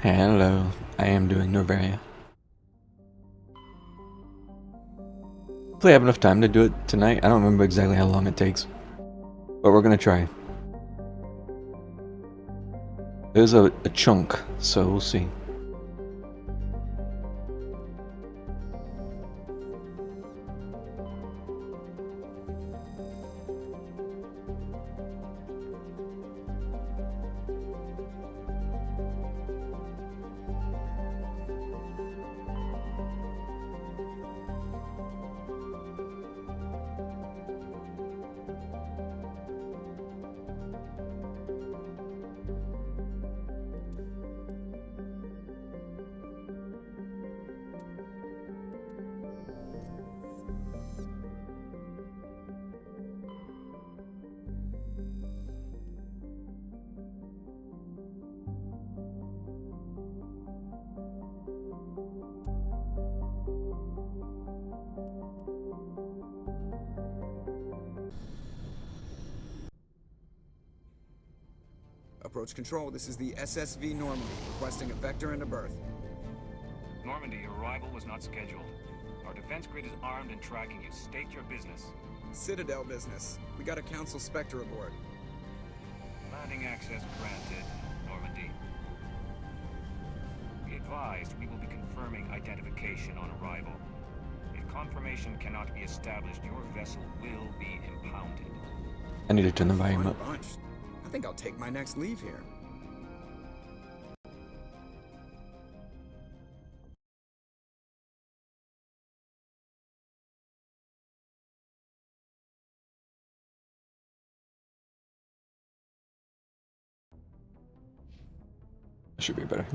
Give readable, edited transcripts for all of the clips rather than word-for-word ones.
Hello, I am doing Novaria. Hopefully I have enough time to do it tonight. I don't remember exactly how long it takes, but we're gonna try. There's a chunk, so we'll see. Approach control, this is the SSV Normandy, requesting a vector and a berth. Normandy, your arrival was not scheduled. Our defense grid is armed and tracking you. State your business. Citadel business. We got a Council Spectre aboard. Landing access granted, Normandy. Be advised, we will be confirming identification on arrival. If confirmation cannot be established, your vessel will be impounded. I need to turn the volume Fun up. bunch. I think I'll take my next leave here. Should be better.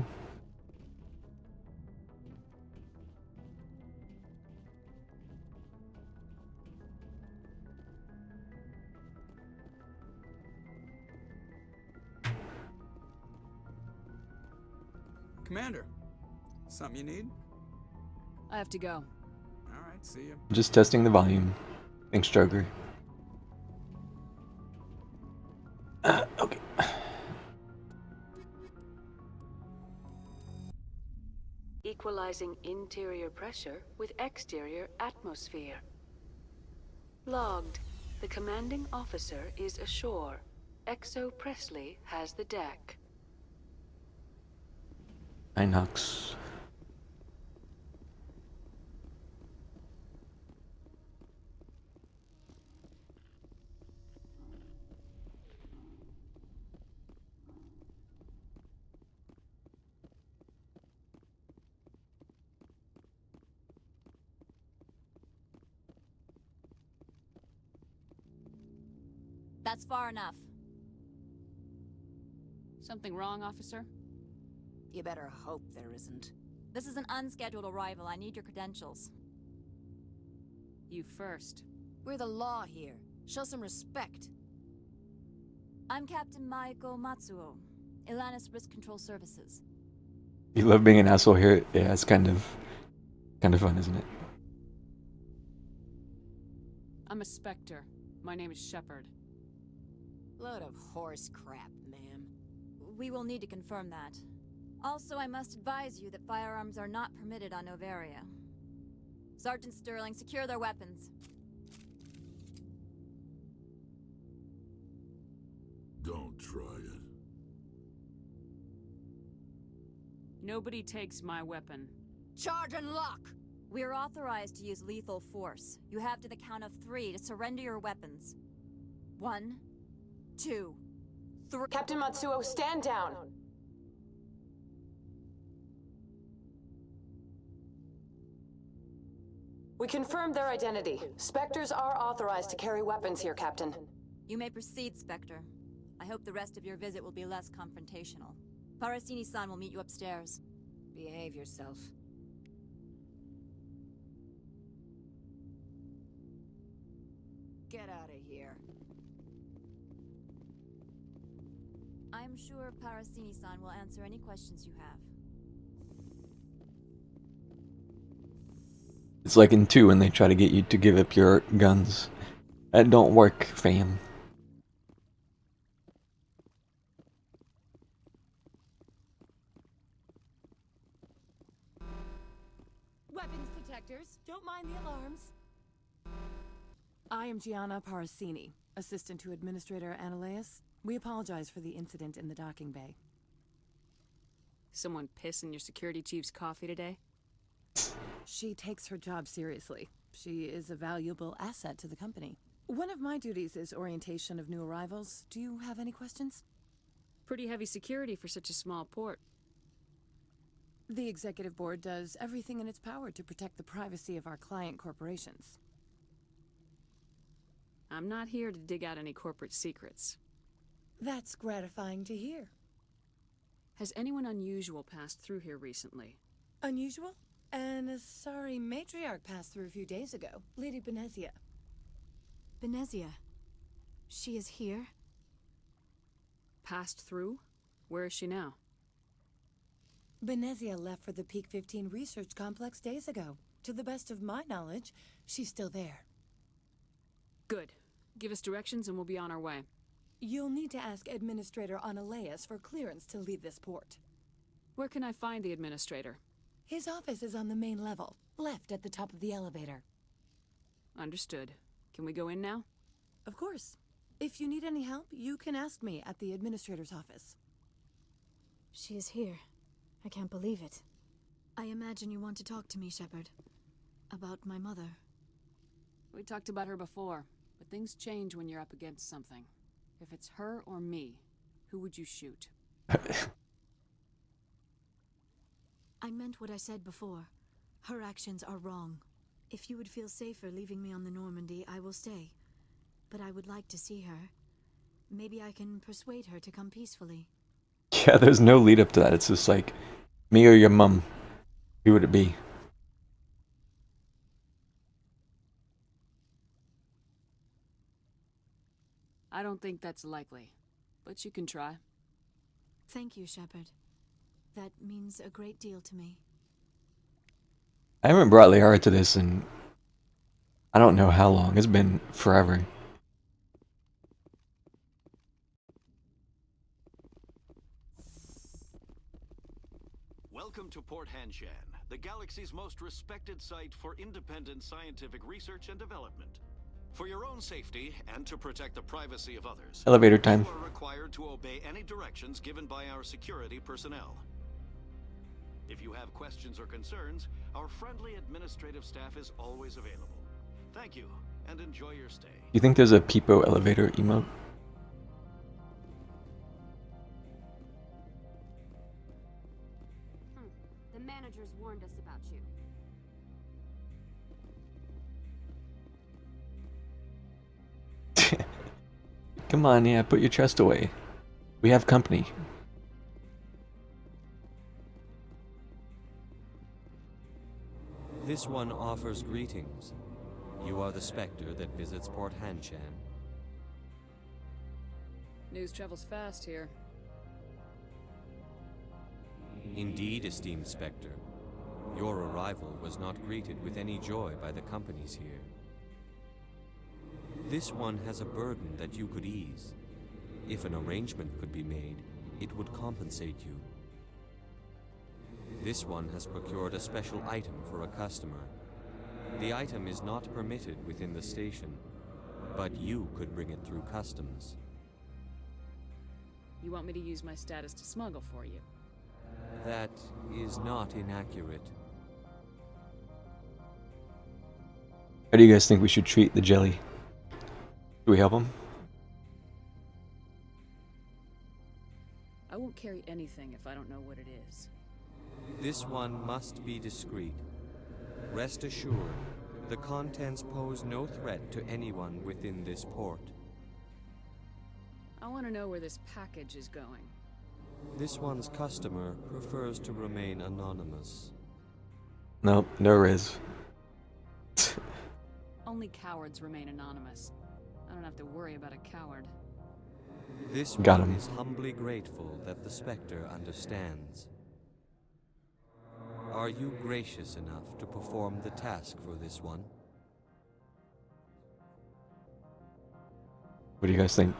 Commander, something you need? I have to go. Alright, see you. Just testing the volume. Thanks, Joker. Okay. Equalizing interior pressure with exterior atmosphere. Logged. The commanding officer is ashore. Exo Presley has the deck. Inox. That's far enough. Something wrong, officer? You better hope there isn't. This is an unscheduled arrival. I need your credentials. You first. We're the law here. Show some respect. I'm Captain Maiko Matsuo, Ilanis Risk Control Services. You love being an asshole here. Yeah, it's kind of fun, isn't it? I'm a Spectre. My name is Shepard. Load of horse crap, ma'am. We will need to confirm that. Also, I must advise you that firearms are not permitted on Novaria. Sergeant Sterling, secure their weapons. Don't try it. Nobody takes my weapon. Charge and lock! We are authorized to use lethal force. You have to the count of 3 to surrender your weapons. 1, 2, 3. Captain Matsuo, stand down! We confirmed their identity. Spectres are authorized to carry weapons here, Captain. You may proceed, Spectre. I hope the rest of your visit will be less confrontational. Parasini-san will meet you upstairs. Behave yourself. Get out of here. I'm sure Parasini-san will answer any questions you have. It's like in 2 when they try to get you to give up your guns. That don't work, fam. Weapons detectors. Don't mind the alarms. I am Gianna Parasini, assistant to Administrator Ananias. We apologize for the incident in the docking bay. Someone piss in your security chief's coffee today? She takes her job seriously. She is a valuable asset to the company. One of my duties is orientation of new arrivals. Do you have any questions? Pretty heavy security for such a small port. The executive board does everything in its power to protect the privacy of our client corporations. I'm not here to dig out any corporate secrets. That's gratifying to hear. Has anyone unusual passed through here recently? Unusual? And a sorry matriarch passed through a few days ago. Lady Benezia. Benezia. She is here? Passed through? Where is she now? Benezia left for the Peak 15 research complex days ago. To the best of my knowledge, she's still there. Good. Give us directions and we'll be on our way. You'll need to ask Administrator Ananias for clearance to leave this port. Where can I find the administrator? His office is on the main level, left at the top of the elevator. Understood. Can we go in now? Of course. If you need any help, you can ask me at the administrator's office. She is here. I can't believe it. I imagine you want to talk to me, Shepard. About my mother. We talked about her before, but things change when you're up against something. If it's her or me, who would you shoot? I meant what I said before. Her actions are wrong. If you would feel safer leaving me on the Normandy, I will stay. But I would like to see her. Maybe I can persuade her to come peacefully. Yeah, there's no lead up to that. It's just like, me or your mum. Who would it be? I don't think that's likely, but you can try. Thank you, Shepard. That means a great deal to me. I haven't brought Liara to this in I don't know how long. It's been forever. Welcome to Port Hanshan, the galaxy's most respected site for independent scientific research and development. For your own safety and to protect the privacy of others, Elevator time. you are required to obey any directions given by our security personnel. If you have questions or concerns, our friendly administrative staff is always available. Thank you, and enjoy your stay. You think there's a Peepo elevator emote? The managers warned us about you. Come on, yeah, put your chest away. We have company. This one offers greetings. You are the Spectre that visits Port Hanshan. News travels fast here. Indeed, esteemed Spectre. Your arrival was not greeted with any joy by the companies here. This one has a burden that you could ease. If an arrangement could be made, it would compensate you. This one has procured a special item for a customer. The item is not permitted within the station, but you could bring it through customs. You want me to use my status to smuggle for you? That is not inaccurate. How do you guys think we should treat the jelly? Do we help him? I won't carry anything if I don't know what it is. This one must be discreet. Rest assured, the contents pose no threat to anyone within this port. I want to know where this package is going. This one's customer prefers to remain anonymous. Nope, no riz. Only cowards remain anonymous. I don't have to worry about a coward. This Got one him. is humbly grateful that the Spectre understands. Are you gracious enough to perform the task for this one? What do you guys think?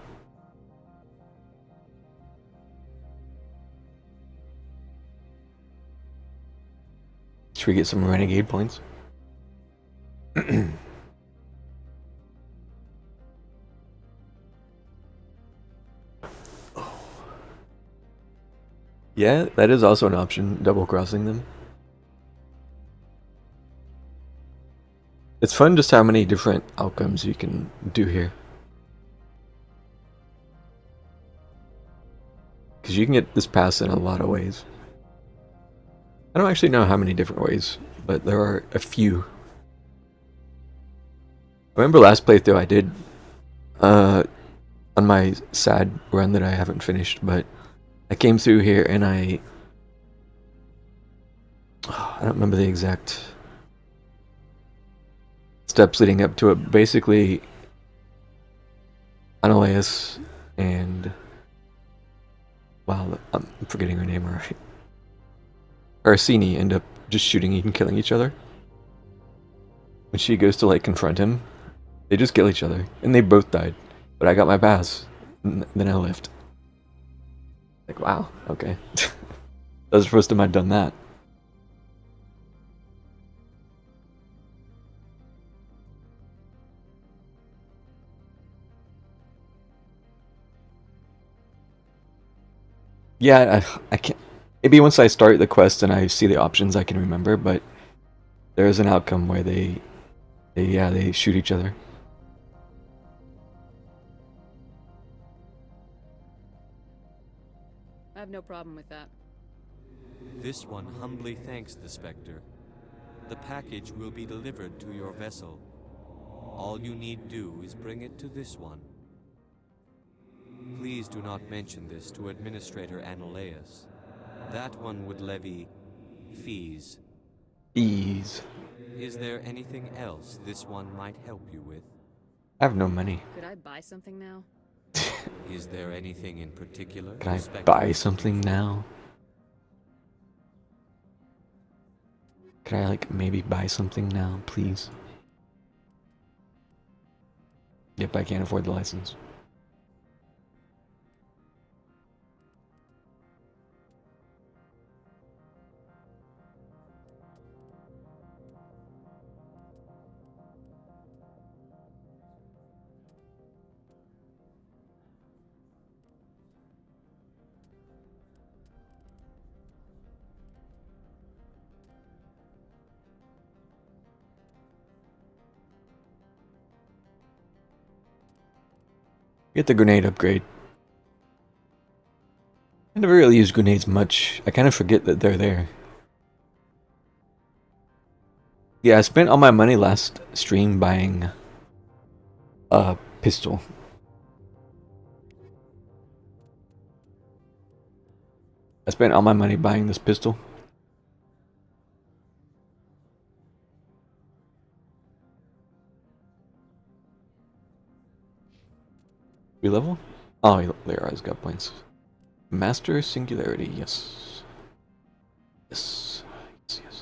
Should we get some renegade points? Yeah, that is also an option, double crossing them. It's fun just how many different outcomes you can do here. Because you can get this pass in a lot of ways. I don't actually know how many different ways, but there are a few. I remember last playthrough I did on my sad run that I haven't finished, but I came through here and I don't remember the exact steps leading up to it. Basically, Ananias and wow, I'm forgetting her name already. Arsini end up just shooting and killing each other. When she goes to like confront him, they just kill each other, and they both died. But I got my pass, and then I left. Like, wow, okay. That was the first time I'd done that. Yeah, I can't. Maybe once I start the quest and I see the options, I can remember. But there is an outcome where they shoot each other. I have no problem with that. This one humbly thanks the Spectre. The package will be delivered to your vessel. All you need do is bring it to this one. Please do not mention this to Administrator Ananias. That one would levy fees. Fees. Is there anything else this one might help you with? I have no money. Could I buy something now? Is there anything in particular? Can I buy something now? Can I like maybe buy something now, please? Yep, I can't afford the license. Get the grenade upgrade. I never really use grenades much. I kind of forget that they're there. Yeah, I spent all my money last stream buying a pistol. I spent all my money buying this pistol. Level? Oh, there, he's got points. Master Singularity, yes. Yes. Yes, yes.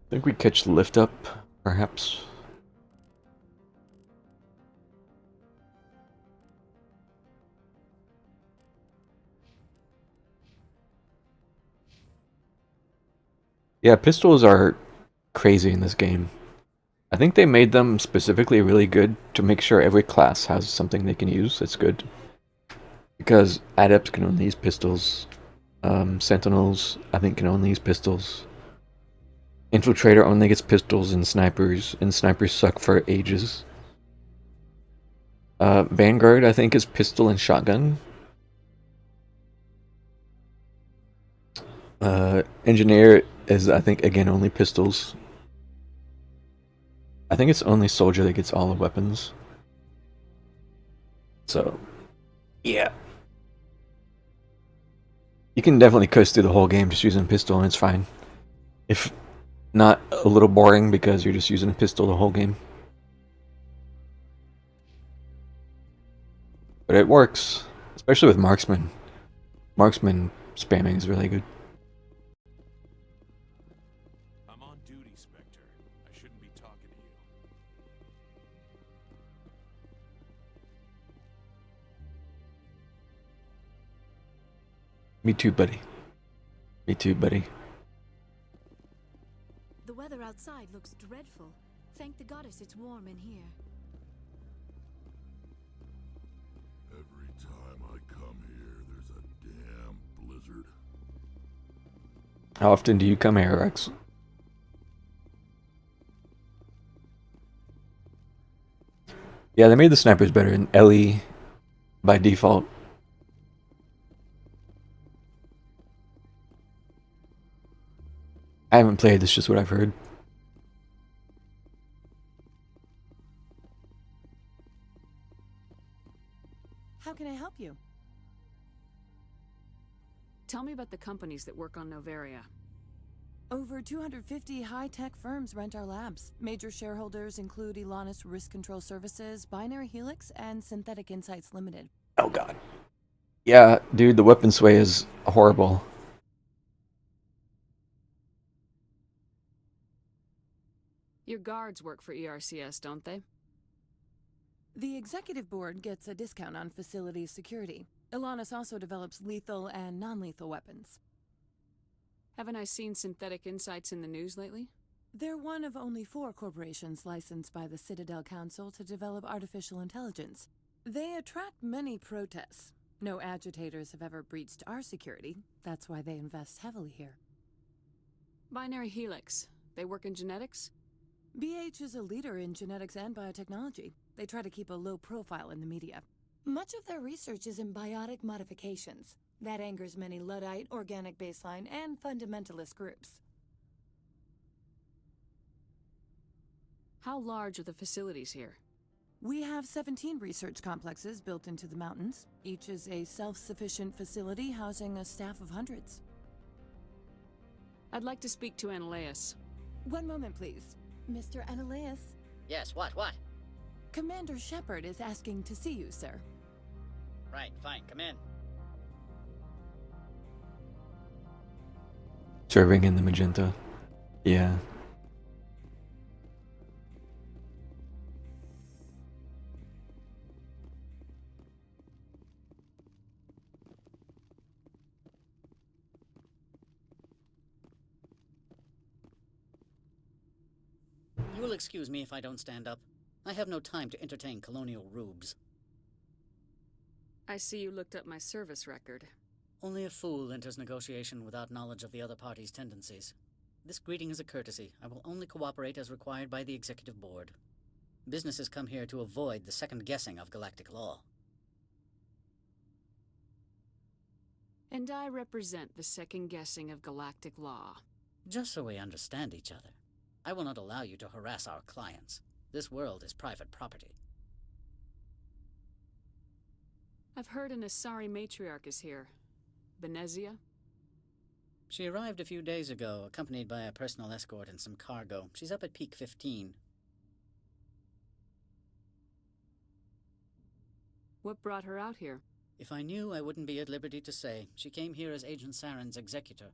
I think we catch lift up, perhaps. Yeah, pistols are crazy in this game. I think they made them specifically really good to make sure every class has something they can use that's good. Because adepts can only use pistols. Sentinels, I think, can only use pistols. Infiltrator only gets pistols and snipers suck for ages. Vanguard, I think, is pistol and shotgun. Engineer is, I think, again, only pistols. I think it's only soldier that gets all the weapons. So, yeah. You can definitely coast through the whole game just using a pistol and it's fine. If not a little boring because you're just using a pistol the whole game. But it works, especially with marksman. Marksman spamming is really good. I'm on duty, Spectre. I shouldn't be talking to you. Me too, buddy. Me too, buddy. The weather outside looks dreadful. Thank the goddess it's warm in here. Every time I come here, there's a damn blizzard. How often do you come here, Rex? Yeah, they made the snipers better in Ellie by default. I haven't played, this is just what I've heard. How can I help you? Tell me about the companies that work on Noveria. Over 250 high-tech firms rent our labs. Major shareholders include Elanus Risk Control Services, Binary Helix, and Synthetic Insights Limited. Oh god. Yeah, dude, the weapon sway is horrible. Your guards work for ERCS, don't they? The executive board gets a discount on facility security. Elanus also develops lethal and non-lethal weapons. Haven't I seen Synthetic Insights in the news lately? They're one of only 4 corporations licensed by the Citadel Council to develop artificial intelligence. They attract many protests. No agitators have ever breached our security. That's why they invest heavily here. Binary Helix. They work in genetics? BH is a leader in genetics and biotechnology. They try to keep a low profile in the media. Much of their research is in biotic modifications. That angers many Luddite, organic baseline, and fundamentalist groups. How large are the facilities here? We have 17 research complexes built into the mountains. Each is a self-sufficient facility housing a staff of hundreds. I'd like to speak to Analeus. One moment, please. Mr. Analeus? Yes, what? Commander Shepard is asking to see you, sir. Right, fine, come in. Serving in the magenta. Yeah. You will excuse me if I don't stand up. I have no time to entertain colonial rubes. I see you looked up my service record. Only a fool enters negotiation without knowledge of the other party's tendencies. This greeting is a courtesy. I will only cooperate as required by the Executive Board. Businesses come here to avoid the second guessing of galactic law. And I represent the second guessing of galactic law. Just so we understand each other, I will not allow you to harass our clients. This world is private property. I've heard an Asari matriarch is here. Benezia? She arrived a few days ago, accompanied by a personal escort and some cargo. She's up at Peak 15. What brought her out here? If I knew, I wouldn't be at liberty to say. She came here as Agent Saren's executor.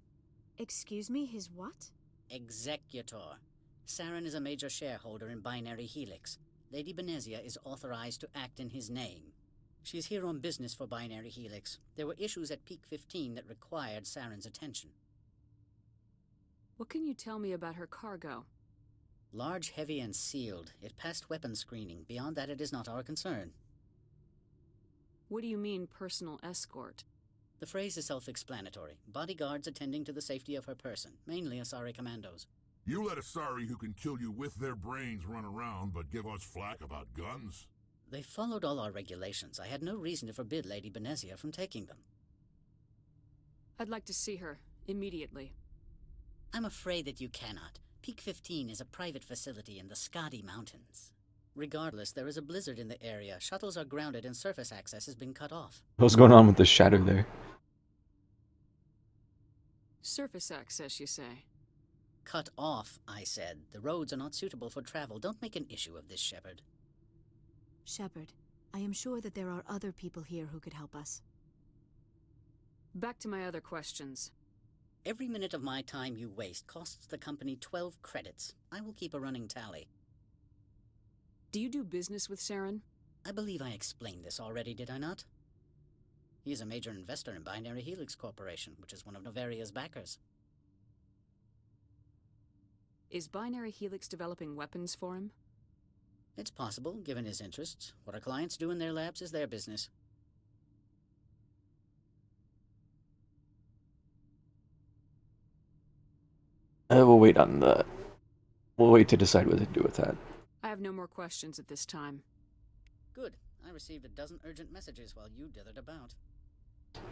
Excuse me, his what? Executor. Saren is a major shareholder in Binary Helix. Lady Benezia is authorized to act in his name. She's here on business for Binary Helix. There were issues at Peak 15 that required Saren's attention. What can you tell me about her cargo? Large, heavy, and sealed. It passed weapons screening. Beyond that, it is not our concern. What do you mean, personal escort? The phrase is self-explanatory. Bodyguards attending to the safety of her person, mainly Asari commandos. You let Asari who can kill you with their brains run around, but give us flack about guns? They followed all our regulations. I had no reason to forbid Lady Benezia from taking them. I'd like to see her, immediately. I'm afraid that you cannot. Peak 15 is a private facility in the Skadi Mountains. Regardless, there is a blizzard in the area. Shuttles are grounded and surface access has been cut off. What's going on with the shadow there? Surface access, you say? Cut off, I said. The roads are not suitable for travel. Don't make an issue of this, Shepard. Shepard, I am sure that there are other people here who could help us. Back to my other questions. Every minute of my time you waste costs the company 12 credits. I will keep a running tally. Do you do business with Saren? I believe I explained this already, did I not? He is a major investor in Binary Helix Corporation, which is one of Novaria's backers. Is Binary Helix developing weapons for him? It's possible, given his interests. What our clients do in their labs is their business. We'll wait on that. We'll wait to decide what to do with that. I have no more questions at this time. Good. I received a dozen urgent messages while you dithered about.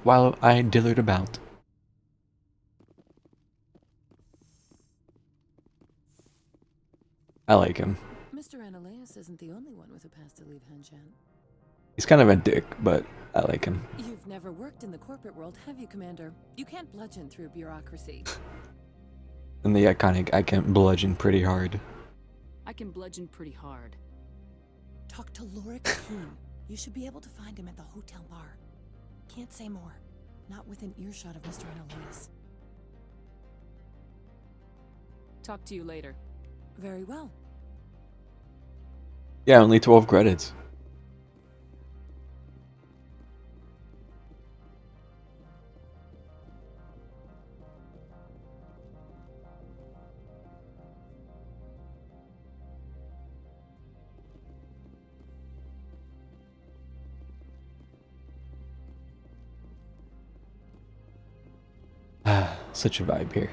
While I dithered about. I like him. Mr. Ananias isn't the only one with a past to leave Hanshan. He's kind of a dick, but I like him. You've never worked in the corporate world, have you, Commander? You can't bludgeon through bureaucracy. And the iconic, I can bludgeon pretty hard. I can bludgeon pretty hard. Talk to Lorik Keene. You should be able to find him at the hotel bar. Can't say more. Not within earshot of Mr. Ananias. Talk to you later. Very well. Yeah, only 12 credits. Such a vibe here.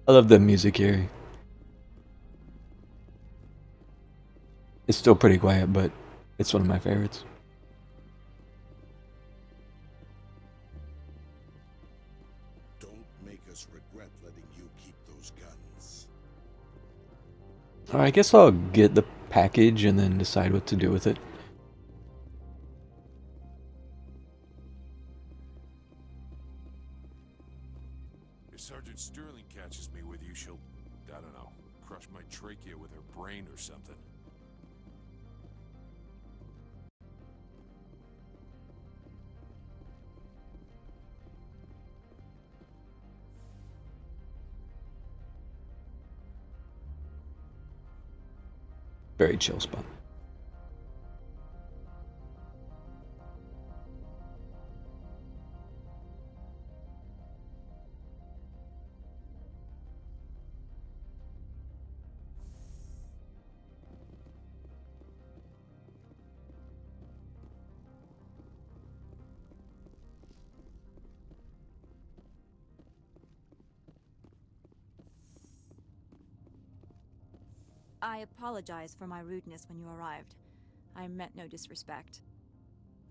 I love the music here. It's still pretty quiet, but it's one of my favorites. Don't make us regret letting you keep those guns. I guess I'll get the package and then decide what to do with it. If Sergeant Sterling catches me with you, she'll, I don't know, crush my trachea with her brain or something. Very chill spot. I apologize for my rudeness when you arrived. I meant no disrespect.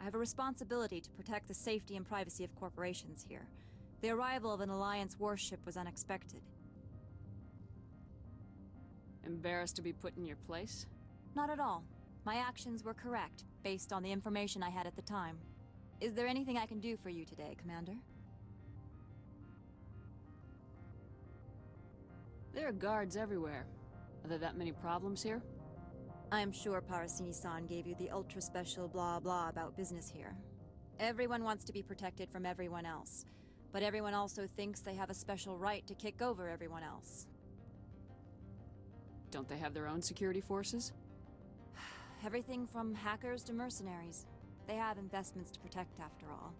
I have a responsibility to protect the safety and privacy of corporations here. The arrival of an Alliance warship was unexpected. Embarrassed to be put in your place? Not at all. My actions were correct, based on the information I had at the time. Is there anything I can do for you today, Commander? There are guards everywhere. Are there that many problems here? I am sure Parasini-san gave you the ultra-special blah-blah about business here. Everyone wants to be protected from everyone else, but everyone also thinks they have a special right to kick over everyone else. Don't they have their own security forces? Everything from hackers to mercenaries. They have investments to protect after all.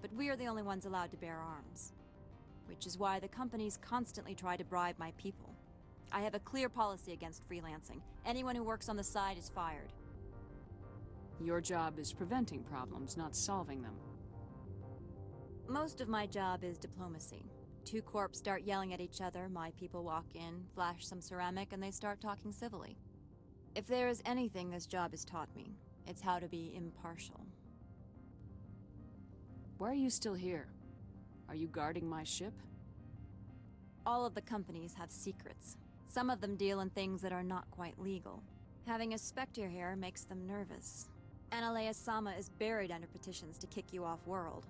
But we are the only ones allowed to bear arms. Which is why the companies constantly try to bribe my people. I have a clear policy against freelancing. Anyone who works on the side is fired. Your job is preventing problems, not solving them. Most of my job is diplomacy. Two corps start yelling at each other, my people walk in, flash some ceramic, and they start talking civilly. If there is anything this job has taught me, It's how to be impartial. Why are you still here? Are you guarding my ship? All of the companies have secrets. Some of them deal in things that are not quite legal. Having a Spectre here makes them nervous. Analea Sama is buried under petitions to kick you off-world.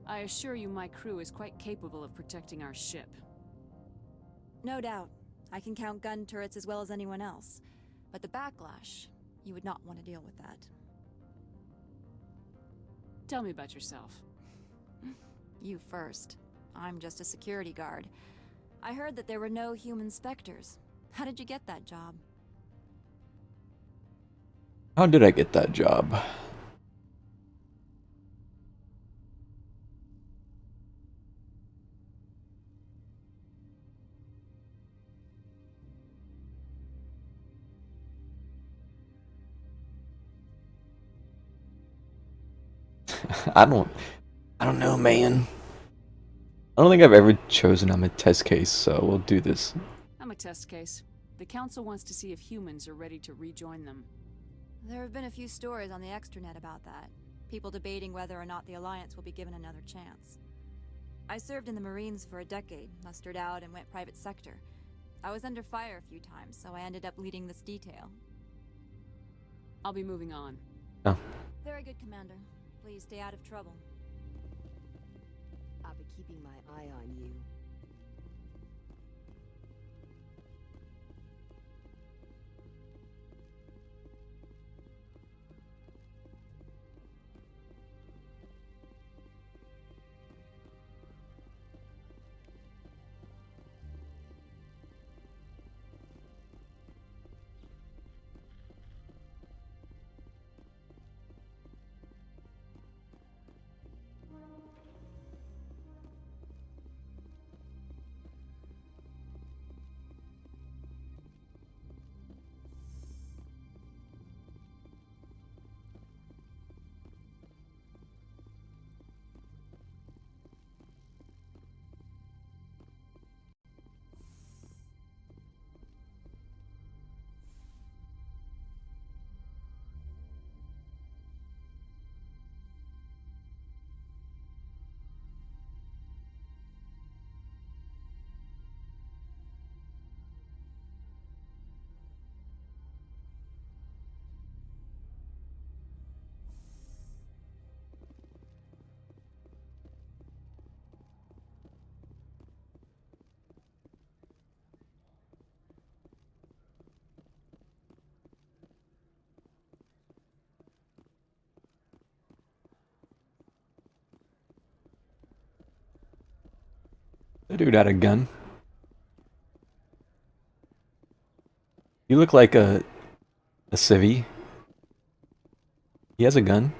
I assure you my crew is quite capable of protecting our ship. No doubt. I can count gun turrets as well as anyone else. But the backlash, you would not want to deal with that. Tell me about yourself. You first. I'm just a security guard. I heard that there were no human Spectres. How did you get that job? How did I get that job? I don't know, man. I don't think I've ever chosen I'm a test case, so we'll do this. I'm a test case. The Council wants to see if humans are ready to rejoin them. There have been a few stories on the extranet about that. People debating whether or not the Alliance will be given another chance. I served in the Marines for a decade, mustered out and went private sector. I was under fire a few times, so I ended up leading this detail. I'll be moving on. Oh. Very good, Commander. Please stay out of trouble. I'll be keeping my eye on you. The dude had a gun. You look like a civvy. He has a gun.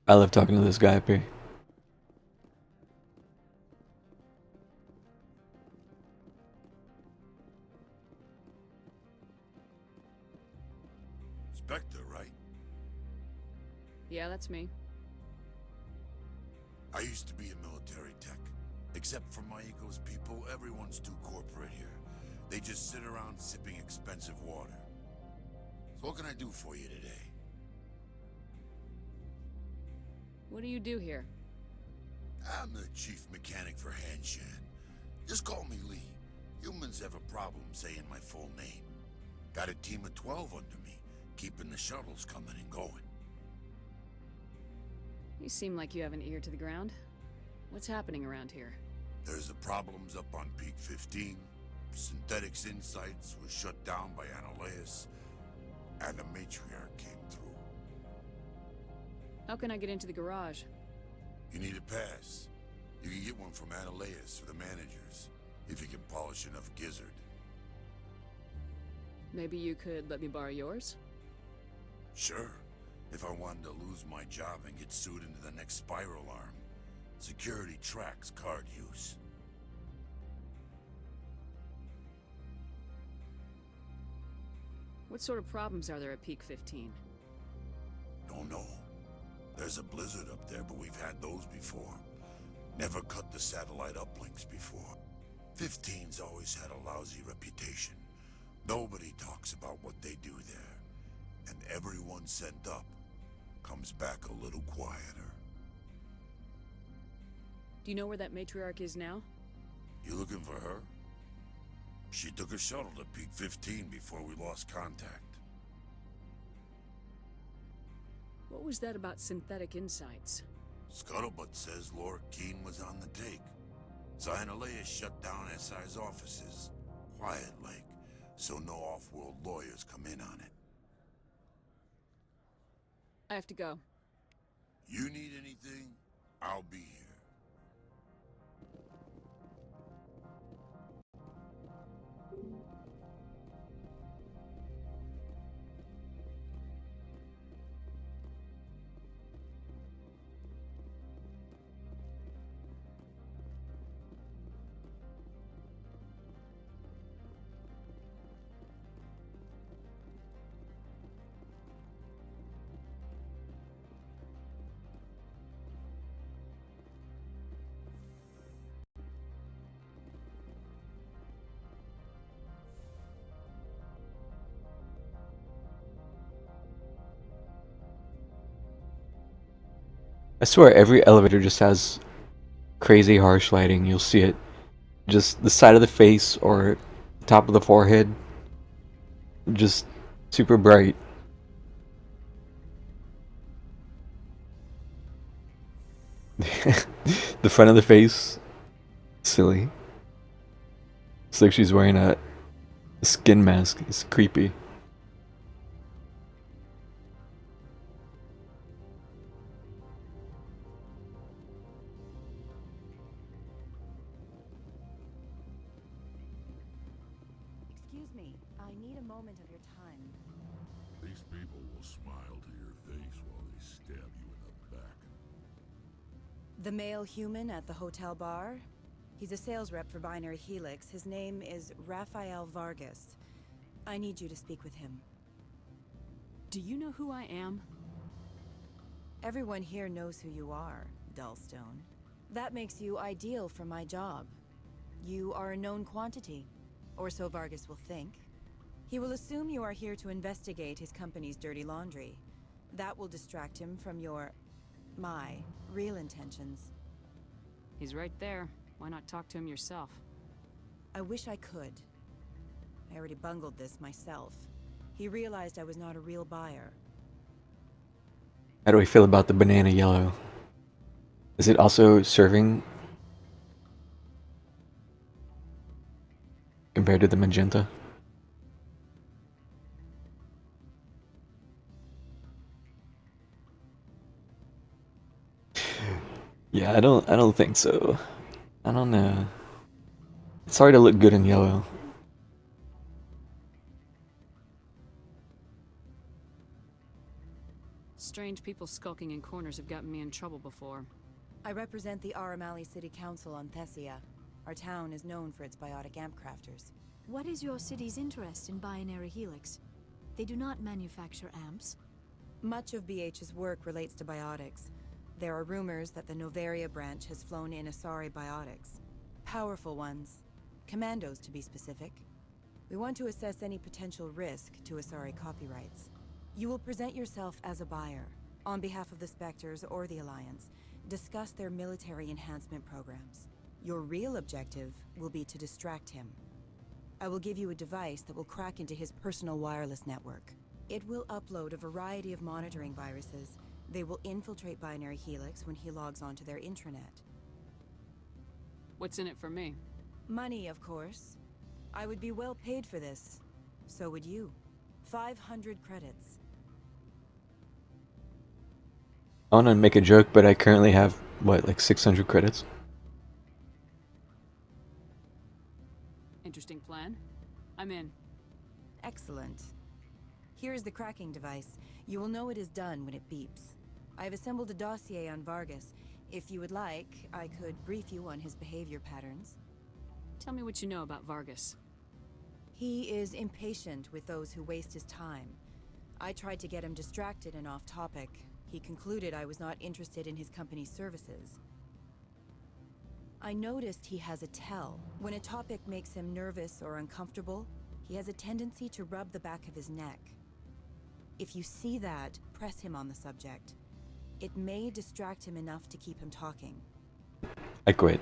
I love talking to this guy up here. Spectre, right? Yeah, that's me. I used to be a military tech. Except for Maiko's people, everyone's too corporate here. They just sit around sipping expensive water. So what can I do for you today? What do you do here? I'm the chief mechanic for Hanshan. Just call me Lee. Humans have a problem saying my full name. Got a team of 12 under me, keeping the shuttles coming and going. You seem like you have an ear to the ground. What's happening around here? There's the problems up on Peak 15. Synthetics Insights was shut down by Analeus, and the Matriarch came through. How can I get into the garage? You need a pass. You can get one from Analeus or the managers, if you can polish enough gizzard. Maybe you could let me borrow yours? Sure, if I wanted to lose my job and get sued into the next spiral arm. Security tracks card use. What sort of problems are there at Peak 15? Don't know. There's a blizzard up there, but we've had those before. Never cut the satellite uplinks before. 15's always had a lousy reputation. Nobody talks about what they do there. And everyone sent up comes back a little quieter. Do you know where that matriarch is now? You looking for her? She took a shuttle to Peak 15 before we lost contact. What was that about synthetic insights? Scuttlebutt says Laura Keene was on the take. Zionalea shut down SI's offices. Quiet like, so no off-world lawyers come in on it. I have to go. You need anything? I'll be here. I swear every elevator just has crazy harsh lighting. You'll see it just the side of the face or the top of the forehead. Just super bright. The front of the face, silly. It's like she's wearing a skin mask. It's creepy. Excuse me, I need a moment of your time. These people will smile to your face while they stab you in the back. The male human at the hotel bar? He's a sales rep for Binary Helix. His name is Rafael Vargas. I need you to speak with him. Do you know who I am? Everyone here knows who you are, Dullstone. That makes you ideal for my job. You are a known quantity, or so Vargas will think. He will assume you are here to investigate his company's dirty laundry. That will distract him from my real intentions. He's right there. Why not talk to him yourself? I wish I could. I already bungled this myself. He realized I was not a real buyer. How do we feel about the banana yellow? Is it also serving compared to the magenta? Yeah, I don't think so. I don't know. It's hard to look good in yellow. Strange people skulking in corners have gotten me in trouble before. I represent the Aramali City Council on Thessia. Our town is known for its biotic amp crafters. What is your city's interest in Binary Helix? They do not manufacture amps. Much of BH's work relates to biotics. There are rumors that the Novaria branch has flown in Asari biotics. Powerful ones. Commandos, to be specific. We want to assess any potential risk to Asari copyrights. You will present yourself as a buyer, on behalf of the Spectres or the Alliance. Discuss their military enhancement programs. Your real objective will be to distract him. I will give you a device that will crack into his personal wireless network. It will upload a variety of monitoring viruses. They will infiltrate Binary Helix when he logs onto their intranet. What's in it for me? Money, of course. I would be well paid for this. So would you. 500 credits. I want to make a joke, but I currently have, what, like 600 credits? Interesting plan. I'm in. Excellent. Here is the cracking device. You will know it is done when it beeps. I have assembled a dossier on Vargas. If you would like, I could brief you on his behavior patterns. Tell me what you know about Vargas. He is impatient with those who waste his time. I tried to get him distracted and off topic. He concluded I was not interested in his company's services. I noticed he has a tell. When a topic makes him nervous or uncomfortable, he has a tendency to rub the back of his neck. If you see that, press him on the subject. It may distract him enough to keep him talking. I quit.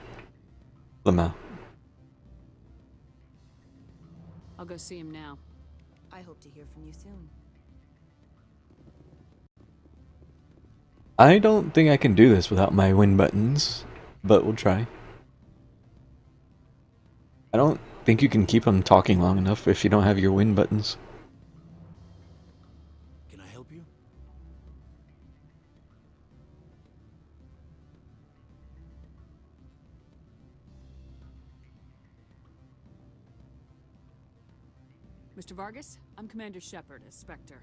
Lamau. I'll go see him now. I hope to hear from you soon. I don't think I can do this without my win buttons, but we'll try. I don't think you can keep them talking long enough if you don't have your win buttons. Can I help you? Mr. Vargas, I'm Commander Shepard, a Spectre.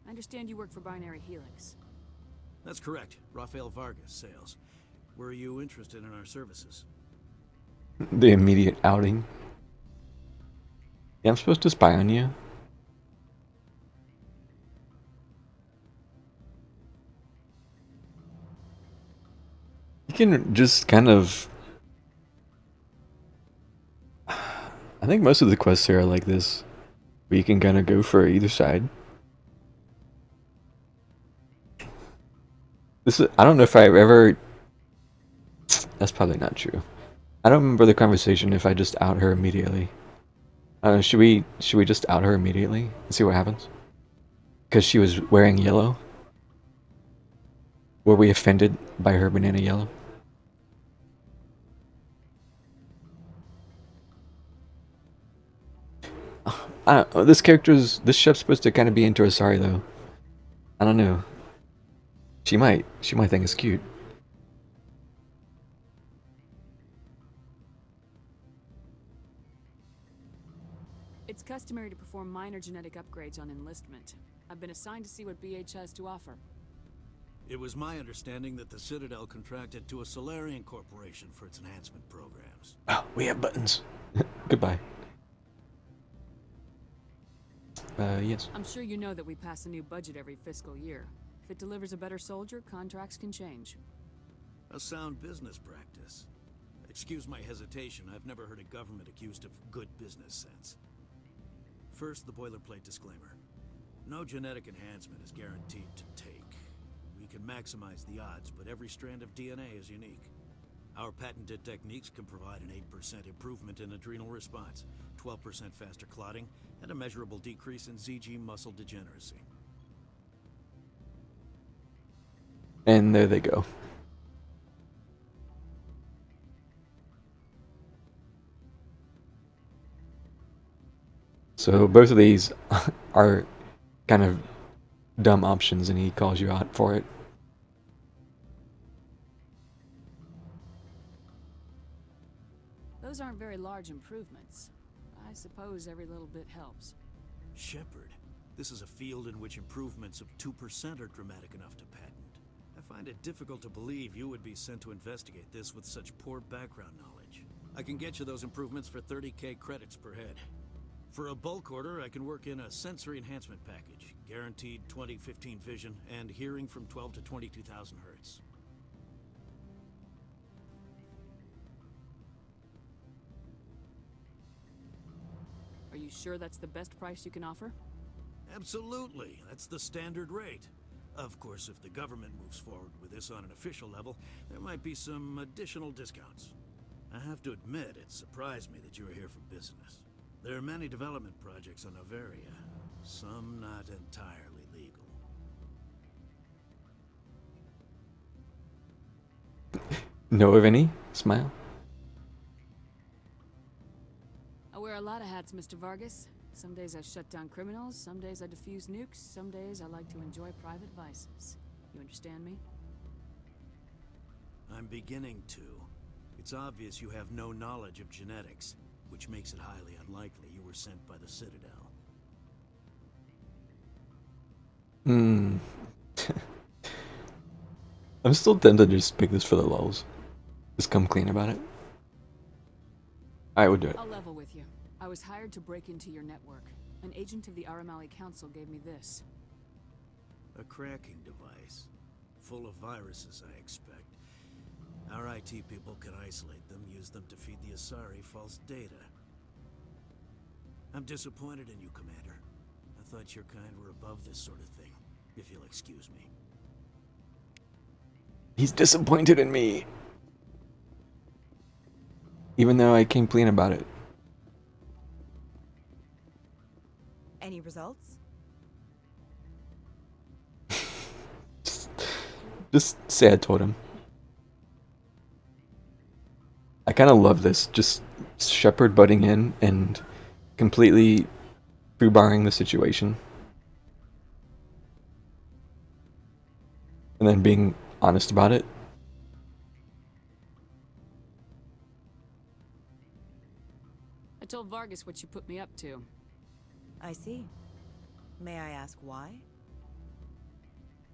I understand you work for Binary Helix. That's correct. Rafael Vargas, sales. Were you interested in our services? The immediate outing. Yeah, I'm supposed to spy on you. You can just kind of... I think most of the quests here are like this. Where you can kind of go for either side. This is, I don't know if I've ever... That's probably not true. I don't remember the conversation if I just out her immediately. Should we just out her immediately and see what happens? Because she was wearing yellow? Were we offended by her banana yellow? I don't know, this ship's supposed to kind of be into Asari though. I don't know. She might think it's cute. It's customary to perform minor genetic upgrades on enlistment. I've been assigned to see what BH has to offer. It was my understanding that the Citadel contracted to a Solarian corporation for its enhancement programs. Oh, we have buttons. Goodbye. Yes. I'm sure you know that we pass a new budget every fiscal year. If it delivers a better soldier, contracts can change. A sound business practice. Excuse my hesitation, I've never heard a government accused of good business sense. First, the boilerplate disclaimer. No genetic enhancement is guaranteed to take. We can maximize the odds, but every strand of DNA is unique. Our patented techniques can provide an 8% improvement in adrenal response, 12% faster clotting, and a measurable decrease in ZG muscle degeneracy. And there they go. So both of these are kind of dumb options and he calls you out for it. Those aren't very large improvements. I suppose every little bit helps. Shepard, this is a field in which improvements of 2% are dramatic enough to patent. I find it difficult to believe you would be sent to investigate this with such poor background knowledge. I can get you those improvements for 30k credits per head. For a bulk order, I can work in a sensory enhancement package, guaranteed 20/15 vision, and hearing from 12 to 22,000 hertz. Are you sure that's the best price you can offer? Absolutely, that's the standard rate. Of course, if the government moves forward with this on an official level, there might be some additional discounts. I have to admit, it surprised me that you were here for business. There are many development projects on Noveria, some not entirely legal. Know of any? Smile. I wear a lot of hats, Mr. Vargas. Some days I shut down criminals, some days I defuse nukes, some days I like to enjoy private vices. You understand me? I'm beginning to. It's obvious you have no knowledge of genetics, which makes it highly unlikely you were sent by the Citadel. I'm still tempted to just pick this for the lulz. Just come clean about it. I would do it. I'll level with you. I was hired to break into your network. An agent of the Aramali Council gave me this. A cracking device. Full of viruses, I expect. Our IT people can isolate them, use them to feed the Asari false data. I'm disappointed in you, Commander. I thought your kind were above this sort of thing, if you'll excuse me. He's disappointed in me. Even though I came clean about it. Any results? Just say I told him. I kind of love this. Just Shepard butting in and completely free-barring the situation. And then being honest about it. I told Vargas what you put me up to. I see. May I ask why?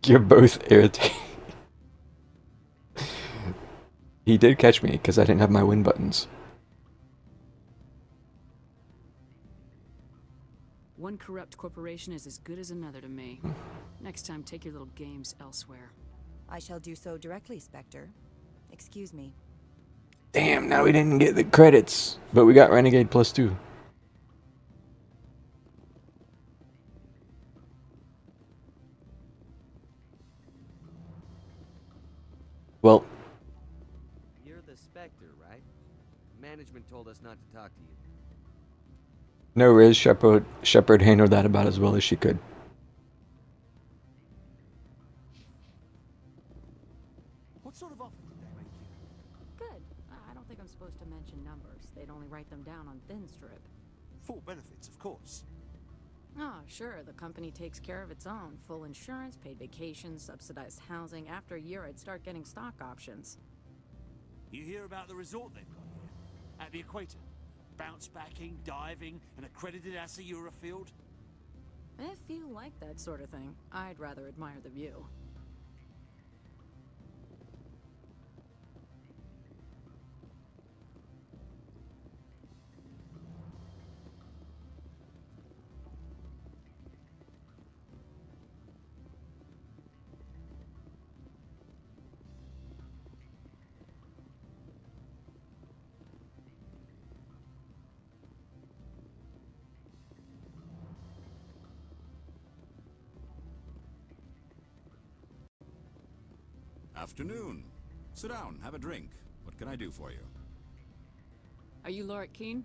You're both irritating. He did catch me because I didn't have my win buttons. One corrupt corporation is as good as another to me. Next time, take your little games elsewhere. I shall do so directly, Spectre. Excuse me. Damn, now we didn't get the credits, but we got Renegade +2. Well, you're the Spectre, right? Management told us not to talk to you. no, Riz, Shepard handled that about as well as she could. What sort of offer did they make you? Good. I don't think I'm supposed to mention numbers. They'd only write them down on thin strip. Full benefits, of course. Ah, sure. The company takes care of its own. Full insurance, paid vacations, subsidized housing. After a year, I'd start getting stock options. You hear about the resort they've got here? At the equator? Bounce backing, diving, an accredited Asayura field? If you like that sort of thing, I'd rather admire the view. Afternoon. Sit down, have a drink. What can I do for you? Are you Lorik Keen?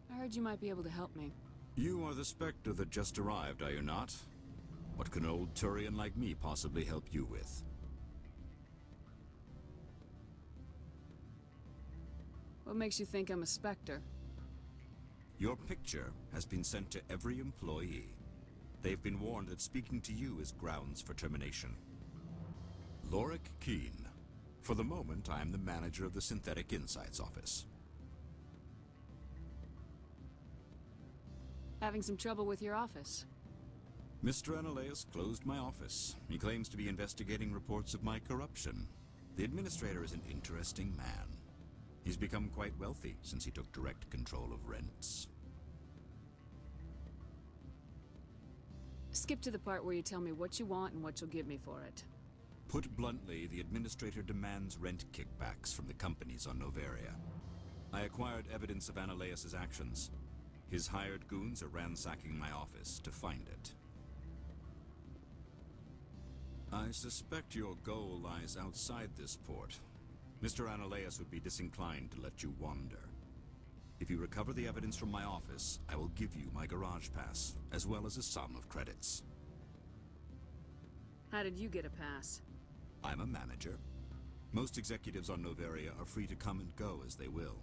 I heard you might be able to help me. You are the Spectre that just arrived, are you not? What can an old Turian like me possibly help you with? What makes you think I'm a Spectre? Your picture has been sent to every employee. They've been warned that speaking to you is grounds for termination. Lorik Keen. For the moment, I am the manager of the Synthetic Insights Office. Having some trouble with your office? Mr. Analeus closed my office. He claims to be investigating reports of my corruption. The administrator is an interesting man. He's become quite wealthy since he took direct control of rents. Skip to the part where you tell me what you want and what you'll give me for it. Put bluntly, the administrator demands rent kickbacks from the companies on Noveria. I acquired evidence of Analeus' actions. His hired goons are ransacking my office to find it. I suspect your goal lies outside this port. Mr. Analeus would be disinclined to let you wander. If you recover the evidence from my office, I will give you my garage pass, as well as a sum of credits. How did you get a pass? I'm a manager. Most executives on Noveria are free to come and go as they will.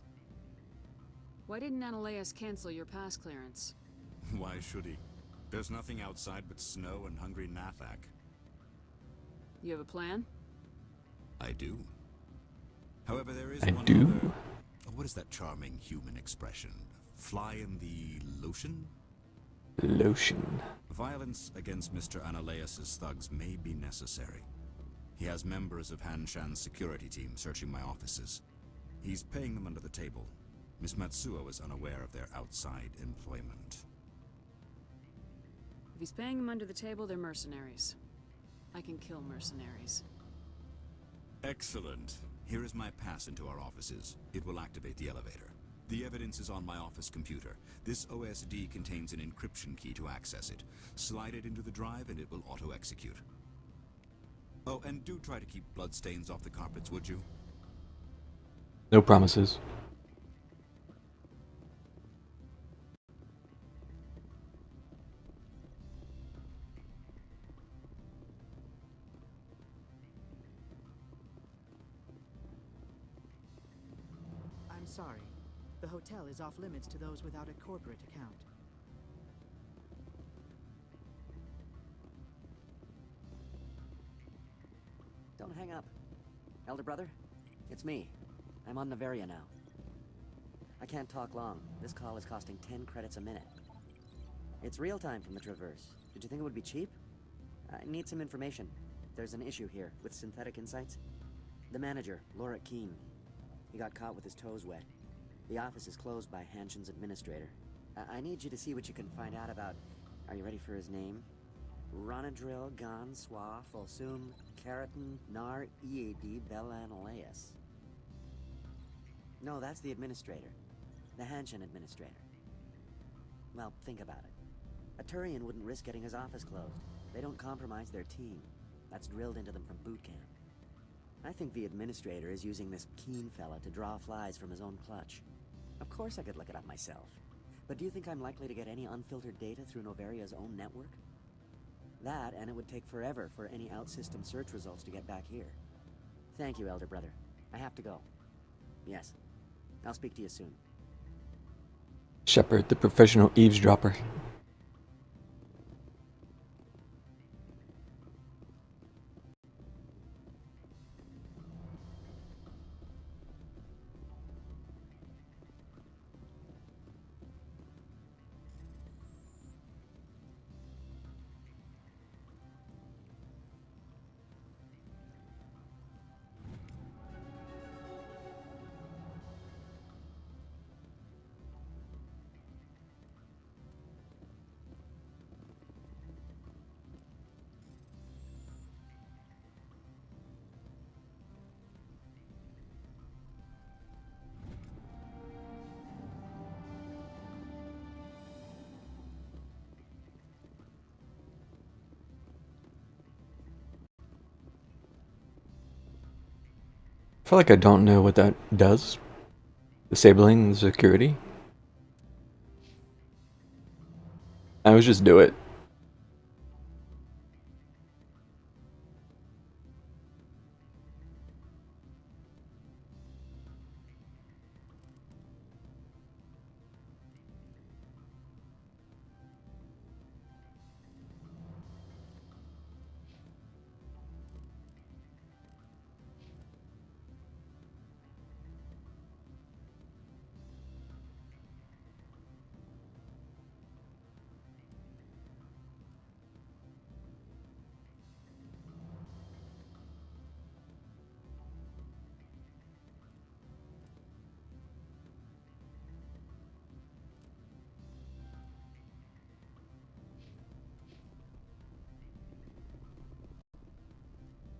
Why didn't Analeus cancel your pass clearance? Why should he? There's nothing outside but snow and hungry Nathak. You have a plan? I do. However, there is I one do? other... What is that charming human expression? Fly in the lotion? Lotion. Violence against Mr. Analeus' thugs may be necessary. He has members of Han Shan's security team searching my offices. He's paying them under the table. Miss Matsuo is unaware of their outside employment. If he's paying them under the table, they're mercenaries. I can kill mercenaries. Excellent. Here is my pass into our offices. It will activate the elevator. The evidence is on my office computer. This OSD contains an encryption key to access it. Slide it into the drive and it will auto-execute. Oh, and do try to keep bloodstains off the carpets, would you? No promises. I'm sorry. The hotel is off limits to those without a corporate account. Don't hang up. Elder brother, it's me. I'm on Noveria now. I can't talk long. This call is costing 10 credits a minute. It's real time from the Traverse. Did you think it would be cheap? I need some information. There's an issue here with Synthetic Insights. The manager, Lorik Keene. He got caught with his toes wet. The office is closed by Hanshin's administrator. I need you to see what you can find out about... Are you ready for his name? Ronadril Gan Swa Folsum Keratin Nar Ead Belanaleus. No, that's the administrator. The Hanshin administrator. Well, think about it. A Turian wouldn't risk getting his office closed. They don't compromise their team. That's drilled into them from boot camp. I think the administrator is using this Keene fella to draw flies from his own clutch. Of course I could look it up myself. But do you think I'm likely to get any unfiltered data through Noveria's own network? That, and it would take forever for any out-system search results to get back here. Thank you, Elder Brother. I have to go. Yes. I'll speak to you soon. Shepard, the professional eavesdropper. I feel like I don't know what that does. Disabling the security. I always just do it.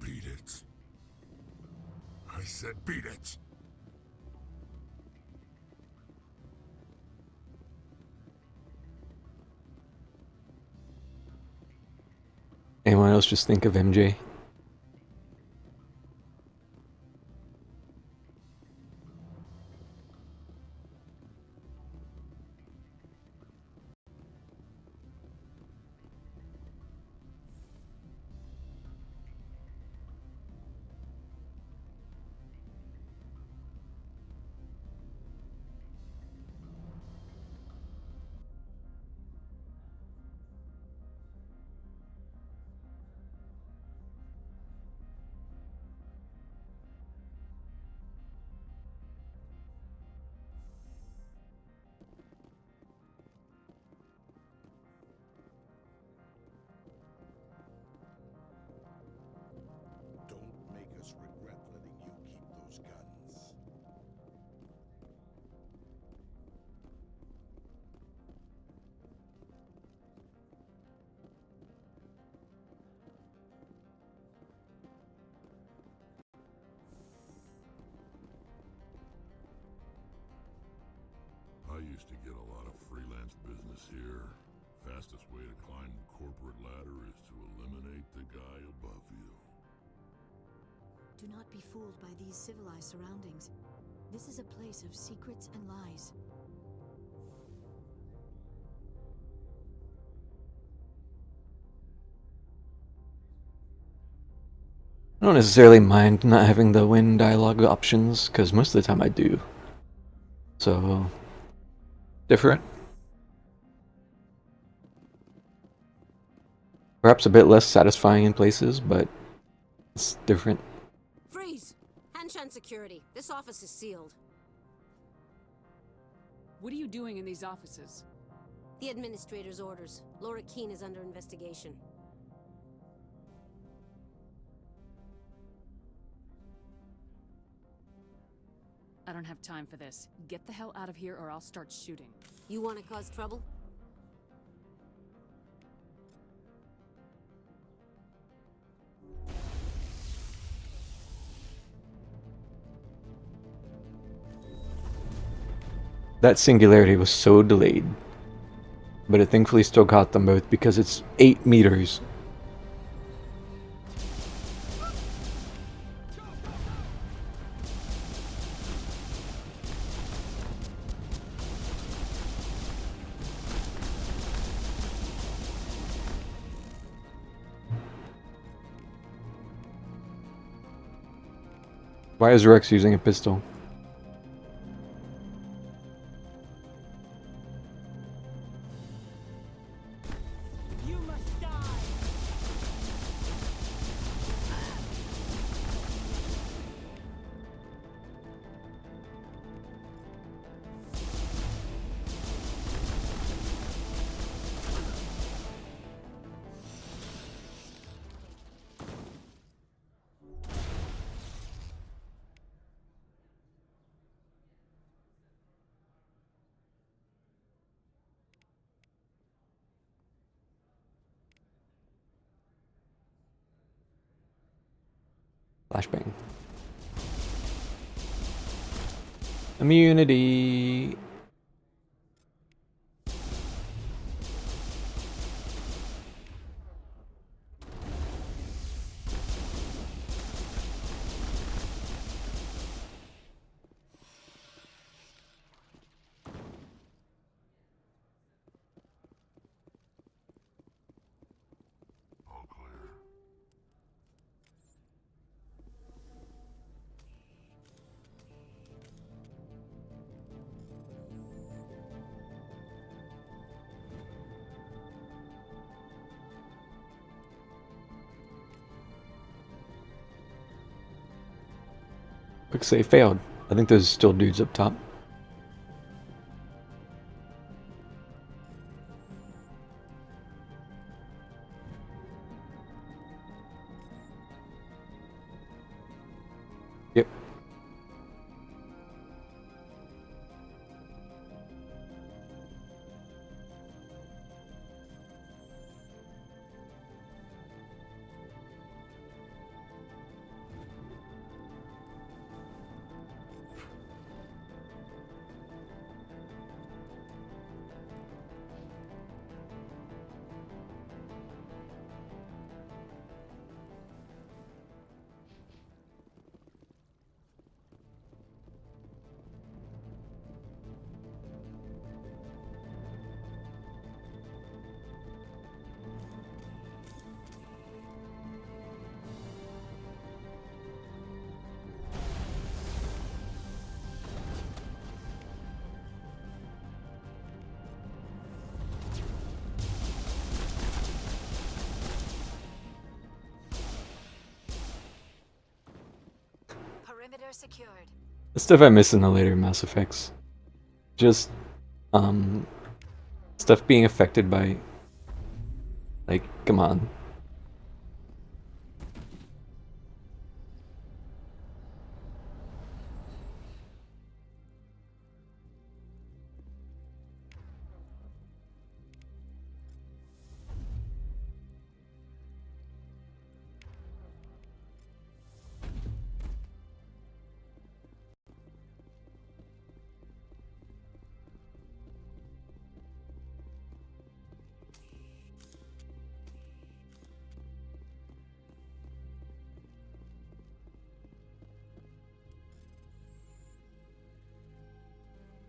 Beat it. I said beat it. Anyone else just think of MJ? to get a lot of freelance business here. Fastest way to climb the corporate ladder is to eliminate the guy above you. Do not be fooled by these civilized surroundings. This is a place of secrets and lies. I don't necessarily mind not having the win dialogue options, because most of the time I do. So, different. Perhaps a bit less satisfying in places, but it's different. Freeze! Hanshan security. This office is sealed. What are you doing in these offices? The administrator's orders. Laura Keene is under investigation. I don't have time for this. Get the hell out of here or I'll start shooting. You want to cause trouble? That singularity was so delayed, but it thankfully still caught them both because it's 8 meters. Why is Rex using a pistol? Flashbang. Immunity. Quick save failed. I think there's still dudes up top. Yep. Perimeter secured. The stuff I miss in the later Mass Effects. Just, stuff being affected by, like, come on.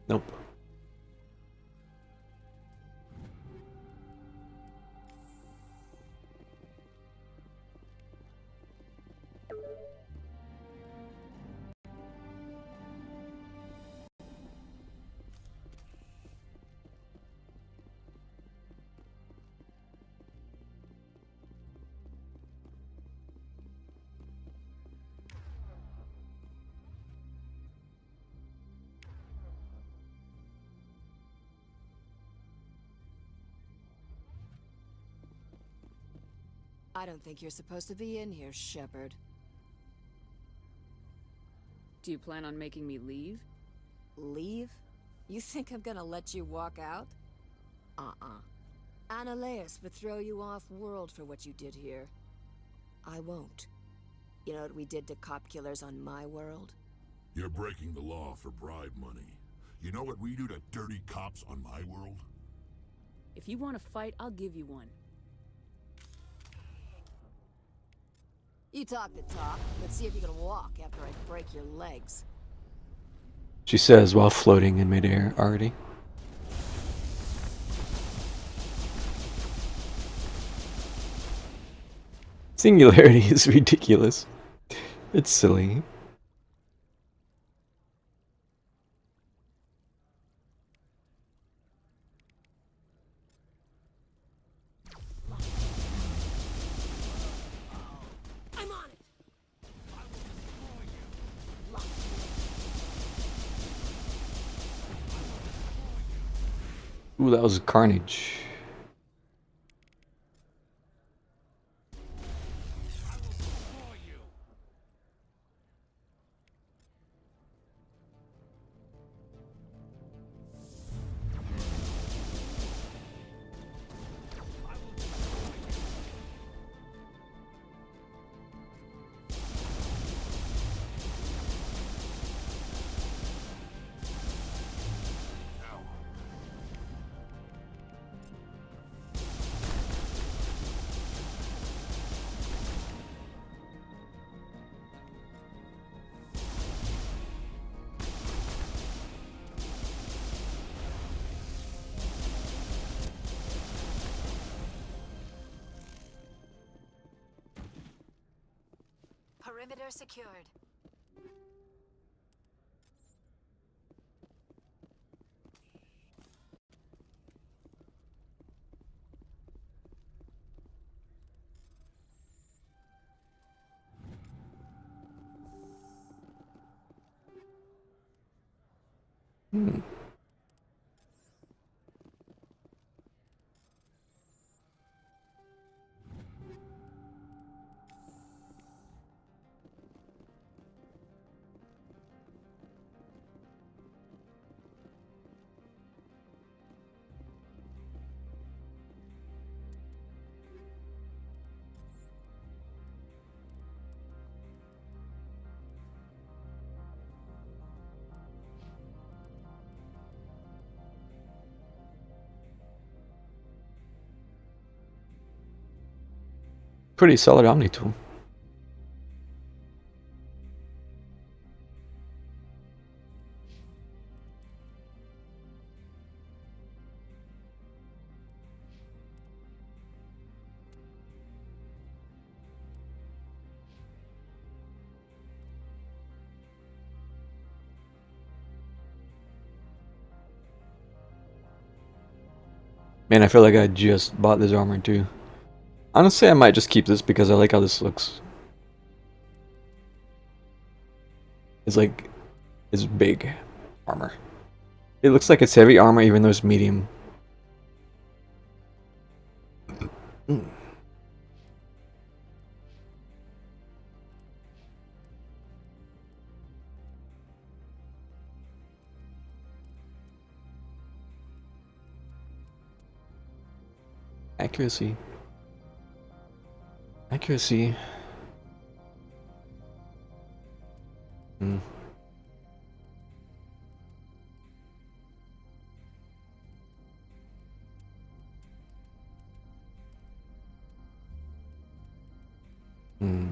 Nope. I don't think you're supposed to be in here, Shepard. Do you plan on making me leave? Leave? You think I'm gonna let you walk out? Annaleus would throw you off-world for what you did here. I won't. You know what we did to cop killers on my world? You're breaking the law for bribe money. You know what we do to dirty cops on my world? If you want to fight, I'll give you one. You talk the talk. Let's see if you can walk after I break your legs. She says while floating in midair already. Singularity is ridiculous. It's silly. I'm on it. Ooh, that was carnage. Perimeter secured. Pretty solid Omni tool. Man, I feel like I just bought this armor too. Honestly, I might just keep this because I like how this looks. It's like, it's big armor. It looks like it's heavy armor even though it's medium. Accuracy. Accuracy. Hmm. Hmm.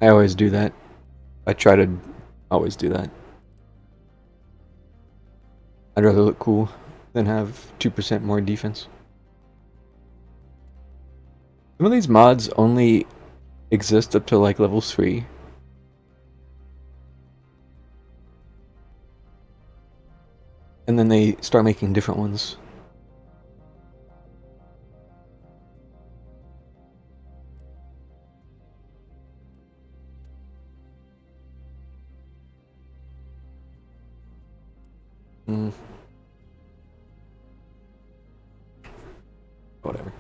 I always do that. I try to always do that. I'd rather look cool than have 2% more defense. Some of these mods only exist up to like level 3. And then they start making different ones. Whatever.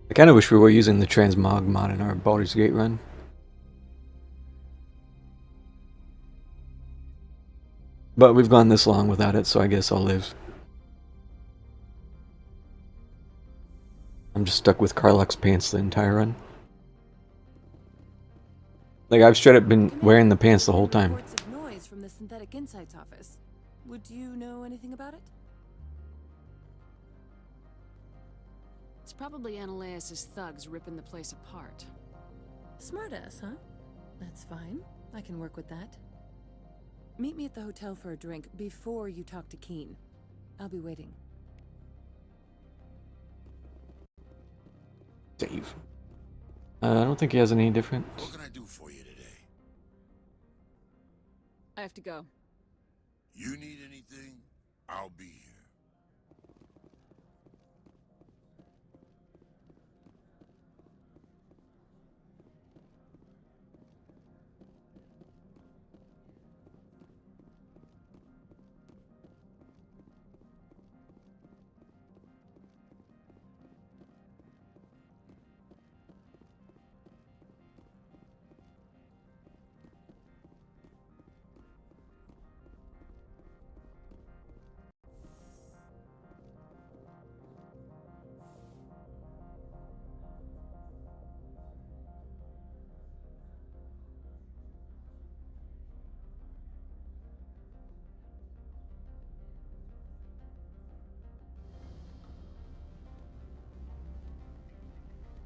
I kind of wish we were using the transmog mod in our Baldur's Gate run. But we've gone this long without it, so I guess I'll live. I'm just stuck with Karlach's pants the entire run. Like, I've straight up been wearing the pants the whole time. Reports of noise from the Synthetic Insights office. Would you know anything about it? It's probably Ananias' thugs ripping the place apart. Smartass, huh? That's fine. I can work with that. Meet me at the hotel for a drink before you talk to Keen. I'll be waiting. Save. I don't think he has any different. What can I do for you today? I have to go. You need anything? I'll be here.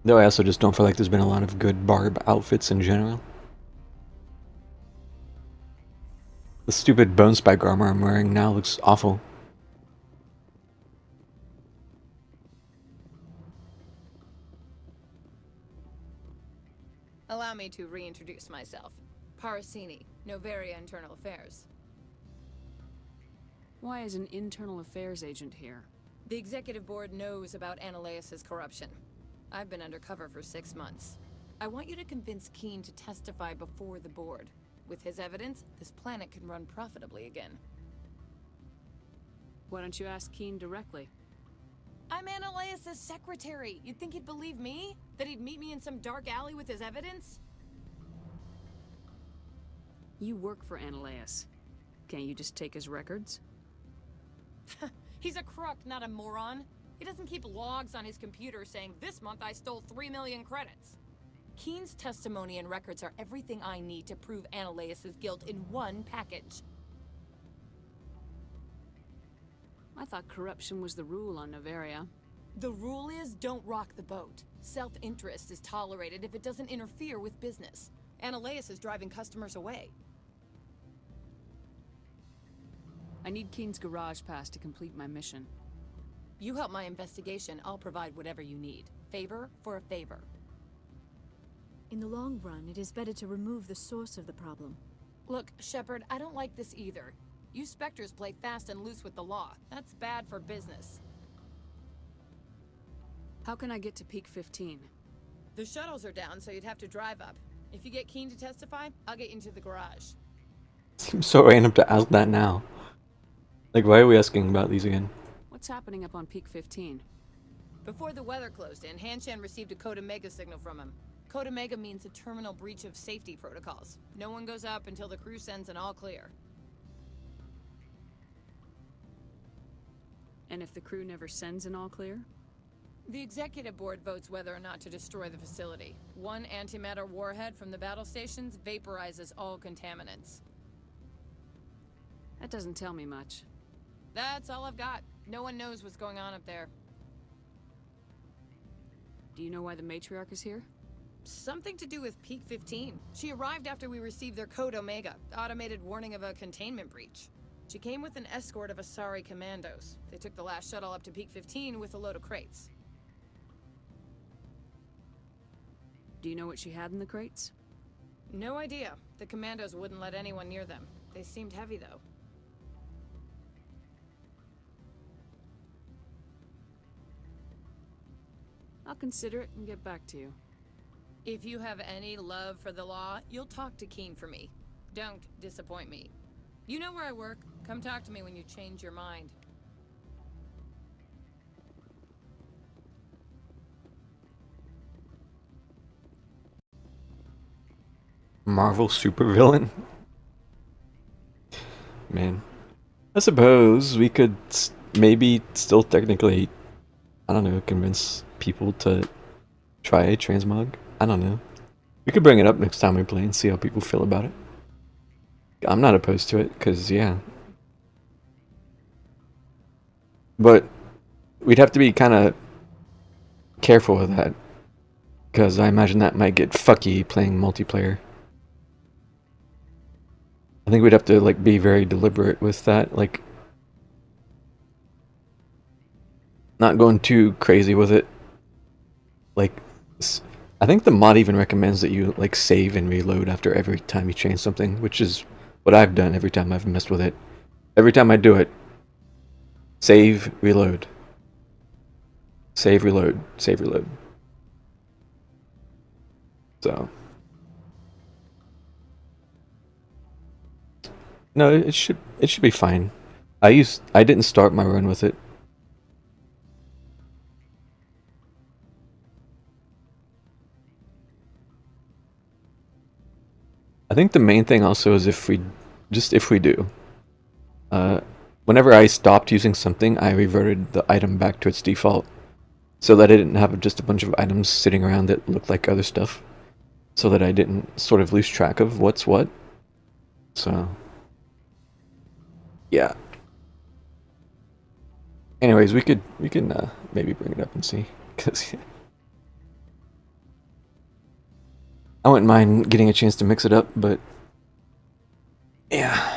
Though I also just don't feel like there's been a lot of good Barb outfits in general. The stupid bone spike armor I'm wearing now looks awful. Allow me to reintroduce myself. Parasini, Novaria Internal Affairs. Why is an internal affairs agent here? The executive board knows about Ananias' corruption. I've been undercover for 6 months. I want you to convince Keen to testify before the board. With his evidence, this planet can run profitably again. Why don't you ask Keen directly? I'm Ananias' secretary. You'd think he'd believe me? That he'd meet me in some dark alley with his evidence? You work for Ananias. Can't you just take his records? He's a crook, not a moron. He doesn't keep logs on his computer saying, this month I stole 3 million credits. Keen's testimony and records are everything I need to prove Ananias' guilt in one package. I thought corruption was the rule on Novaria. The rule is, don't rock the boat. Self-interest is tolerated if it doesn't interfere with business. Ananias is driving customers away. I need Keen's garage pass to complete my mission. You help my investigation, I'll provide whatever you need. Favor for a favor. In the long run, it is better to remove the source of the problem. Look, Shepard, I don't like this either. You Spectres play fast and loose with the law. That's bad for business. How can I get to Peak 15? The shuttles are down, so you'd have to drive up. If you get Keen to testify, I'll get you into the garage. Seems so random to ask that now. Like, why are we asking about these again? What's happening up on Peak 15? Before the weather closed in, Hanshan received a Code Omega signal from him. Code Omega means a terminal breach of safety protocols. No one goes up until the crew sends an all clear. And if the crew never sends an all clear? The executive board votes whether or not to destroy the facility. One antimatter warhead from the battle stations vaporizes all contaminants. That doesn't tell me much. That's all I've got. No one knows what's going on up there. Do you know why the matriarch is here? Something to do with Peak 15. She arrived after we received their Code Omega, automated warning of a containment breach. She came with an escort of Asari commandos. They took the last shuttle up to Peak 15 with a load of crates. Do you know what she had in the crates? No idea. The commandos wouldn't let anyone near them. They seemed heavy, though. I'll consider it and get back to you. If you have any love for the law, you'll talk to Keen for me. Don't disappoint me. You know where I work. Come talk to me when you change your mind. Marvel supervillain? Man. I suppose we could maybe still technically, I don't know, convince people to try a transmog. I don't know. We could bring it up next time we play and see how people feel about it. I'm not opposed to it, because, yeah. But we'd have to be kind of careful with that, because I imagine that might get fucky playing multiplayer. I think we'd have to, like, be very deliberate with that, like, not going too crazy with it. Like, I think the mod even recommends that you, like, save and reload after every time you change something, which is what I've done every time I've messed with it. Every time I do it, save, reload. Save, reload, save, reload. So. No, it should be fine. I didn't start my run with it. I think the main thing also is if we do. Whenever I stopped using something, I reverted the item back to its default, so that I didn't have just a bunch of items sitting around that looked like other stuff, so that I didn't sort of lose track of what's what. So, yeah. Anyways, we can maybe bring it up and see, because I wouldn't mind getting a chance to mix it up, but yeah.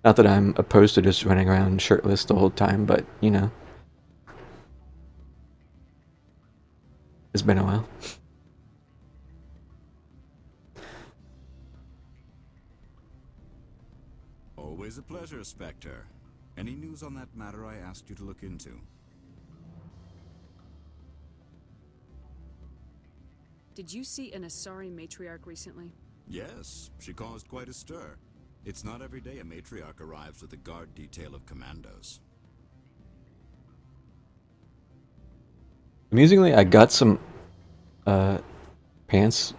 Not that I'm opposed to just running around shirtless the whole time, but, you know. It's been a while. Always a pleasure, Spectre. Any news on that matter I asked you to look into? Did you see an Asari matriarch recently? Yes, she caused quite a stir. It's not every day a matriarch arrives with a guard detail of commandos. Amusingly, I got some pants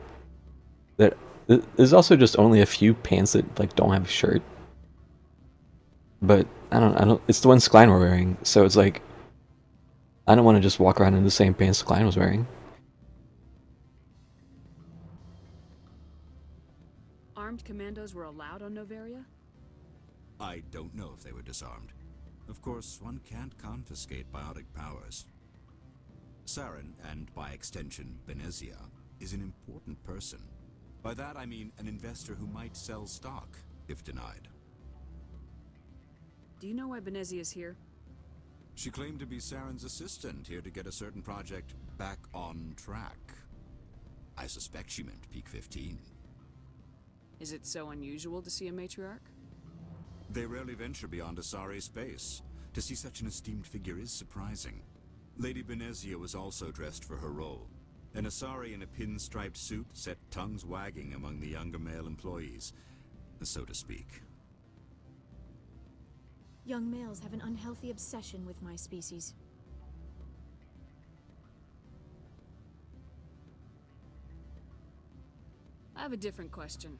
that there's also just only a few pants that like don't have a shirt. But I don't it's the ones Klein were wearing, so it's like I don't want to just walk around in the same pants Klein was wearing. Armed commandos were allowed on Noveria? I don't know if they were disarmed. Of course, one can't confiscate biotic powers. Saren, and by extension, Benezia, is an important person. By that I mean an investor who might sell stock, if denied. Do you know why Benezia is here? She claimed to be Saren's assistant, here to get a certain project back on track. I suspect she meant Peak 15. Is it so unusual to see a matriarch? They rarely venture beyond Asari space. To see such an esteemed figure is surprising. Lady Benezia was also dressed for her role. An Asari in a pinstriped suit set tongues wagging among the younger male employees, so to speak. Young males have an unhealthy obsession with my species. I have a different question.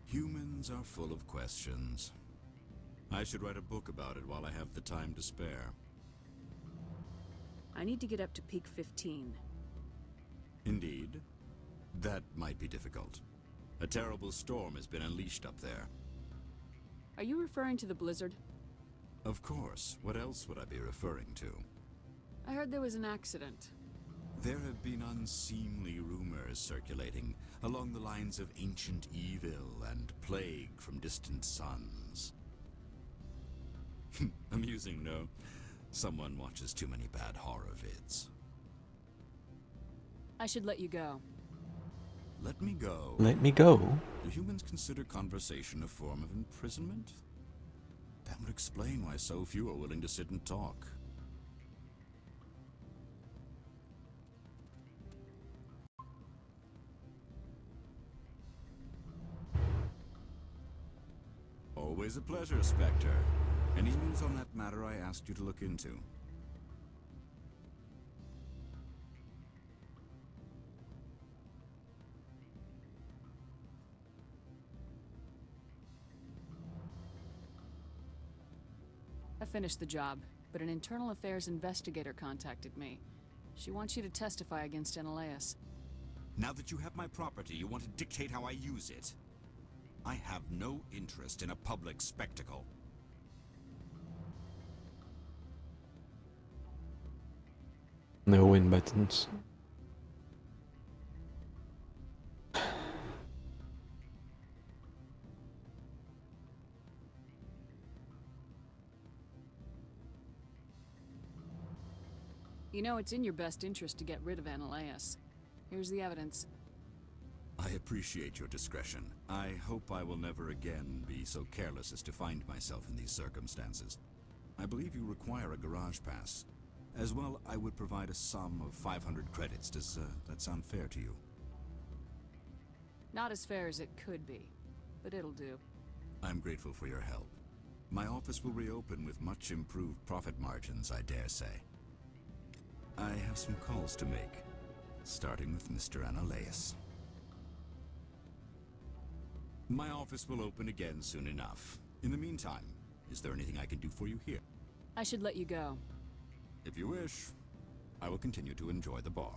Humans are full of questions. I should write a book about it while I have the time to spare. I need to get up to peak 15. Indeed. That might be difficult. A terrible storm has been unleashed up there. Are you referring to the blizzard? Of course. What else would I be referring to? I heard there was an accident. There have been unseemly rumors circulating along the lines of ancient evil and plague from distant suns. Amusing, no? Someone watches too many bad horror vids. I should let you go. Let me go. Let me go. Do humans consider conversation a form of imprisonment? That would explain why so few are willing to sit and talk. Always a pleasure, Spectre. Any news on that matter I asked you to look into? I finished the job, but an internal affairs investigator contacted me. She wants you to testify against Ananias. Now that you have my property, you want to dictate how I use it? I have no interest in a public spectacle. No win buttons. You know, it's in your best interest to get rid of Ananias. Here's the evidence. I appreciate your discretion. I hope I will never again be so careless as to find myself in these circumstances. I believe you require a garage pass. As well, I would provide a sum of 500 credits. Does that sound fair to you? Not as fair as it could be, but it'll do. I'm grateful for your help. My office will reopen with much improved profit margins, I dare say. I have some calls to make, starting with Mr. Ananias. My office will open again soon enough. In the meantime, is there anything I can do for you here? I should let you go. If you wish, I will continue to enjoy the bar.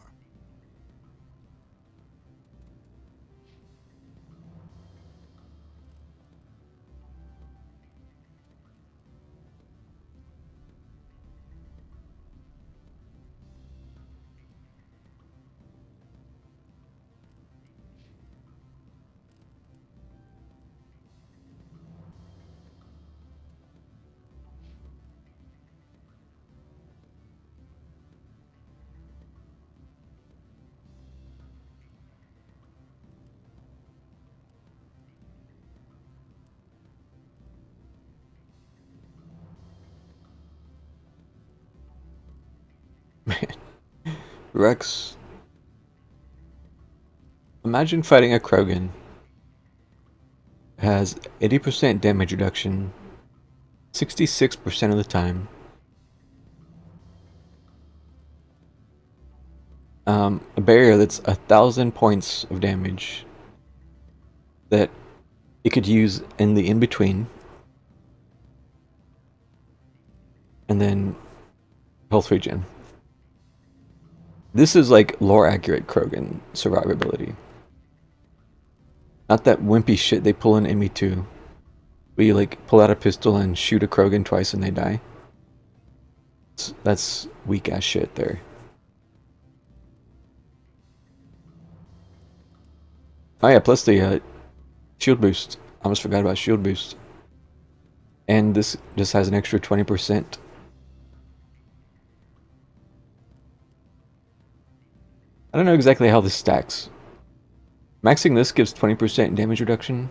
Rex. Imagine fighting a Krogan. It has 80% damage reduction, 66% of the time. A barrier that's 1,000 points of damage that it could use in the in-between. And then health regen. This is like lore-accurate Krogan survivability. Not that wimpy shit they pull in ME2. Where you like pull out a pistol and shoot a Krogan twice and they die. That's weak-ass shit there. Oh yeah, plus the shield boost. I almost forgot about shield boost. And this just has an extra 20%. I don't know exactly how this stacks. Maxing this gives 20% damage reduction.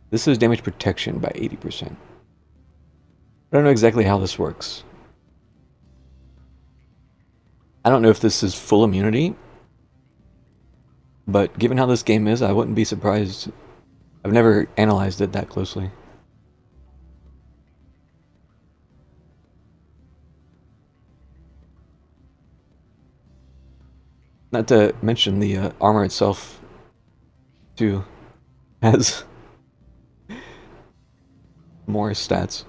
This is damage protection by 80%. I don't know exactly how this works. I don't know if this is full immunity. But given how this game is, I wouldn't be surprised. I've never analyzed it that closely. Not to mention the armor itself, too, has more stats.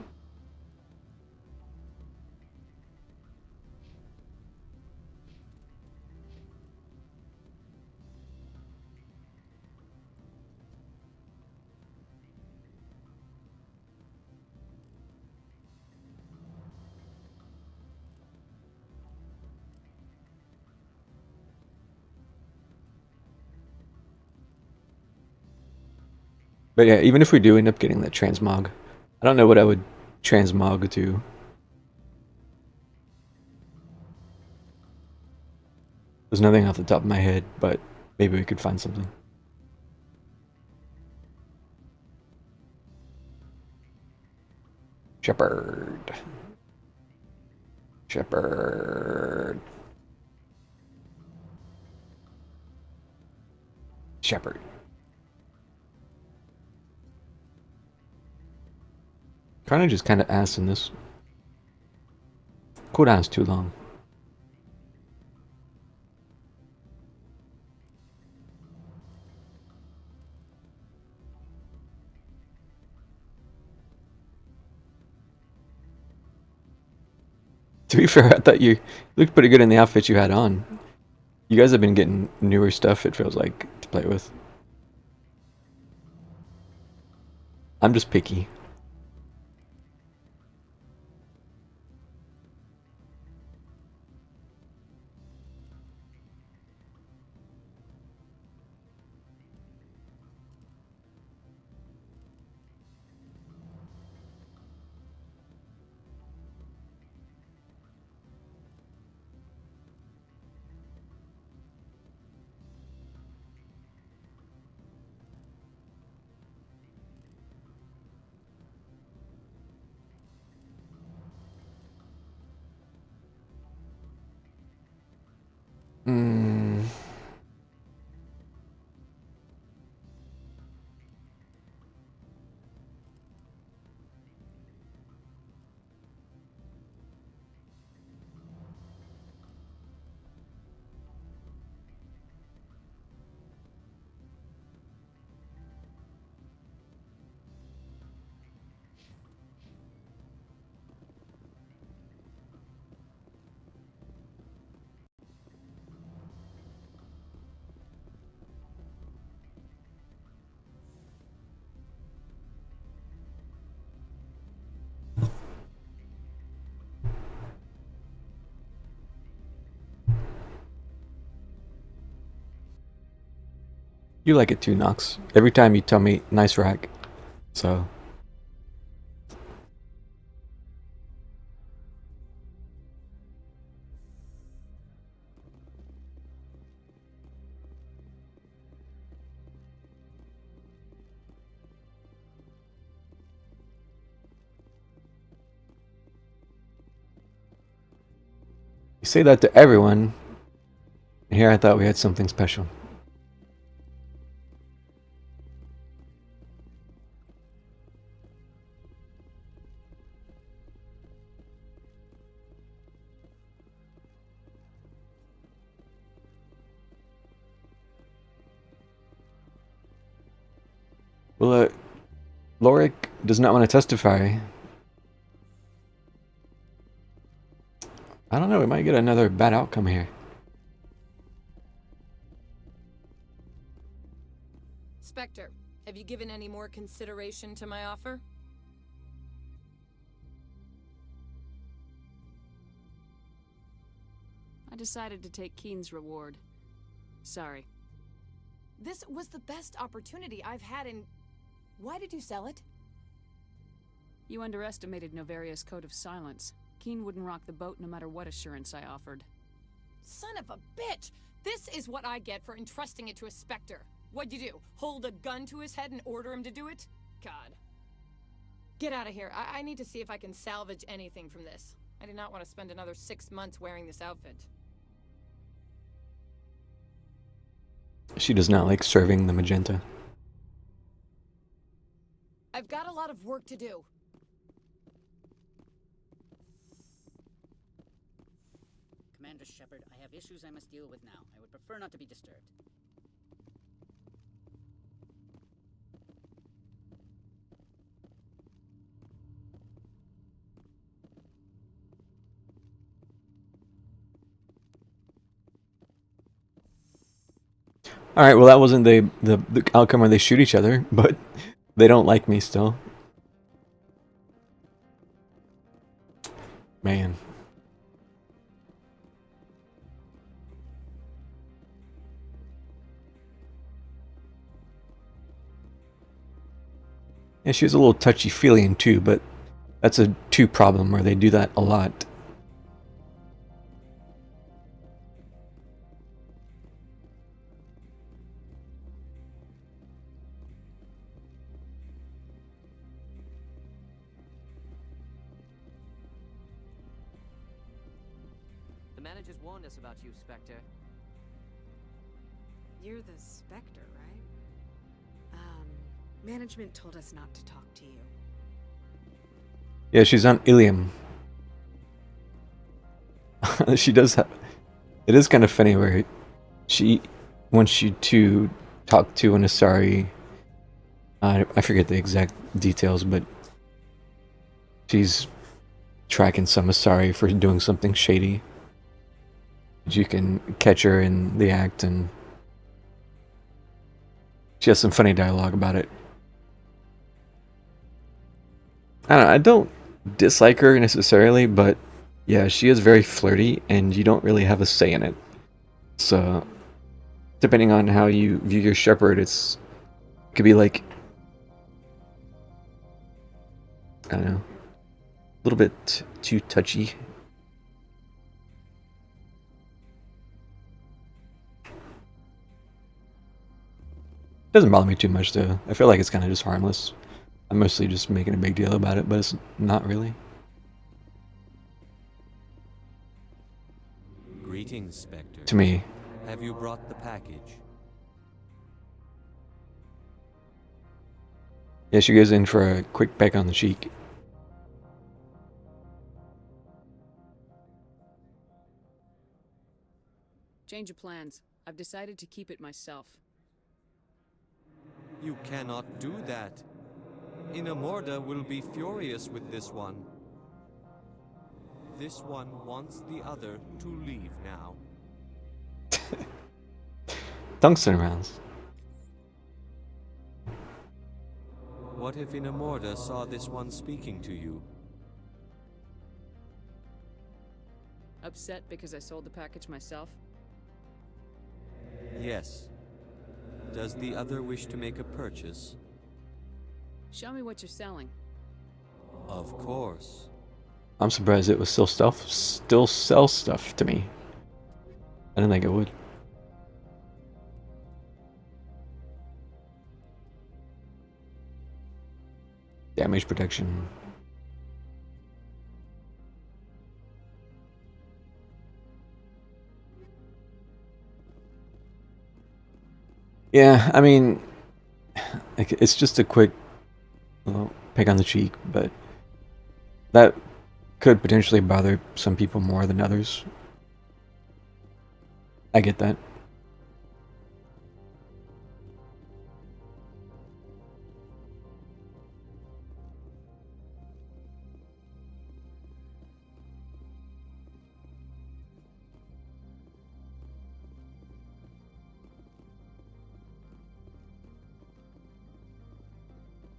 But yeah, even if we do end up getting that transmog, I don't know what I would transmog to. There's nothing off the top of my head, but maybe we could find something. Shepherd. Shepherd. Shepherd. Kind of just kind of ass in this. Cooldown's too long. To be fair, I thought you looked pretty good in the outfit you had on. You guys have been getting newer stuff, it feels like, to play with. I'm just picky. Hmm. You like it too, Nox. Every time you tell me, nice rack. So. You say that to everyone. And here I thought we had something special. Well, Lorik does not want to testify. I don't know, we might get another bad outcome here. Spectre, have you given any more consideration to my offer? I decided to take Keen's reward. Sorry. This was the best opportunity I've had in... Why did you sell it? You underestimated Novaria's code of silence. Keen wouldn't rock the boat no matter what assurance I offered. Son of a bitch! This is what I get for entrusting it to a Spectre. What'd you do? Hold a gun to his head and order him to do it? God. Get out of here. I need to see if I can salvage anything from this. I do not want to spend another 6 months wearing this outfit. She does not like serving the magenta. I've got a lot of work to do. Commander Shepard, I have issues I must deal with now. I would prefer not to be disturbed. Alright, well that wasn't the outcome where they shoot each other, but they don't like me still. Man. Yeah, she was a little touchy-feely too, but that's a 2 problem where they do that a lot. The managers warned us about you, Spectre. You're the Spectre, right? Management told us not to talk to you. Yeah, she's on Ilium. She does have... It is kind of funny where she wants you to talk to an Asari. I forget the exact details, but she's tracking some Asari for doing something shady. You can catch her in the act, and she has some funny dialogue about it. I don't dislike her necessarily, but yeah, she is very flirty, and you don't really have a say in it. So, depending on how you view your shepherd, it could be like, I don't know, a little bit too touchy. Doesn't bother me too much though. I feel like it's kind of just harmless. I'm mostly just making a big deal about it, but it's not really. Greetings, Spectre. To me. Have you brought the package? Yeah, she goes in for a quick peck on the cheek. Change of plans. I've decided to keep it myself. You cannot do that. Inamorda will be furious with this one. This one wants the other to leave now. Tungsten rounds. What if Inamorda saw this one speaking to you? Upset because I sold the package myself? Yes. Does the other wish to make a purchase? Show me what you're selling. Of course. I'm surprised it was still sell stuff to me. I didn't think it would. Damage protection. Yeah, I mean, it's just a quick pick on the cheek, but that could potentially bother some people more than others. I get that.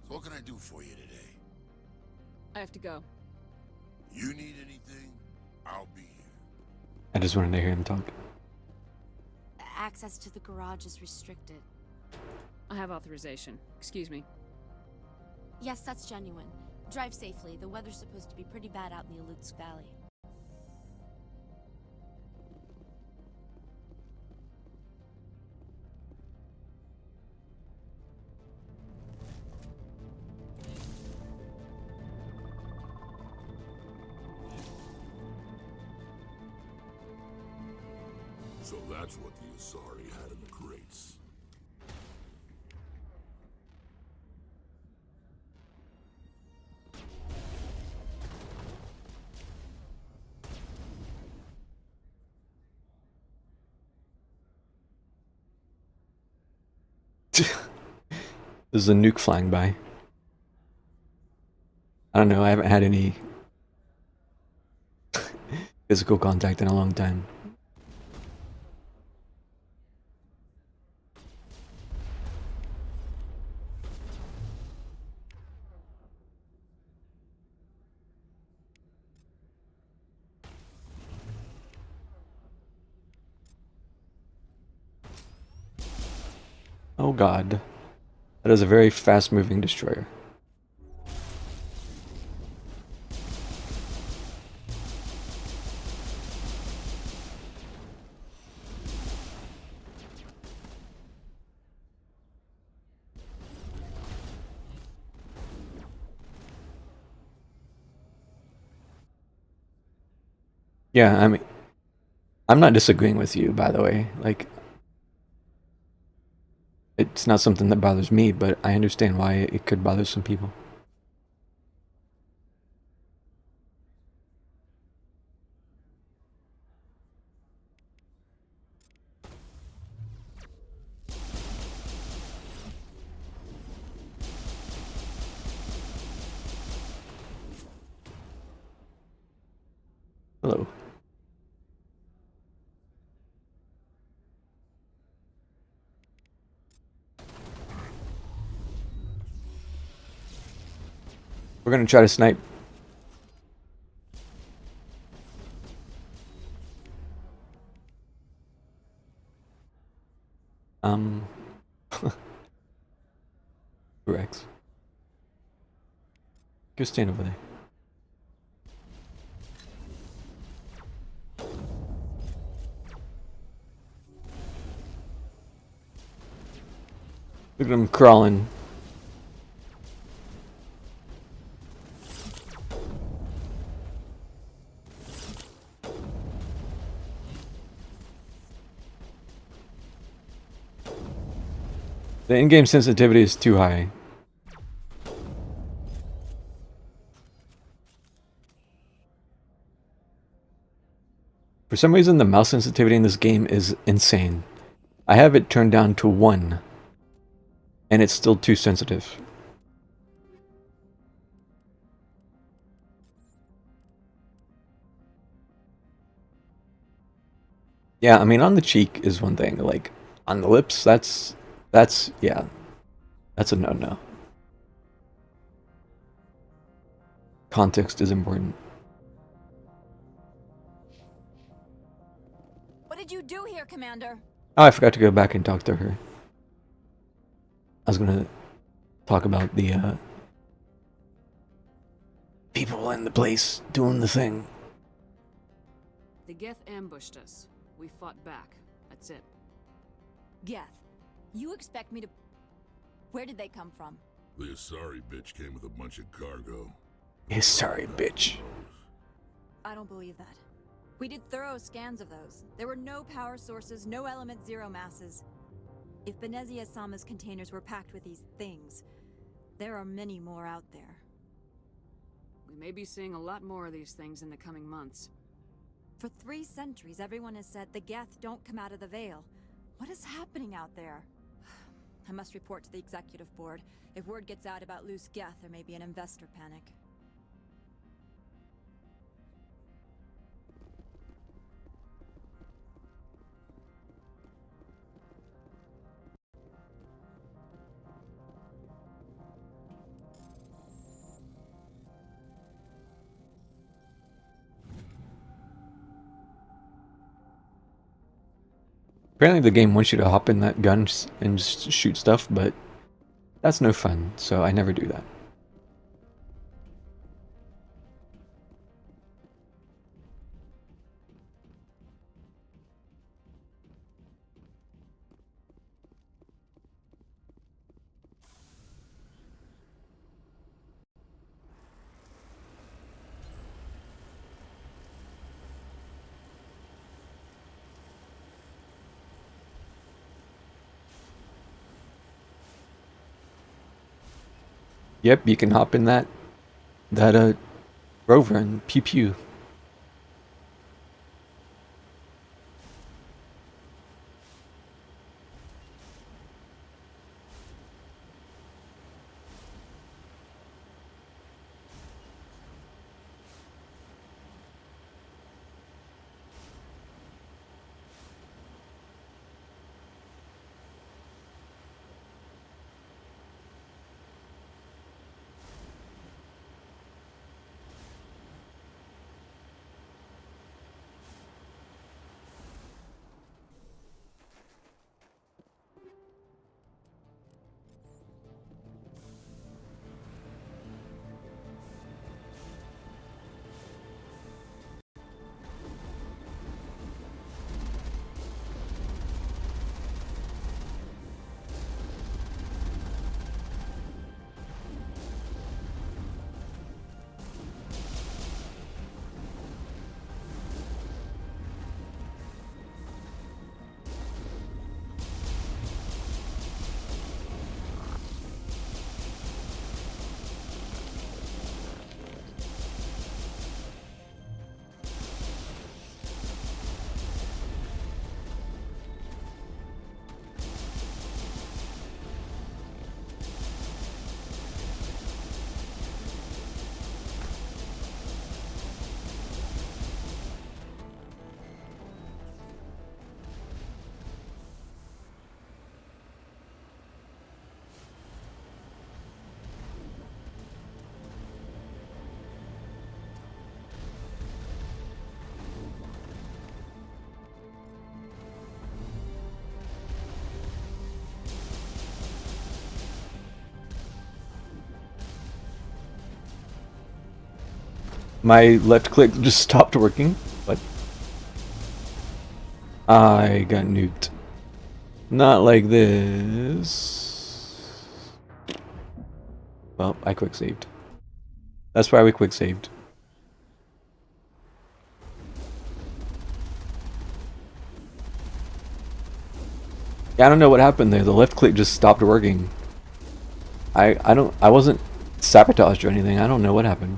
What can I do for you today? I have to go. You need anything? I'll be here. I just wanted to hear him talk. Access to the garage is restricted. I have authorization. Excuse me. Yes, that's genuine. Drive safely. The weather's supposed to be pretty bad out in the Alutsk Valley. So that's what the Asari had in the crates. There's a nuke flying by. I don't know, I haven't had any physical contact in a long time. Oh god. That is a very fast-moving destroyer. Yeah, I mean, I'm not disagreeing with you, by the way. Like, it's not something that bothers me, but I understand why it could bother some people. Hello. We're gonna try to snipe. Rex. Go stand over there. Look at him crawling. The in-game sensitivity is too high. For some reason, the mouse sensitivity in this game is insane. I have it turned down to 1, and it's still too sensitive. Yeah, I mean, on the cheek is one thing. Like, on the lips, yeah, that's a no-no. Context is important. What did you do here, Commander? Oh, I forgot to go back and talk to her. I was gonna talk about the, people in the place doing the thing. The Geth ambushed us. We fought back. That's it. Geth, you expect me to... Where did they come from? The Asari bitch came with a bunch of cargo. Sorry, bitch. I don't believe that. We did thorough scans of those. There were no power sources, no element zero masses. If Benezia Sama's containers were packed with these things, there are many more out there. We may be seeing a lot more of these things in the coming months. For 3 centuries, everyone has said the Geth don't come out of the Veil. What is happening out there? I must report to the executive board. If word gets out about loose Geth, there may be an investor panic. Apparently the game wants you to hop in that gun and just shoot stuff, but that's no fun, so I never do that. Yep, you can hop in that rover and pew pew. My left click just stopped working. What? I got nuked. Not like this. Well, I quick saved. That's why we quick saved. Yeah, I don't know what happened there. The left click just stopped working. I wasn't sabotaged or anything. I don't know what happened.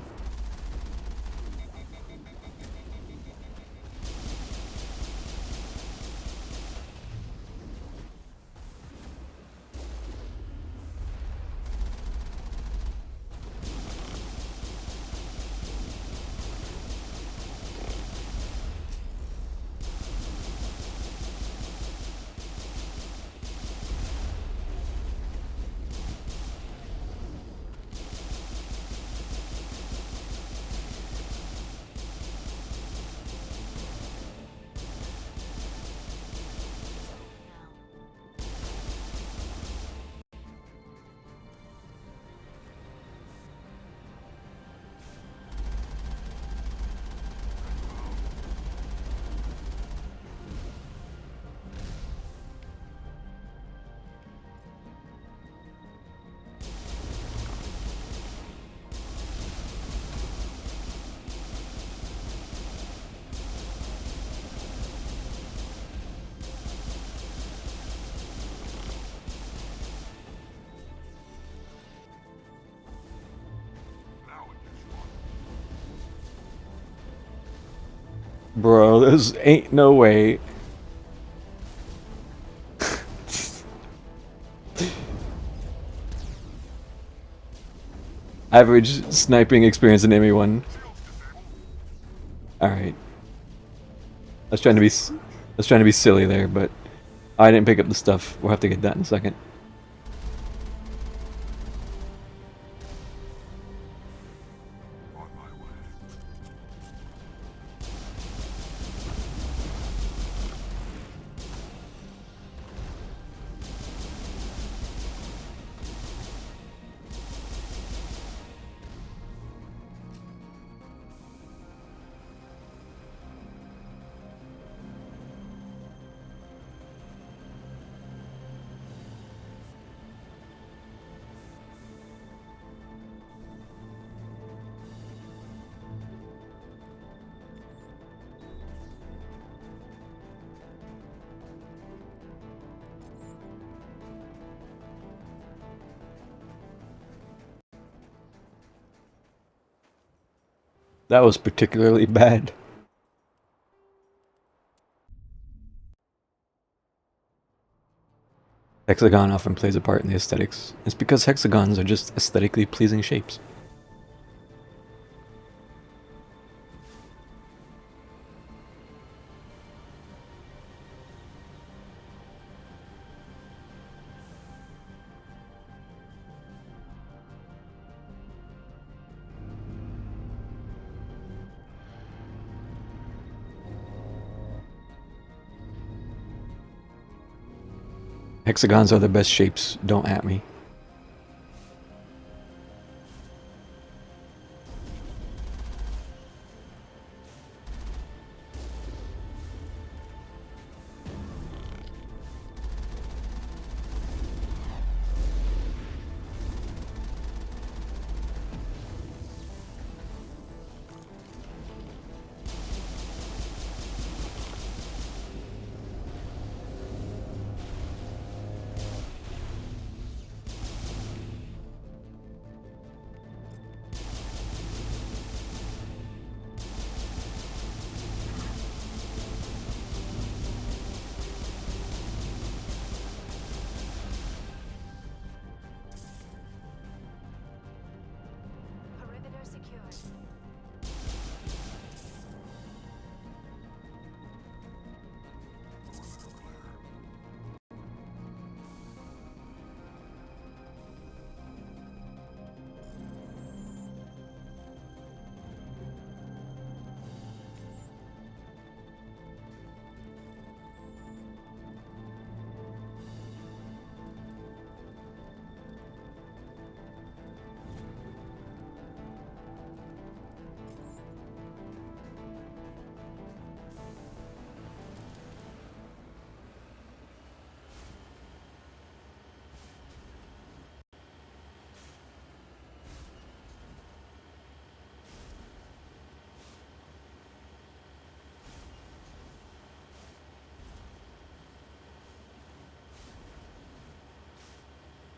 Bro, this ain't no way. Average sniping experience in ME1. Alright. I was trying to be silly there, but I didn't pick up the stuff. We'll have to get that in a second. That was particularly bad. Hexagon often plays a part in the aesthetics. It's because hexagons are just aesthetically pleasing shapes. Hexagons are the best shapes, don't at me.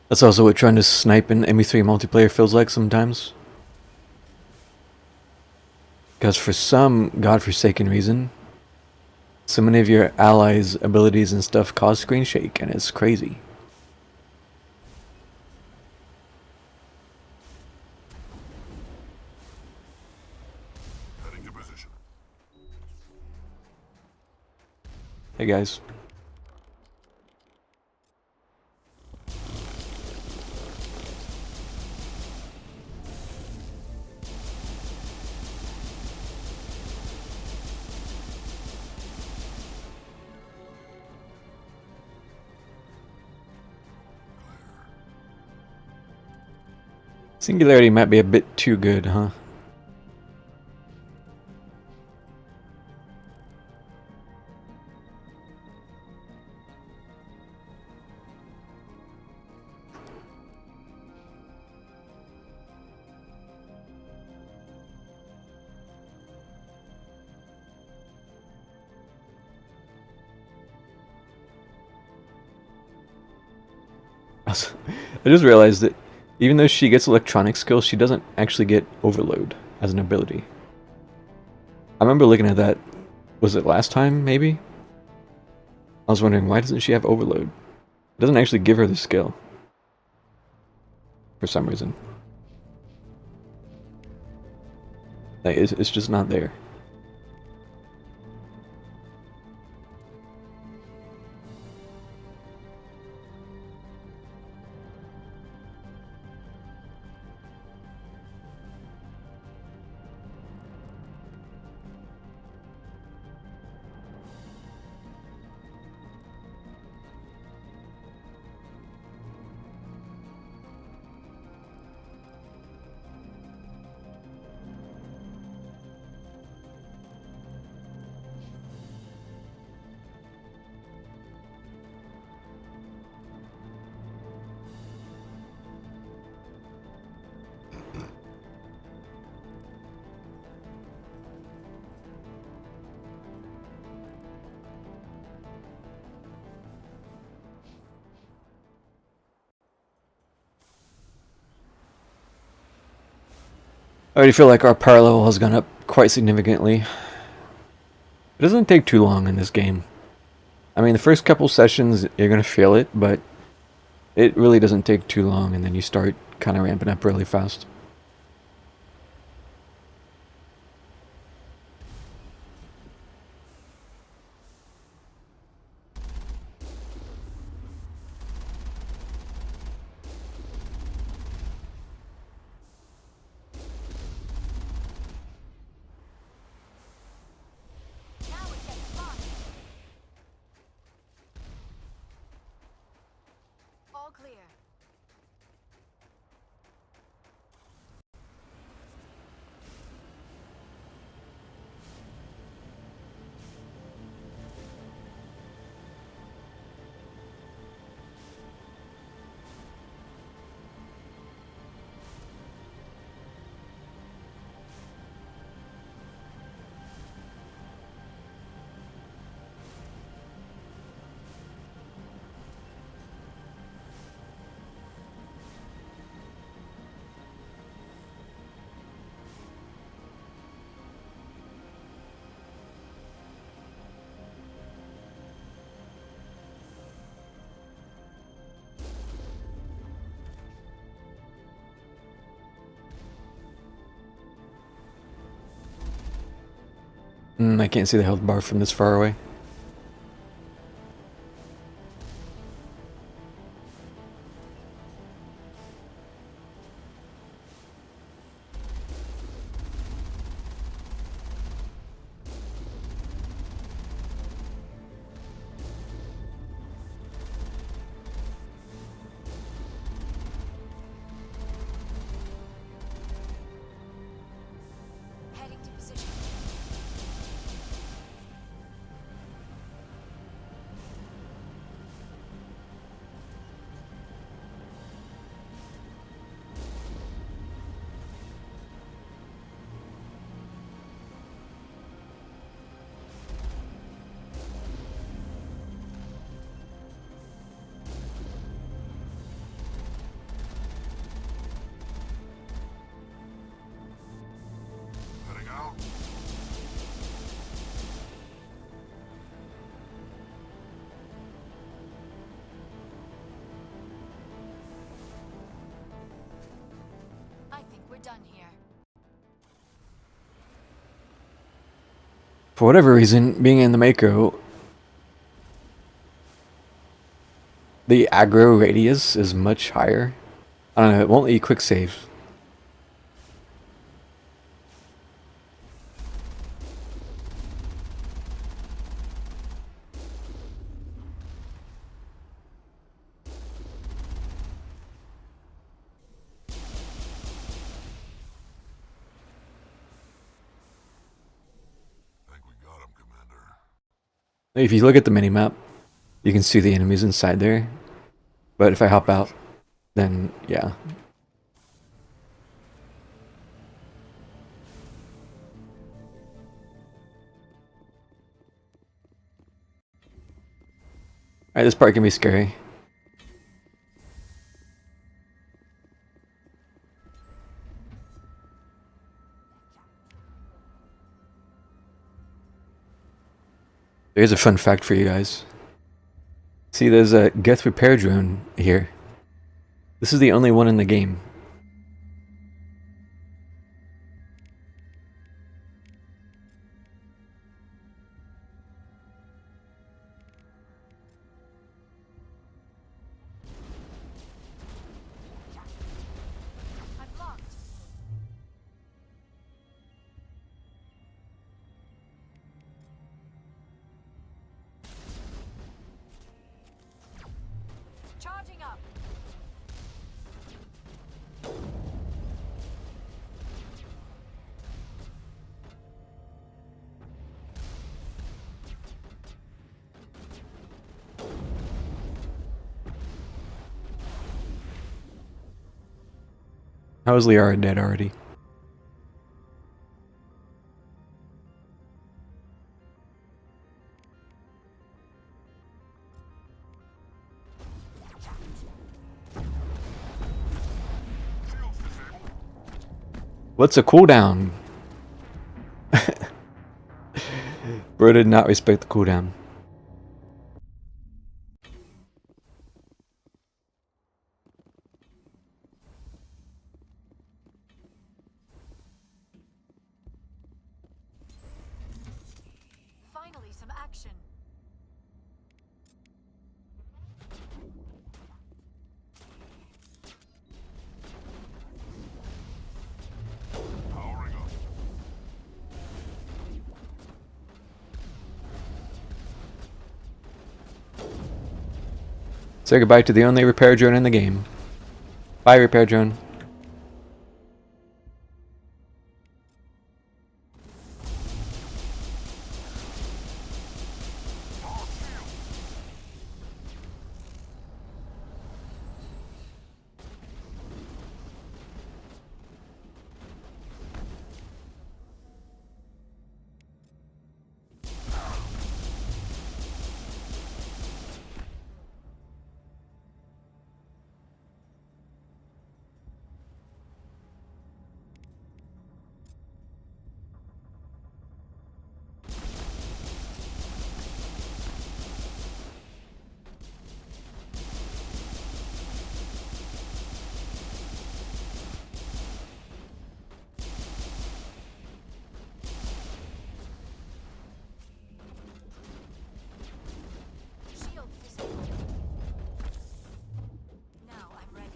That's also what trying to snipe in ME3 multiplayer feels like sometimes. Because for some godforsaken reason, so many of your allies' abilities and stuff cause screen shake, and it's crazy. Heading to position. Hey guys. Singularity might be a bit too good, huh? I just realized that even though she gets electronic skills, she doesn't actually get overload as an ability. I remember looking at that, was it last time, maybe? I was wondering, why doesn't she have overload? It doesn't actually give her the skill. For some reason. Like, it's just not there. I already feel like our power level has gone up quite significantly. It doesn't take too long in this game. I mean, the first couple sessions, you're gonna feel it, but it really doesn't take too long, and then you start kind of ramping up really fast. All clear. I can't see the health bar from this far away. Heading to position. For whatever reason, being in the Mako, the aggro radius is much higher. I don't know, it won't let you quick save. If you look at the minimap, you can see the enemies inside there. But if I hop out, then yeah. Alright, this part can be scary. Here's a fun fact for you guys. See, there's a Geth repair drone here. This is the only one in the game. Charging up. How is Liara dead already? What's a cooldown? Bro did not respect the cooldown. Finally, some action. Say goodbye to the only repair drone in the game. Bye, repair drone. Shield disabled. Now I'm ready.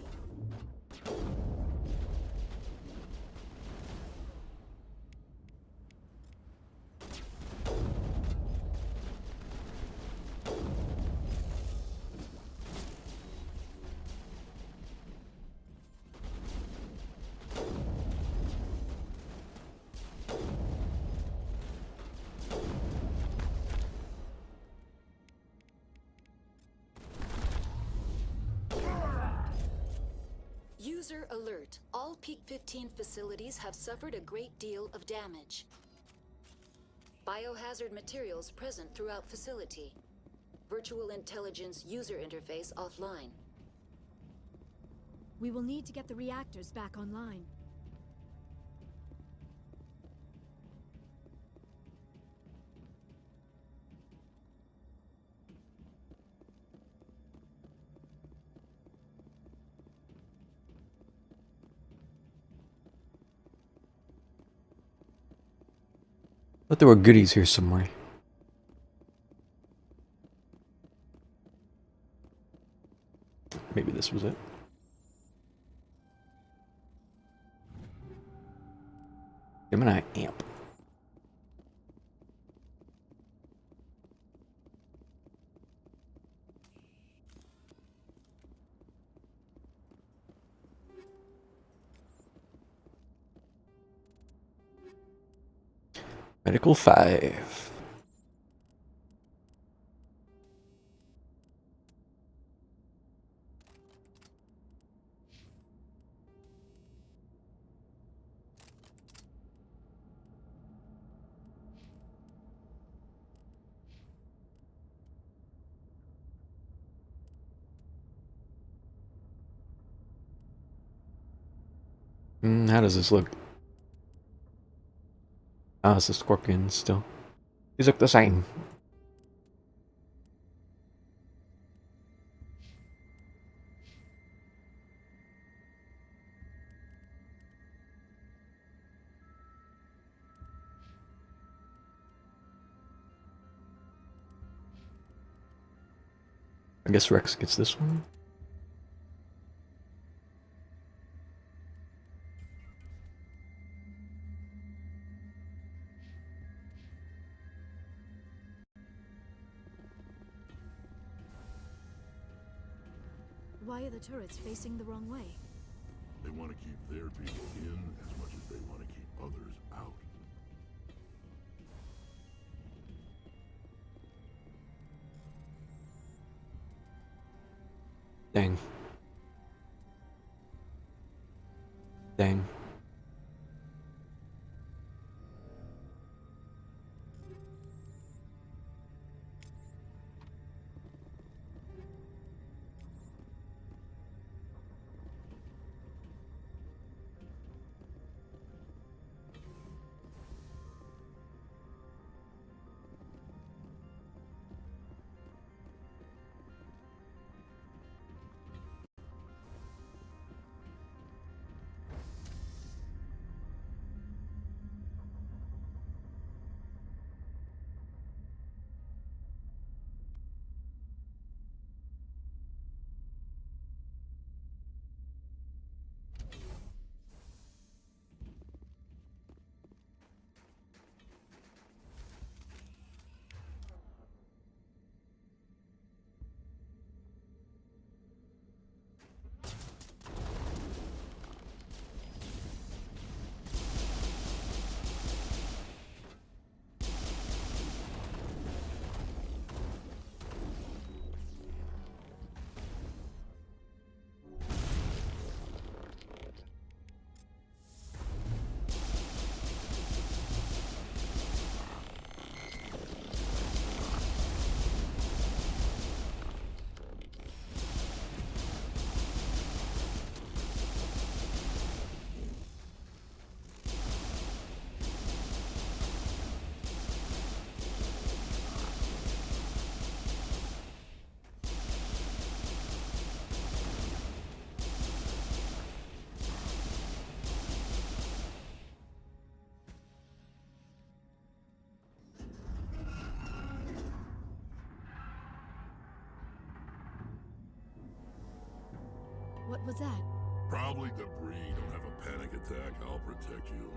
User alert. All Peak 15 facilities have suffered a great deal of damage. Biohazard materials present throughout facility. Virtual intelligence user interface offline. We will need to get the reactors back online. Thought there were goodies here somewhere. Maybe this was it. Gemini amp. Medical 5. How does this look? Ah, it's a scorpion still. These look the same. I guess Rex gets this one. Why are the turrets facing the wrong way? They want to keep their people in as much as they want to keep others out. Dang. Dang. What was that? Probably debris. Don't have a panic attack. I'll protect you.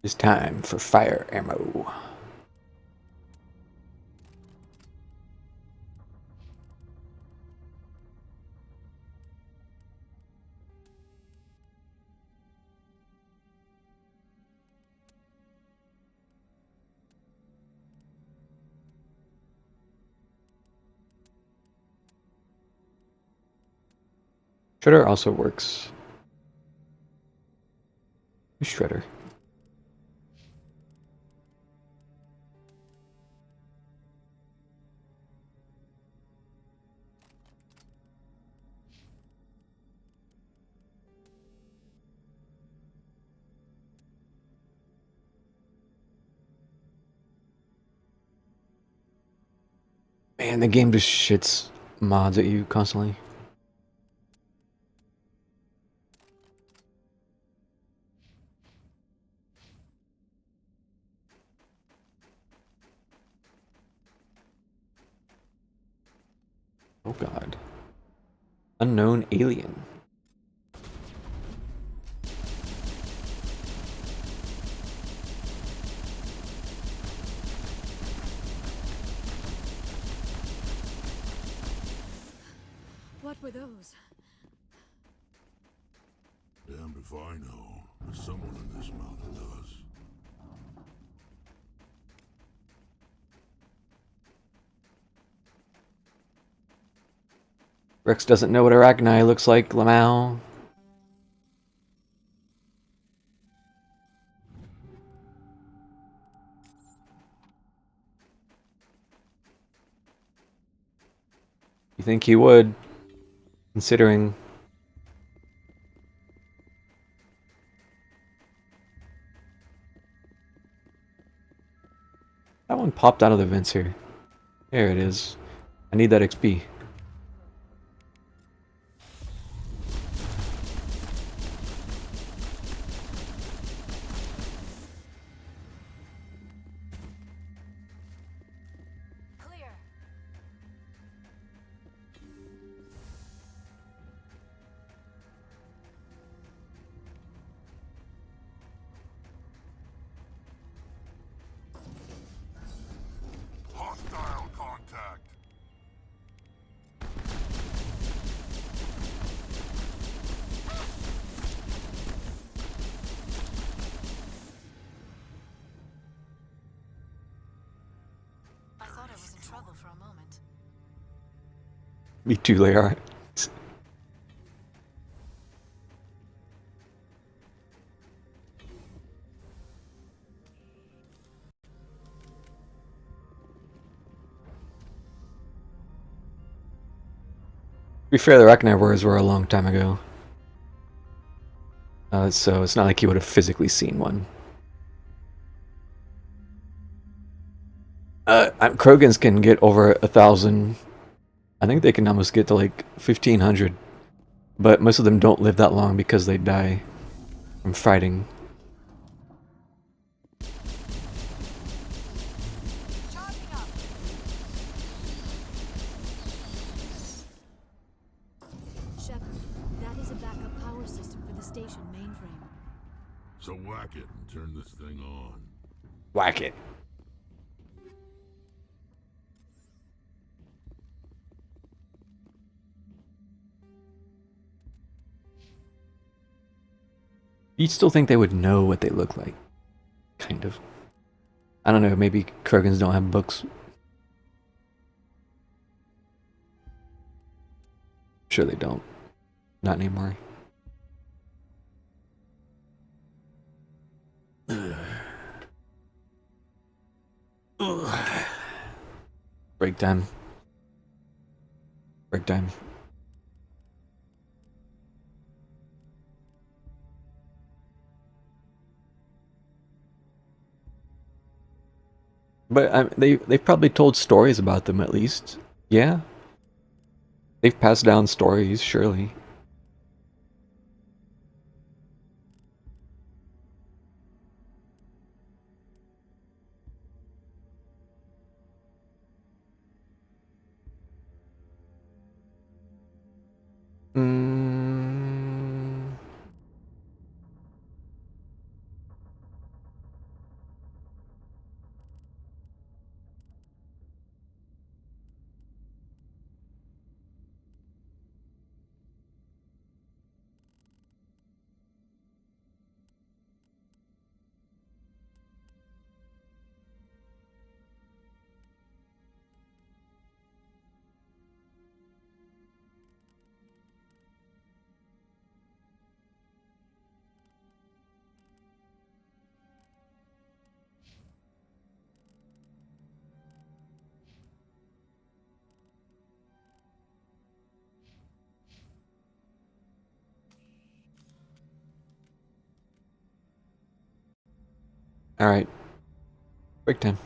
It's time for fire ammo. Shredder also works. Who's Shredder? Man, the game just shits mods at you constantly. Oh god. Unknown alien. What were those? Damned if I know, but someone in this mountain does. Rex doesn't know what Arachni looks like, Lamau. You think he would, considering... That one popped out of the vents here. There it is. I need that XP. Hostile contact. I thought I was in trouble for a moment. Me too, Layar. To be fair, the Arachni wars were a long time ago. So it's not like he would have physically seen one. Krogans can get over 1,000. I think they can almost get to like 1,500. But most of them don't live that long because they die from fighting. Shepard, that is a backup power system for the station mainframe. So whack it and turn this thing on. Whack it. You'd still think they would know what they look like. Kind of. I don't know, maybe Krogans don't have books. Sure they don't. Not anymore. Break time. Break time. But they've probably told stories about them at least. Yeah. They've passed down stories, surely. Mm. Alright. Break time.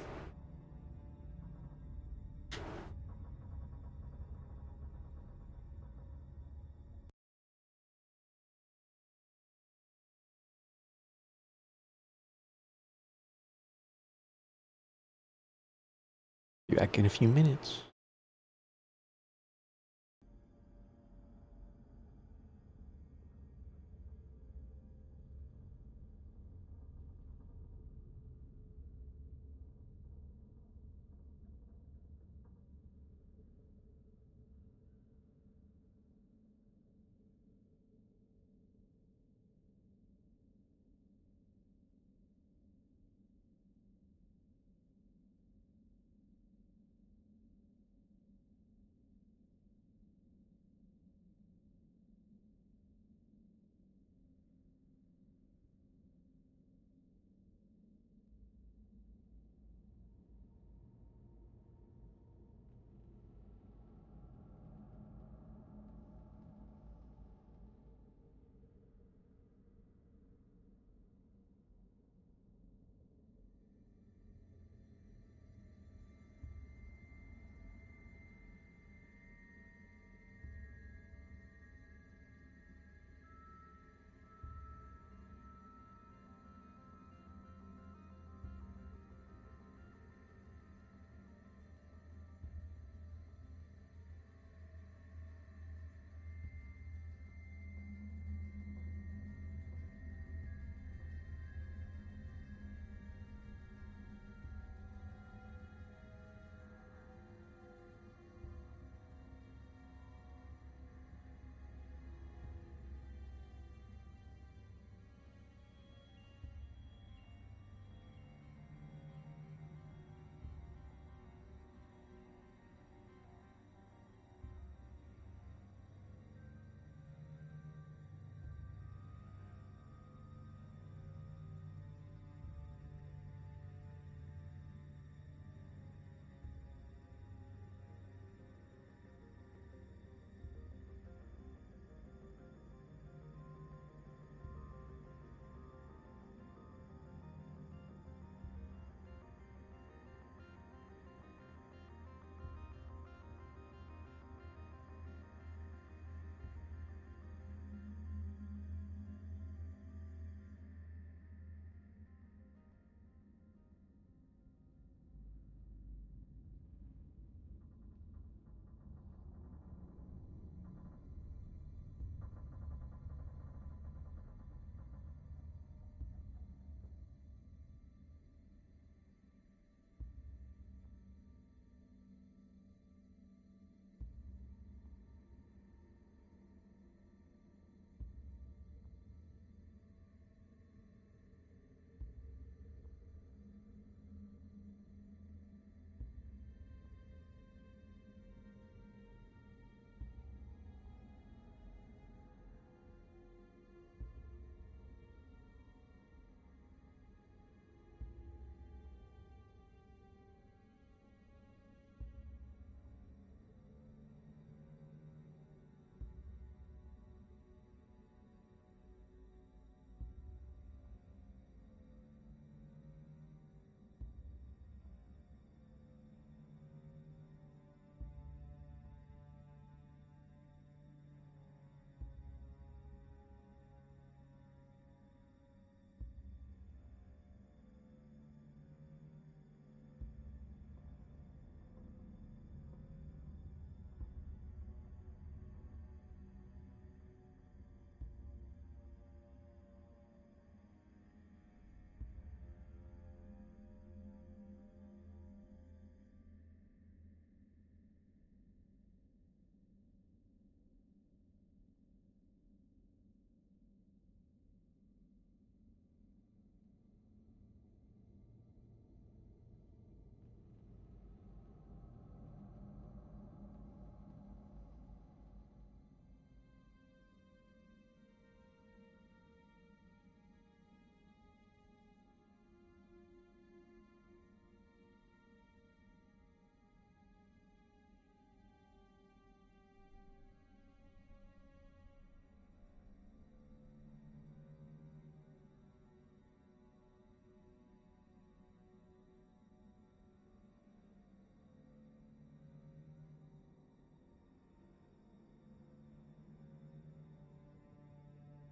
back in a few minutes.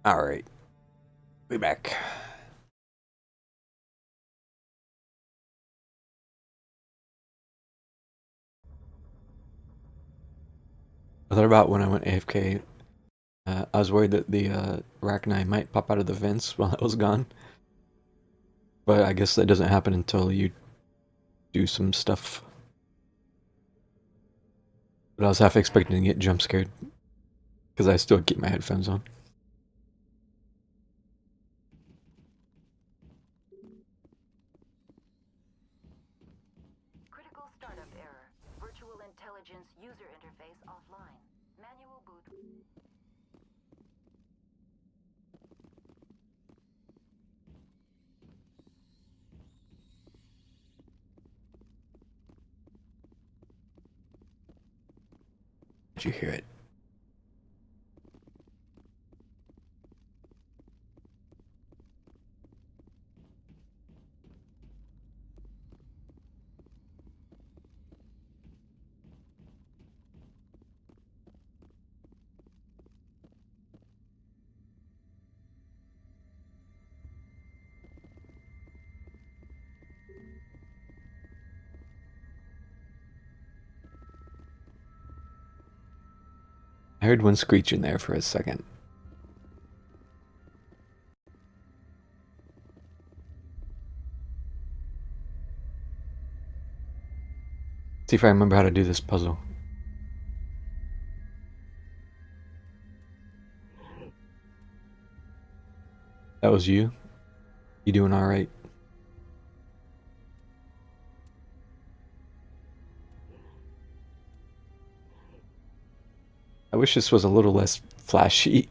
Alright. We back. I thought about when I went AFK. I was worried that the Arachnai might pop out of the vents while I was gone. But I guess that doesn't happen until you do some stuff. But I was half expecting to get jump scared. Because I still keep my headphones on. Critical startup error. Virtual intelligence user interface offline. Manual boot. Did you hear it? I heard one screech in there for a second. See if I remember how to do this puzzle. That was you? You doing alright? I wish this was a little less flashy.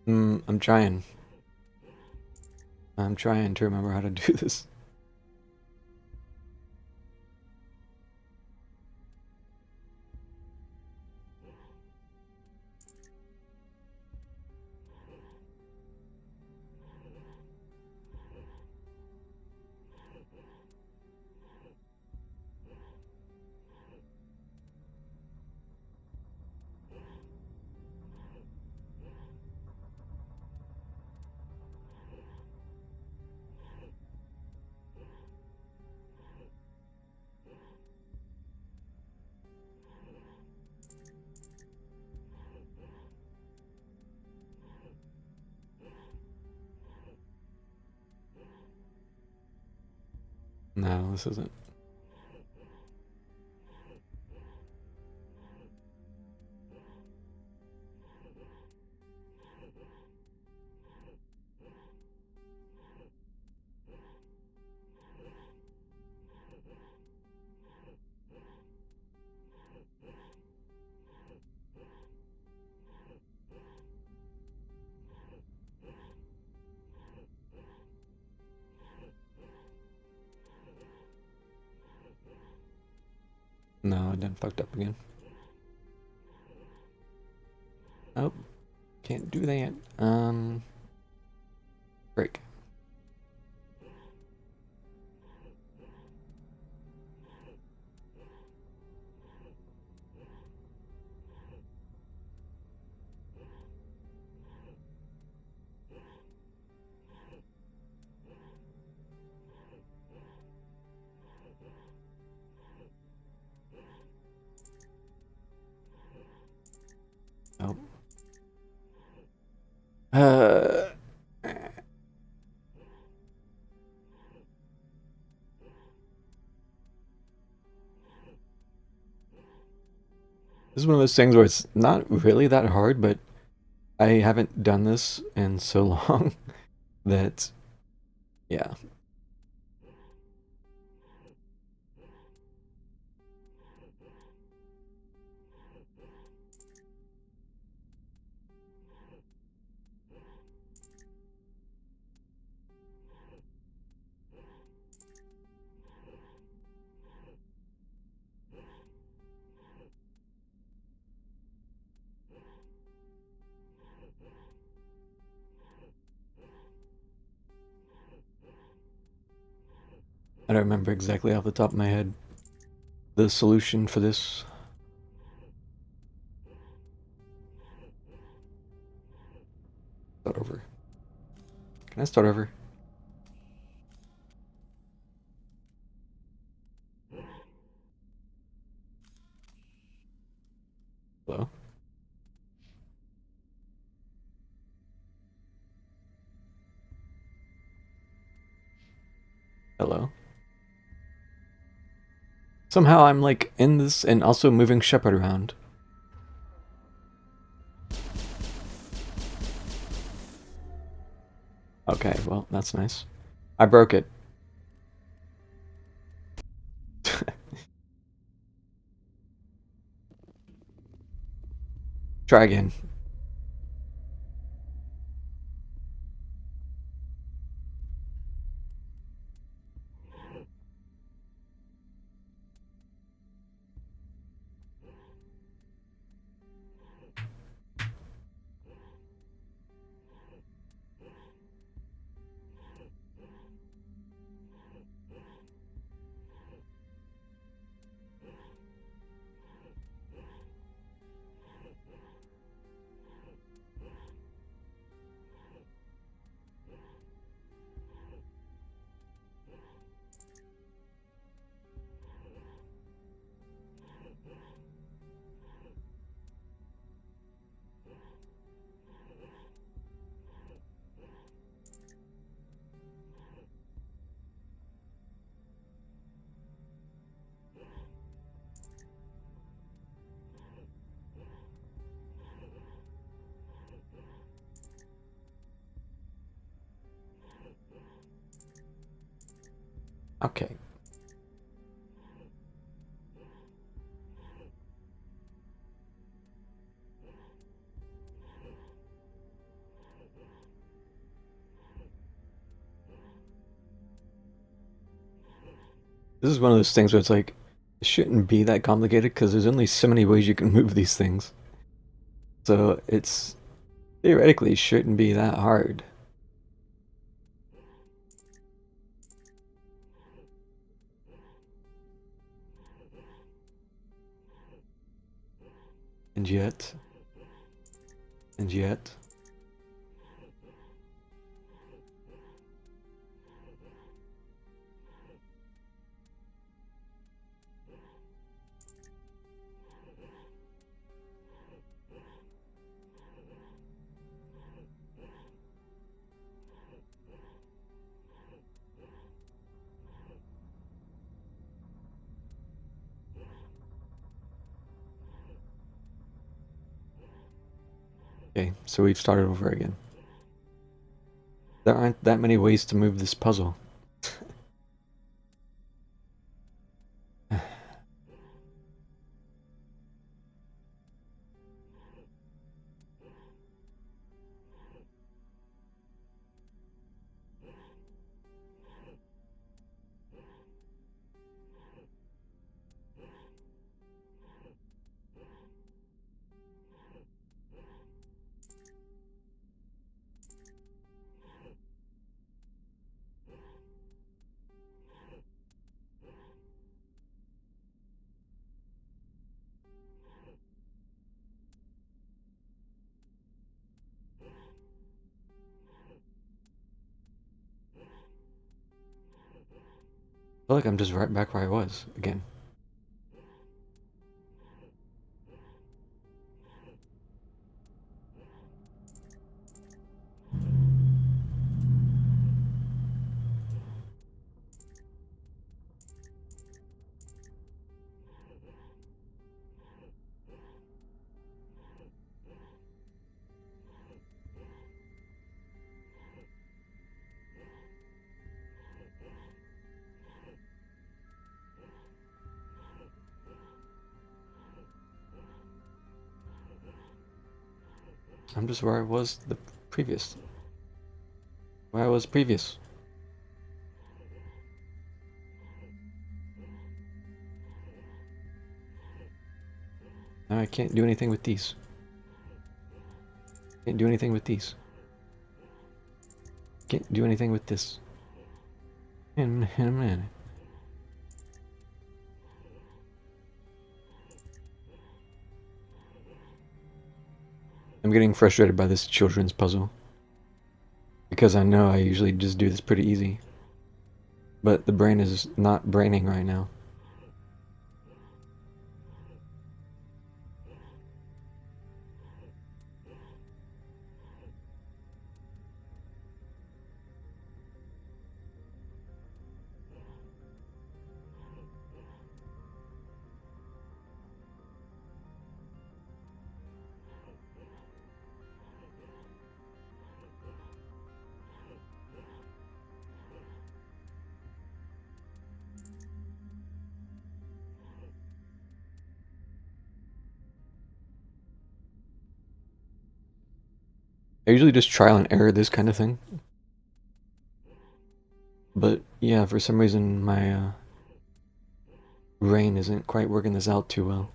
I'm trying. I'm trying to remember how to do this. No, this isn't. No, I done fucked up again. Oh, can't do that. Break. Uh, This is one of those things where it's not really that hard, but I haven't done this in so long that, yeah. I don't remember exactly off the top of my head the solution for this. Start over. Can I start over? Hello? Hello? Somehow I'm like in this and also moving Shepard around. Okay, well, that's nice. I broke it. Try again. Okay. This is one of those things where it's like, it shouldn't be that complicated because there's only so many ways you can move these things. So it's theoretically shouldn't be that hard. And yet, and yet. Okay, so we've started over again. There aren't that many ways to move this puzzle. I feel like I'm just right back where I was again. I'm just where I was the previous. Where I was previous. Now I can't do anything with these. Can't do anything with these. Can't do anything with this. In a minute. I'm getting frustrated by this children's puzzle. Because I know I usually just do this pretty easy. But the brain is not braining right now. I usually just trial and error this kind of thing. But yeah, for some reason my brain isn't quite working this out too well.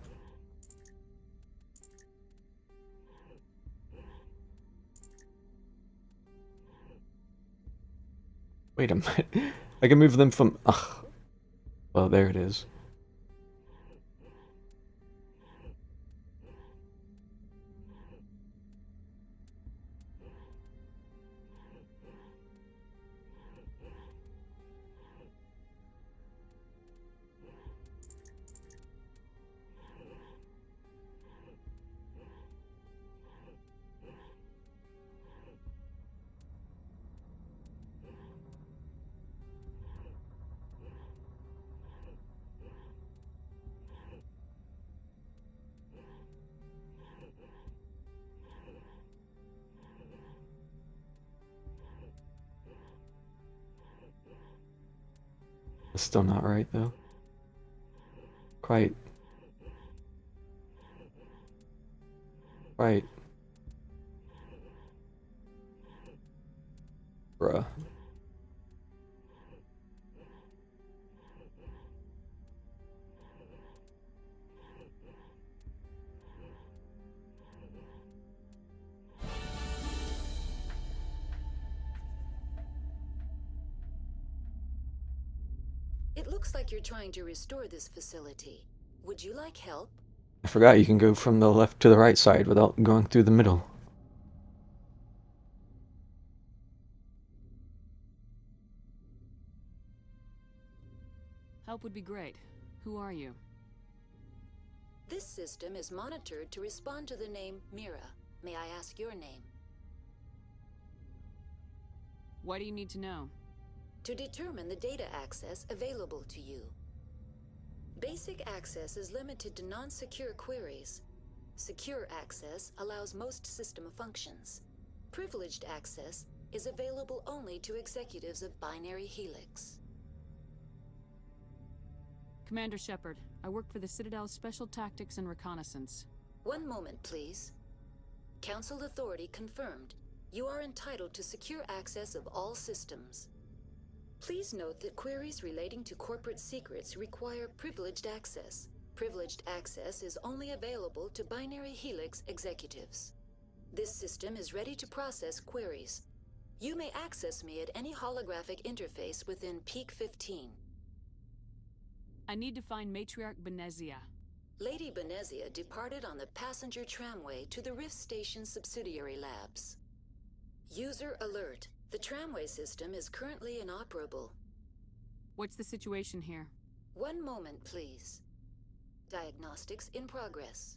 Wait a minute. I can move them from... Ugh. Well, there it is. It's still not right, though. Quite. Bruh. It looks like you're trying to restore this facility. Would you like help? I forgot you can go from the left to the right side without going through the middle. Help would be great. Who are you? This system is monitored to respond to the name Mira. May I ask your name? Why do you need to know? To determine the data access available to you. Basic access is limited to non-secure queries. Secure access allows most system functions. Privileged access is available only to executives of Binary Helix. Commander Shepard, I work for the Citadel's Special Tactics and Reconnaissance. One moment, please. Council authority confirmed. You are entitled to secure access of all systems. Please note that queries relating to corporate secrets require privileged access. Privileged access is only available to Binary Helix executives. This system is ready to process queries. You may access me at any holographic interface within Peak 15. I need to find Matriarch Benezia. Lady Benezia departed on the passenger tramway to the Rift Station subsidiary labs. User alert. The tramway system is currently inoperable. What's the situation here? One moment, please. Diagnostics in progress.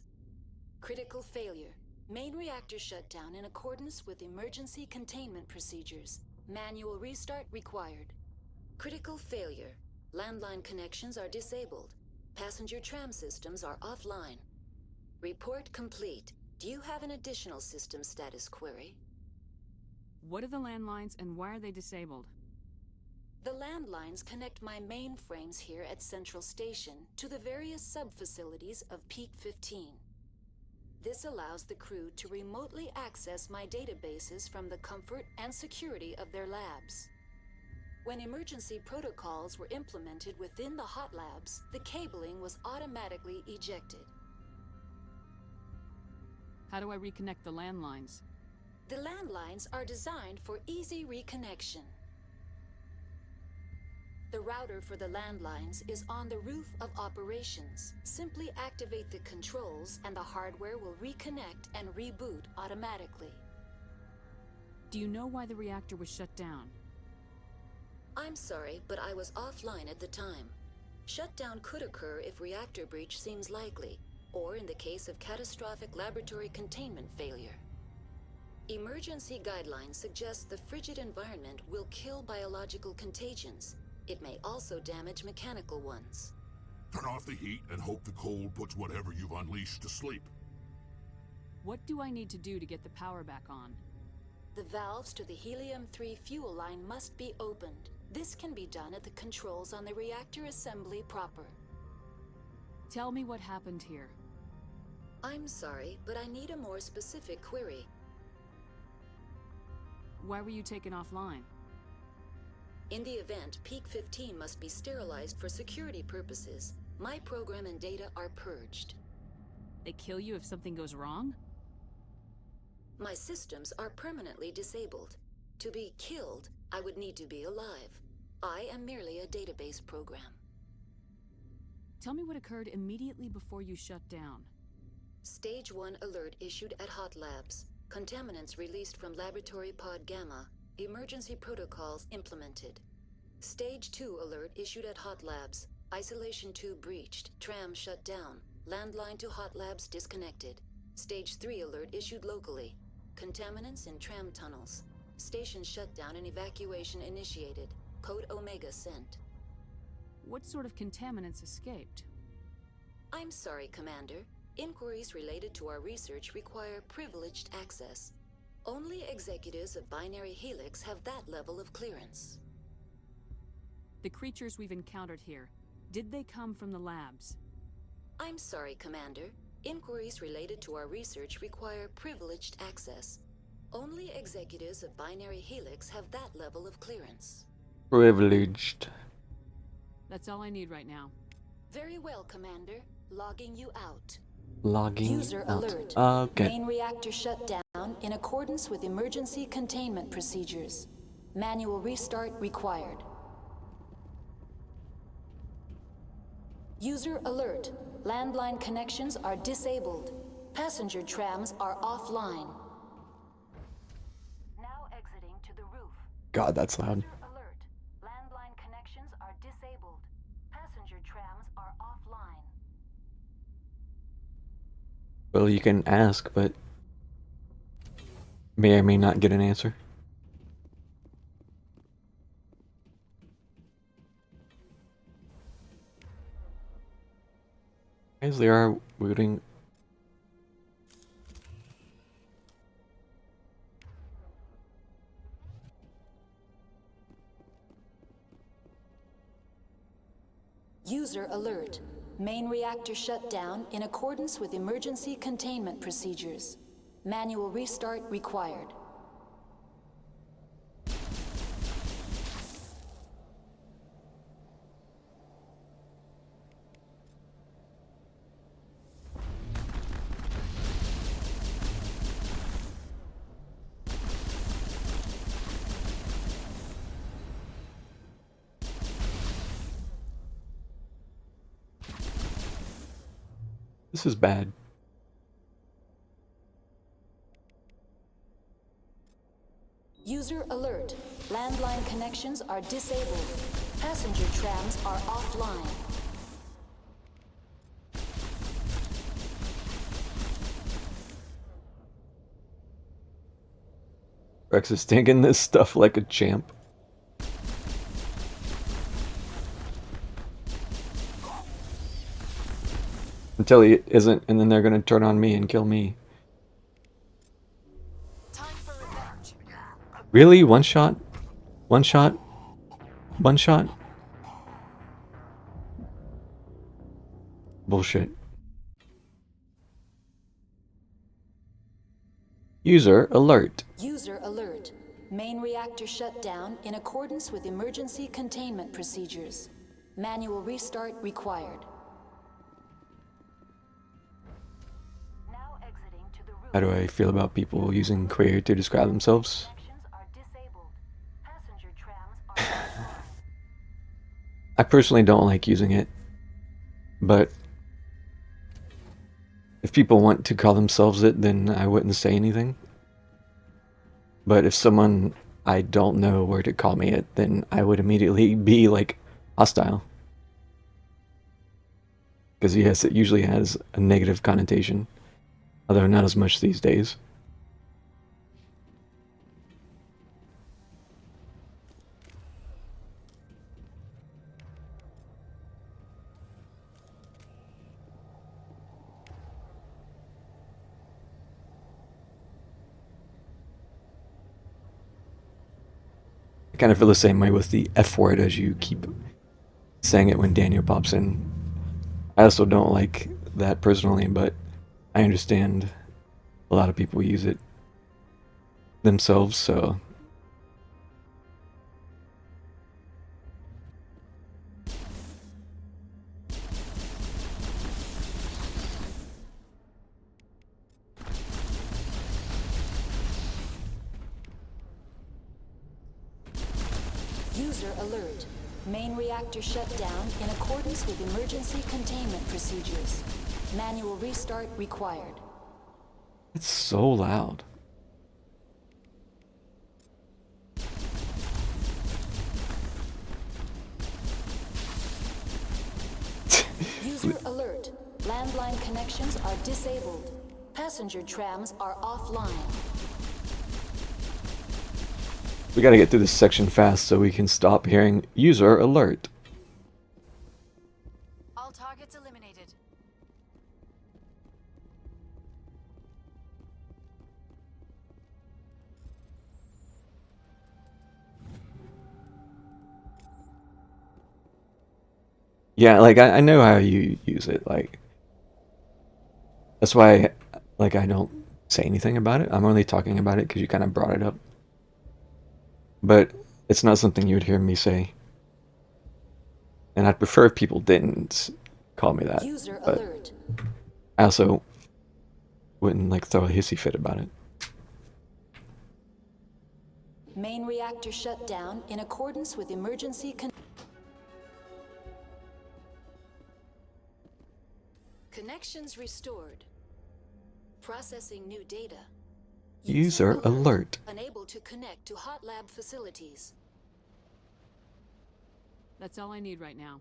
Critical failure. Main reactor shut down in accordance with emergency containment procedures. Manual restart required. Critical failure. Landline connections are disabled. Passenger tram systems are offline. Report complete. Do you have an additional system status query? What are the landlines and why are they disabled? The landlines connect my mainframes here at Central Station to the various sub-facilities of Peak 15. This allows the crew to remotely access my databases from the comfort and security of their labs. When emergency protocols were implemented within the hot labs, the cabling was automatically ejected. How do I reconnect the landlines? The landlines are designed for easy reconnection. The router for the landlines is on the roof of operations. Simply activate the controls and the hardware will reconnect and reboot automatically. Do you know why the reactor was shut down? I'm sorry, but I was offline at the time. Shutdown could occur if reactor breach seems likely, or in the case of catastrophic laboratory containment failure. Emergency guidelines suggest the frigid environment will kill biological contagions. It may also damage mechanical ones. Turn off the heat and hope the cold puts whatever you've unleashed to sleep. What do I need to do to get the power back on? The valves to the helium-3 fuel line must be opened. This can be done at the controls on the reactor assembly proper. Tell me what happened here. I'm sorry, but I need a more specific query. Why were you taken offline? In the event, Peak 15 must be sterilized for security purposes. My program and data are purged. They kill you if something goes wrong? My systems are permanently disabled. To be killed, I would need to be alive. I am merely a database program. Tell me what occurred immediately before you shut down. Stage 1 alert issued at Hot Labs. Contaminants released from Laboratory Pod Gamma. Emergency protocols implemented. Stage 2 alert issued at Hot Labs. Isolation tube breached. Tram shut down. Landline to Hot Labs disconnected. Stage 3 alert issued locally. Contaminants in tram tunnels. Station shutdown and evacuation initiated. Code Omega sent. What sort of contaminants escaped? I'm sorry, Commander. Inquiries related to our research require privileged access. Only executives of Binary Helix have that level of clearance. The creatures we've encountered here, did they come from the labs? I'm sorry, Commander. Inquiries related to our research require privileged access. Only executives of Binary Helix have that level of clearance. Privileged. That's all I need right now. Very well, Commander. Logging you out. Logging User out. alert. Okay. Main reactor shut down in accordance with emergency containment procedures. Manual restart required. User alert. Landline connections are disabled. Passenger trams are offline. Now exiting to the roof. God, that's loud. User alert. Landline connections are disabled. Passenger trams are offline. Well, you can ask, but may or may not get an answer. As they are rooting. User alert. Main reactor shut down in accordance with emergency containment procedures. Manual restart required. This is bad. User alert. Landline connections are disabled. Passenger trams are offline. Rex is taking this stuff like a champ. Until he isn't, and then they're gonna turn on me and kill me. Really? One shot? One shot? One shot? Bullshit. User alert. User alert. Main reactor shut down in accordance with emergency containment procedures. Manual restart required. How do I feel about people using queer to describe themselves? I personally don't like using it, but if people want to call themselves it, then I wouldn't say anything. But if someone I don't know were to call me it, then I would immediately be like hostile. Because yes, it usually has a negative connotation, although not as much these days. I kind of feel the same way with the F word as you keep saying it when Daniel pops in. I also don't like that personally, but I understand a lot of people use it themselves, so User alert. Main reactor shut down in accordance with emergency containment procedures. Manual restart required. it's so loud. User alert. Landline connections are disabled. Passenger trams are offline. We gotta get through this section fast so we can stop hearing user alert. All targets eliminated. Yeah, like I know how you use it, like that's why like I don't say anything about it. I'm only talking about it because you kind of brought it up. But it's not something you would hear me say. And I'd prefer if people didn't call me that. User But alert. I also wouldn't like throw a hissy fit about it. Main reactor shut down in accordance with emergency connections restored. Processing new data. User alert. Unable to connect to hot lab facilities. That's all I need right now.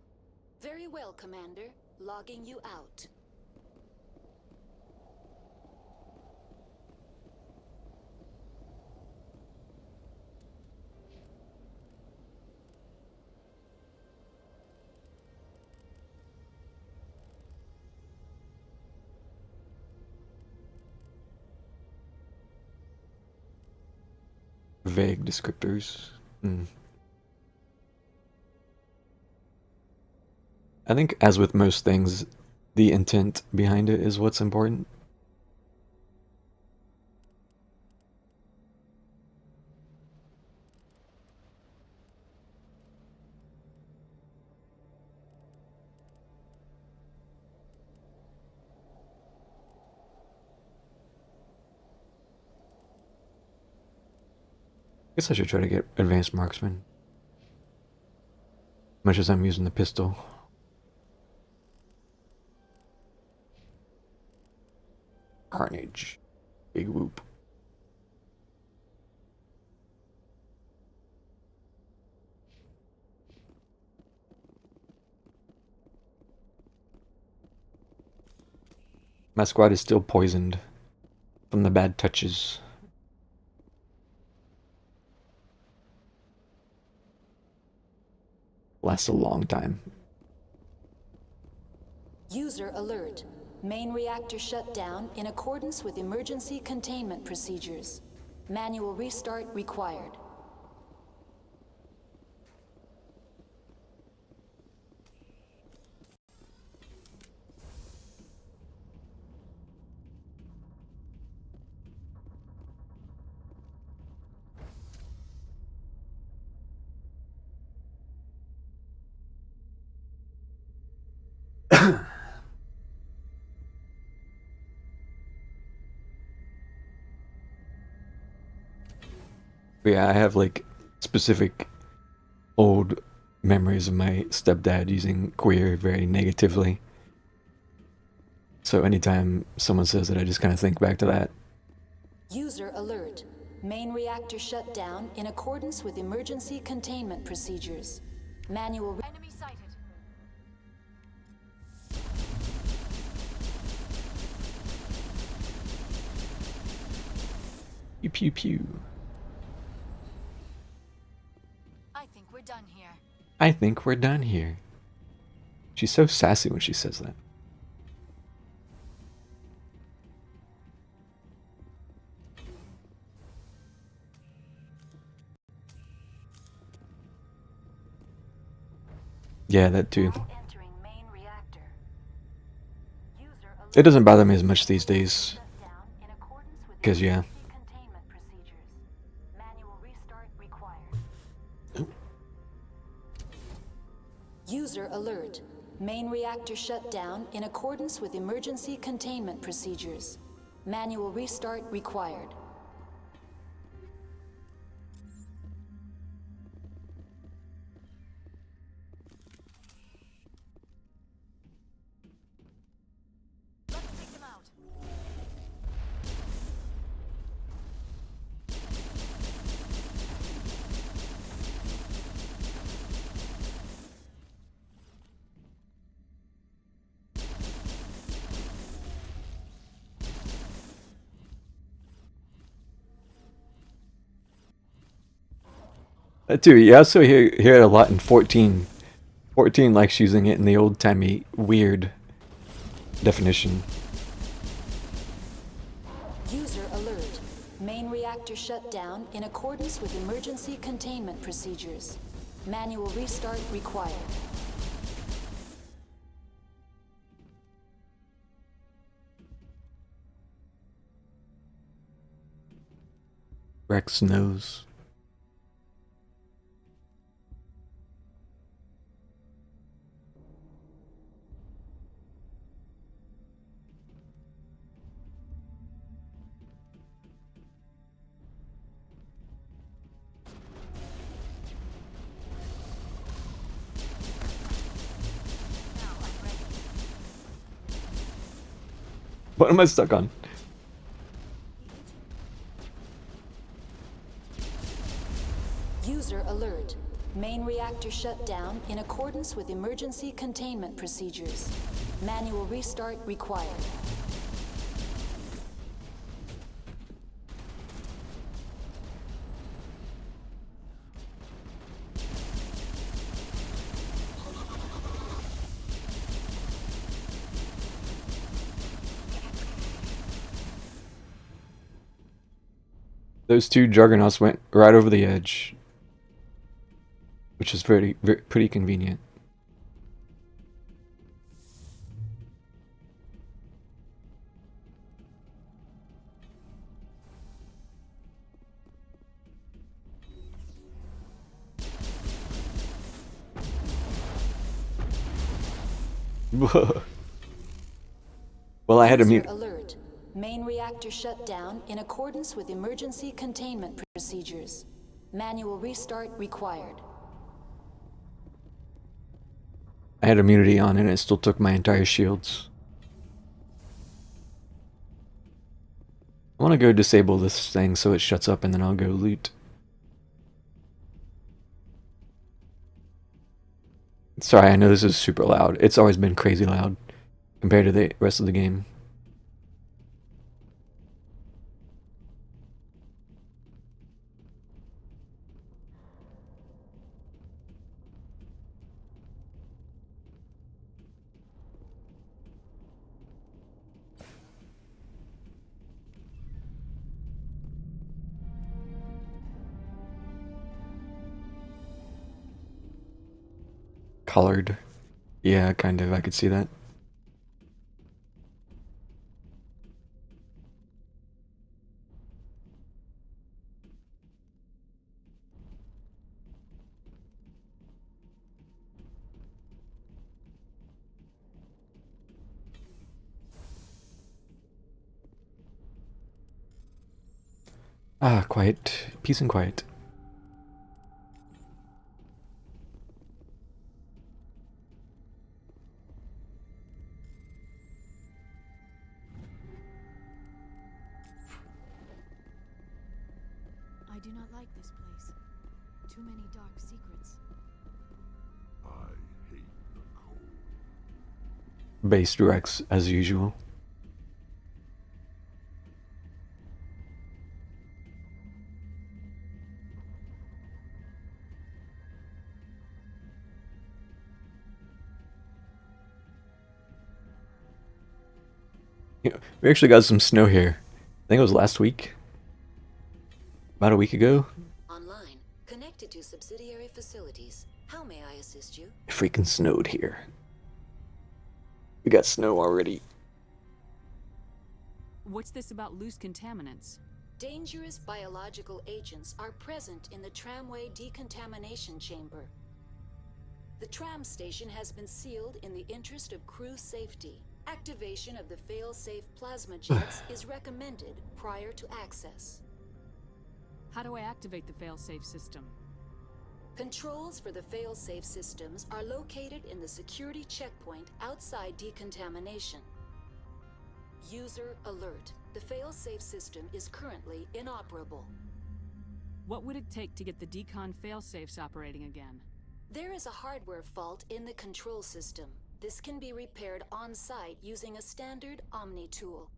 Very well, Commander. Logging you out. Vague descriptors. I think, as with most things, the intent behind it is what's important. I guess I should try to get advanced marksman. Much as I'm using the pistol. Carnage. Big whoop. My squad is still poisoned from the bad touches. Lasts a long time. User alert. Main reactor shut down in accordance with emergency containment procedures. Manual restart required. But yeah, I have like specific old memories of my stepdad using queer very negatively. So anytime someone says it, I just kind of think back to that. User alert. Main reactor shut down in accordance with emergency containment procedures. Manual... Enemy sighted. Pew pew pew. I think we're done here. I think we're done here. She's so sassy when she says that. Yeah, that too. It doesn't bother me as much these days. Because, yeah. User alert. Main reactor shut down in accordance with emergency containment procedures. Manual restart required. That too. You also hear it a lot in 14. 14 likes using it in the old-timey weird definition. User alert. Main reactor shut down in accordance with emergency containment procedures. Manual restart required. Rex knows. What am I stuck on? User alert. Main reactor shut down in accordance with emergency containment procedures. Manual restart required. Those two juggernauts went right over the edge, which is pretty convenient. Well, I had to mute. Alert. Main reactor shut down in accordance with emergency containment procedures. Manual restart required. I had immunity on and it still took my entire shields. I want to go disable this thing so it shuts up and then I'll go loot. Sorry, I know this is super loud. It's always been crazy loud compared to the rest of the game. Colored. Yeah, kind of. I could see that. Ah, quiet. Peace and quiet. do not like this place. Too many dark secrets. I hate the cold. Base directs as usual. Yeah, we actually got some snow here. I think it was last week. About a week ago. Online, connected to subsidiary facilities. How may I assist you? It freaking snowed here. We got snow already. What's this about loose contaminants? Dangerous biological agents are present in the tramway decontamination chamber. The tram station has been sealed in the interest of crew safety. Activation of the fail-safe plasma jets is recommended prior to access. How do I activate the fail-safe system? Controls for the fail-safe systems are located in the security checkpoint outside decontamination. User alert. The fail-safe system is currently inoperable. What would it take to get the decon fail-safes operating again? There is a hardware fault in the control system. This can be repaired on-site using a standard Omni tool.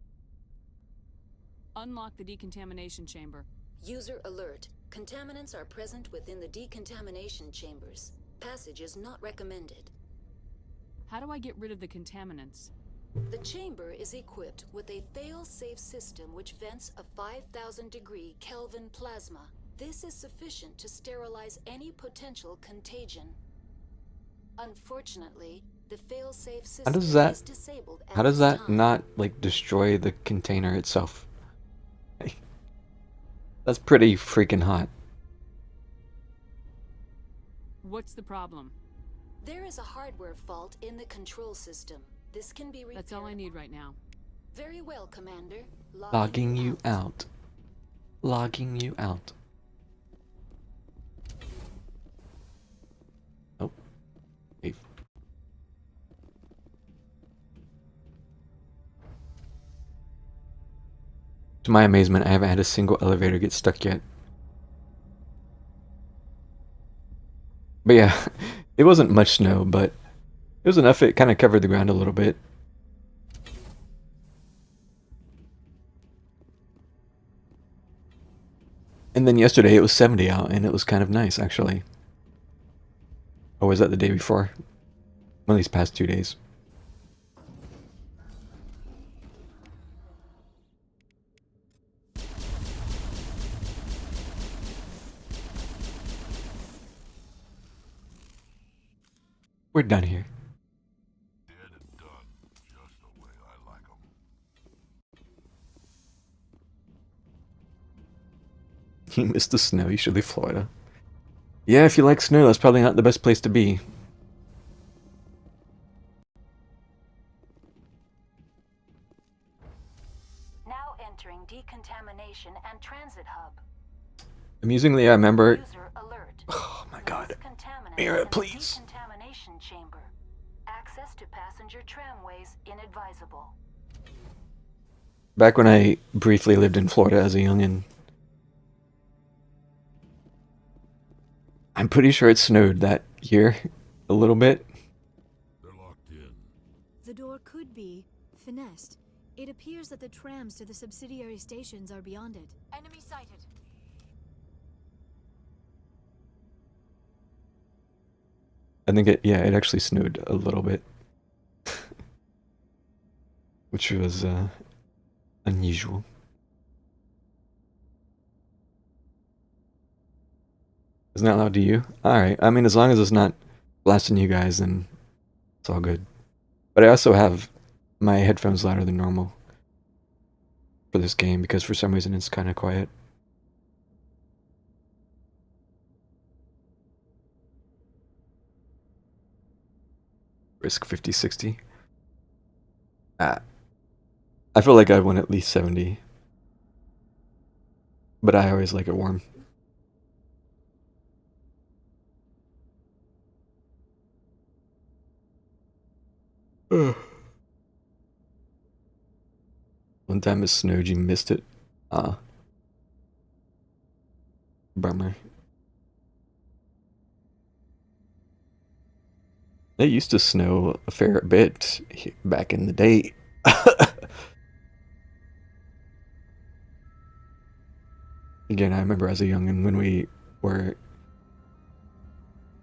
Unlock the decontamination chamber. User alert. Contaminants are present within the decontamination chambers. Passage is not recommended. How do I get rid of the contaminants? The chamber is equipped with a fail-safe system which vents a 5,000-degree Kelvin plasma. This is sufficient to sterilize any potential contagion. Unfortunately, the fail-safe system is disabled at How does this that time. not like destroy the container itself? That's pretty freaking hot. What's the problem? There is a hardware fault in the control system. This can be repaired. That's all I need right now. Very well, Commander. Logging you out. Logging you out. Oh. Hey. To my amazement, I haven't had a single elevator get stuck yet. But yeah, it wasn't much snow, but it was enough. It kind of covered the ground a little bit. And then yesterday it was 70 out, and it was kind of nice, actually. Or was that the day before? One of these past 2 days. We're done here. Dead and done, just the way I like 'em. You missed the snow, you should leave Florida. Yeah, if you like snow, that's probably not the best place to be. Now entering decontamination and transit hub. Amusingly, I remember... User alert. Oh my god. Contaminants Mira, in the please. decontamination chamber. Access to passenger tramways inadvisable. Back when I briefly lived in Florida as a youngin', I'm pretty sure it snowed that year a little bit. They're locked in. The door could be finessed. It appears that the trams to the subsidiary stations are beyond it. Enemy sighted. I think it actually snowed a little bit. Which was unusual. Isn't that loud to you? Alright, I mean, as long as it's not blasting you guys, then it's all good. But I also have my headphones louder than normal for this game, because for some reason it's kind of quiet. Risk 50-60. I feel like I'd win at least 70. But I always like it warm. One time it snowed, you missed it. Bummer. It used to snow a fair bit back in the day. Again, I remember as a youngin' when we were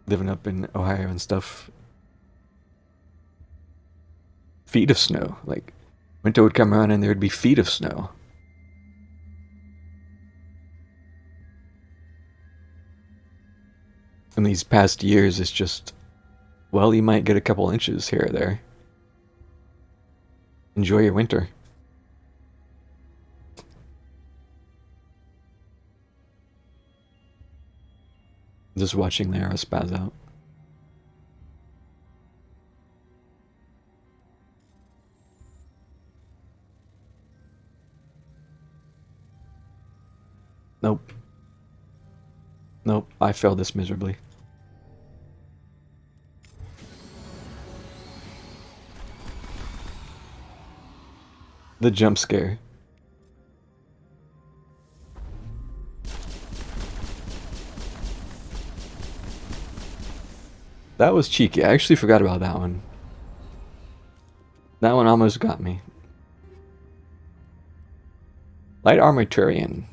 living up in Ohio and stuff. Feet of snow. Like, winter would come around and there would be feet of snow. In these past years, it's just, well, you might get a couple inches here or there. Enjoy your winter. Just watching the arrow spaz out. Nope. Nope, I failed this miserably. The jump scare. That was cheeky. I actually forgot about that one. That one almost got me. Light Armaturian.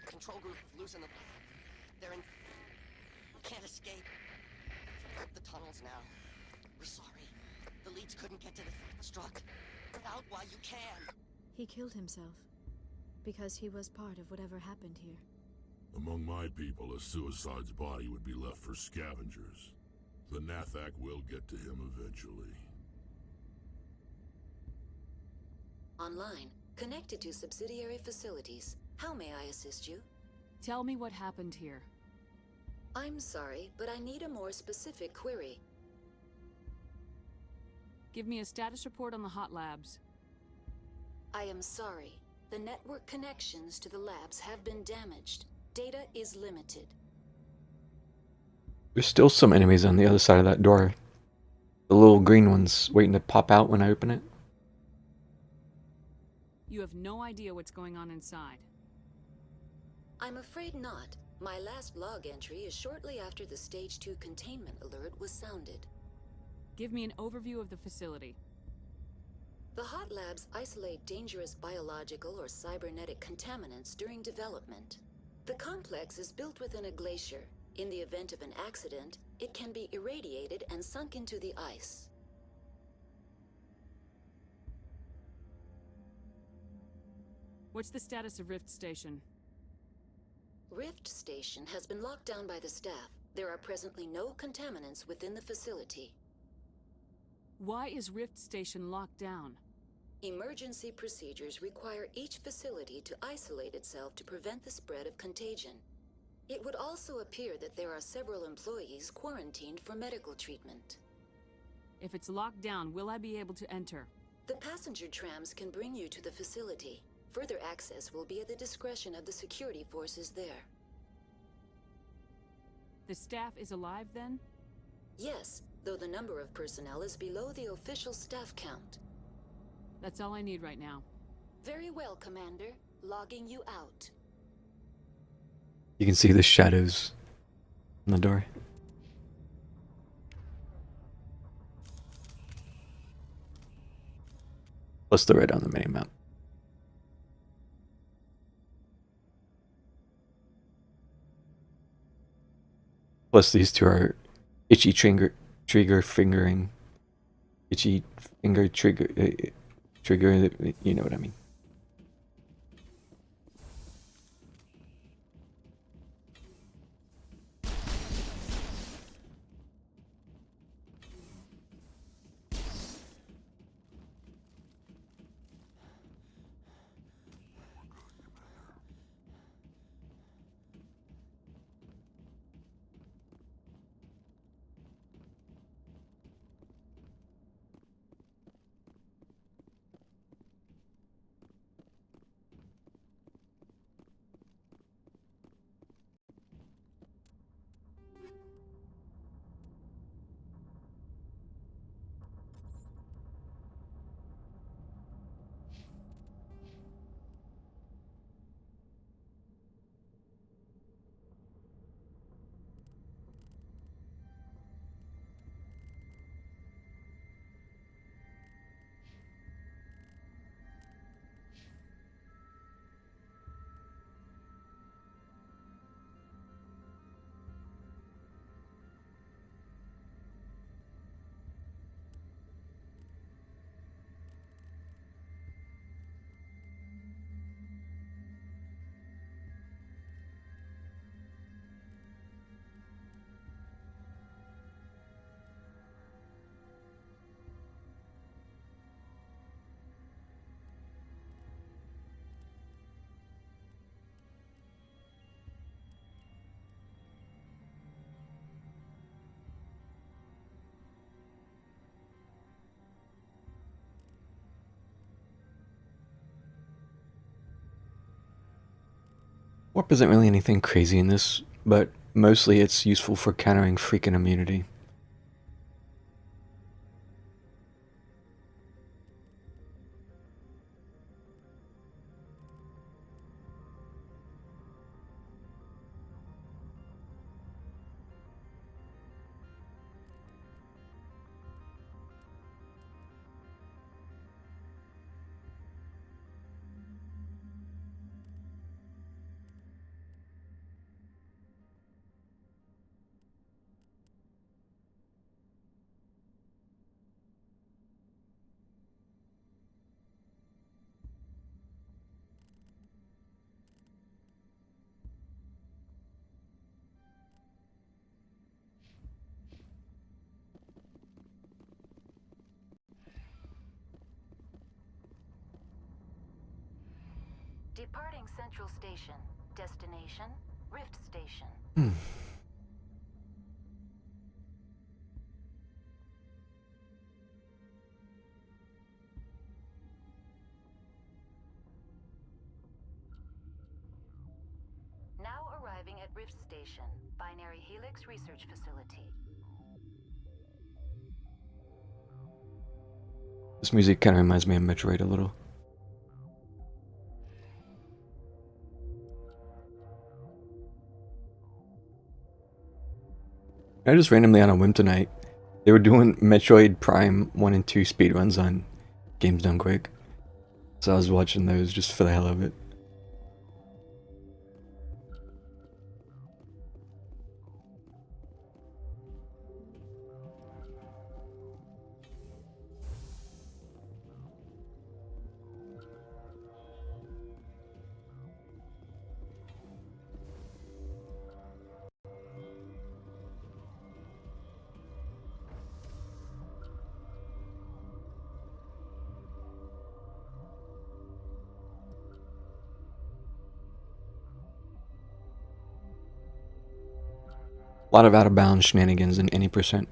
Control group, loosen them. They're in... Can't escape. The tunnels now. We're sorry. The leads couldn't get to the struck. Get out while you can. He killed himself. Because he was part of whatever happened here. Among my people, a suicide's body would be left for scavengers. The Nathak will get to him eventually. Online, connected to subsidiary facilities. How may I assist you? Tell me what happened here. I'm sorry, but I need a more specific query. Give me a status report on the hot labs. I am sorry. The network connections to the labs have been damaged. Data is limited. There's still some enemies on the other side of that door. The little green ones waiting to pop out when I open it. You have no idea what's going on inside. I'm afraid not. My last log entry is shortly after the Stage 2 containment alert was sounded. Give me an overview of the facility. The hot labs isolate dangerous biological or cybernetic contaminants during development. The complex is built within a glacier. In the event of an accident, it can be irradiated and sunk into the ice. What's the status of Rift Station? Rift Station has been locked down by the staff. There are presently no contaminants within the facility. Why is Rift Station locked down? Emergency procedures require each facility to isolate itself to prevent the spread of contagion. It would also appear that there are several employees quarantined for medical treatment. If it's locked down, will I be able to enter? The passenger trams can bring you to the facility. Further access will be at the discretion of the security forces there. The staff is alive then? Yes, though the number of personnel is below the official staff count. That's all I need right now. Very well, Commander. Logging you out. You can see the shadows on the door. Plus the red on the minimap. Plus these two are itchy trigger fingering. Itchy finger trigger, you know what I mean. Warp isn't really anything crazy in this, but mostly it's useful for countering freaking immunity. Departing Central Station. Destination, Rift Station. Now arriving at Rift Station, Binary Helix Research Facility. This music kind of reminds me of Metroid a little. I just randomly on a whim tonight, they were doing Metroid Prime 1 and 2 speedruns on Games Done Quick. So I was watching those just for the hell of it. A lot of out of bounds shenanigans in any percent.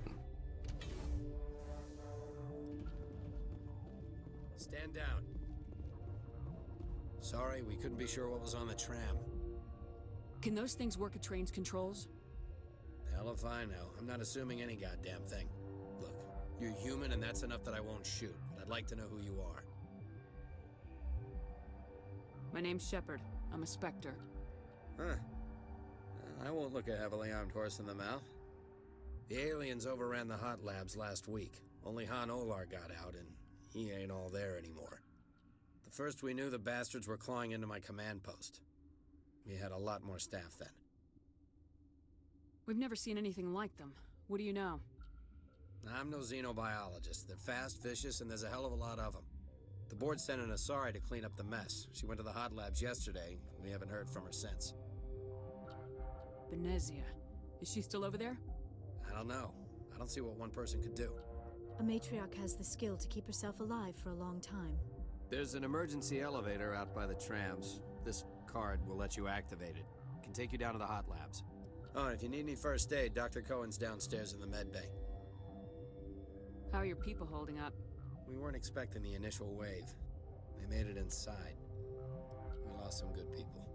Stand down. Sorry, we couldn't be sure what was on the tram. Can those things work at train's controls? Hell if I know. I'm not assuming any goddamn thing. Look, you're human and that's enough that I won't shoot, but I'd like to know who you are. My name's Shepard. I'm a Spectre. Huh. I won't look a heavily armed horse in the mouth. The aliens overran the hot labs last week. Only Han Olar got out, and he ain't all there anymore. The first we knew, the bastards were clawing into my command post. We had a lot more staff then. We've never seen anything like them. What do you know? I'm no xenobiologist. They're fast, vicious, and there's a hell of a lot of them. The board sent an Asari to clean up the mess. She went to the hot labs yesterday. We haven't heard from her since. Benezia. Is she still over there? I don't know. I don't see what one person could do. A matriarch has the skill to keep herself alive for a long time. There's an emergency elevator out by the trams. This card will let you activate it. Can take you down to the hot labs. Oh, and if you need any first aid, Dr. Cohen's downstairs in the med bay. How are your people holding up? We weren't expecting the initial wave. They made it inside. We lost some good people.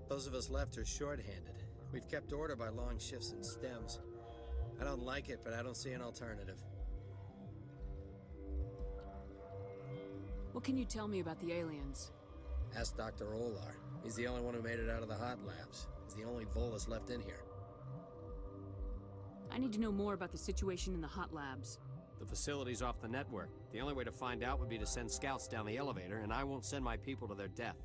Those of us left are short-handed. We've kept order by long shifts and stems. I don't like it, but I don't see an alternative. What can you tell me about the aliens? Ask Dr. Olar. He's the only one who made it out of the hot labs. He's the only Volus left in here. I need to know more about the situation in the hot labs. The facility's off the network. The only way to find out would be to send scouts down the elevator, and I won't send my people to their death.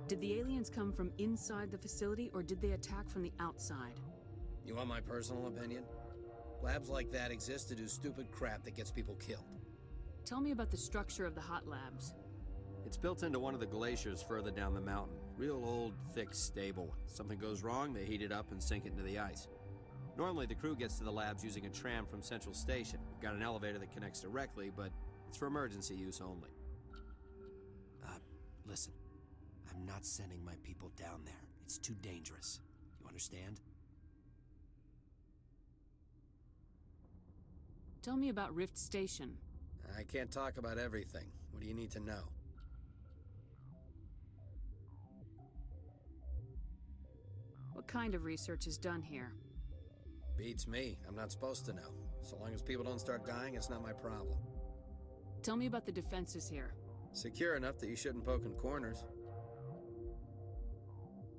Did the aliens come from inside the facility, or did they attack from the outside? You want my personal opinion? Labs like that exist to do stupid crap that gets people killed. Tell me about the structure of the hot labs. It's built into one of the glaciers further down the mountain. Real old, thick, stable. Something goes wrong, they heat it up and sink it into the ice. Normally, the crew gets to the labs using a tram from Central Station. We've got an elevator that connects directly, but it's for emergency use only. Listen. I'm not sending my people down there. It's too dangerous. You understand? Tell me about Rift Station. I can't talk about everything. What do you need to know? kind of research is done here? Beats me. I'm not supposed to know. So long as people don't start dying, it's not my problem. Tell me about the defenses here. Secure enough that you shouldn't poke in corners.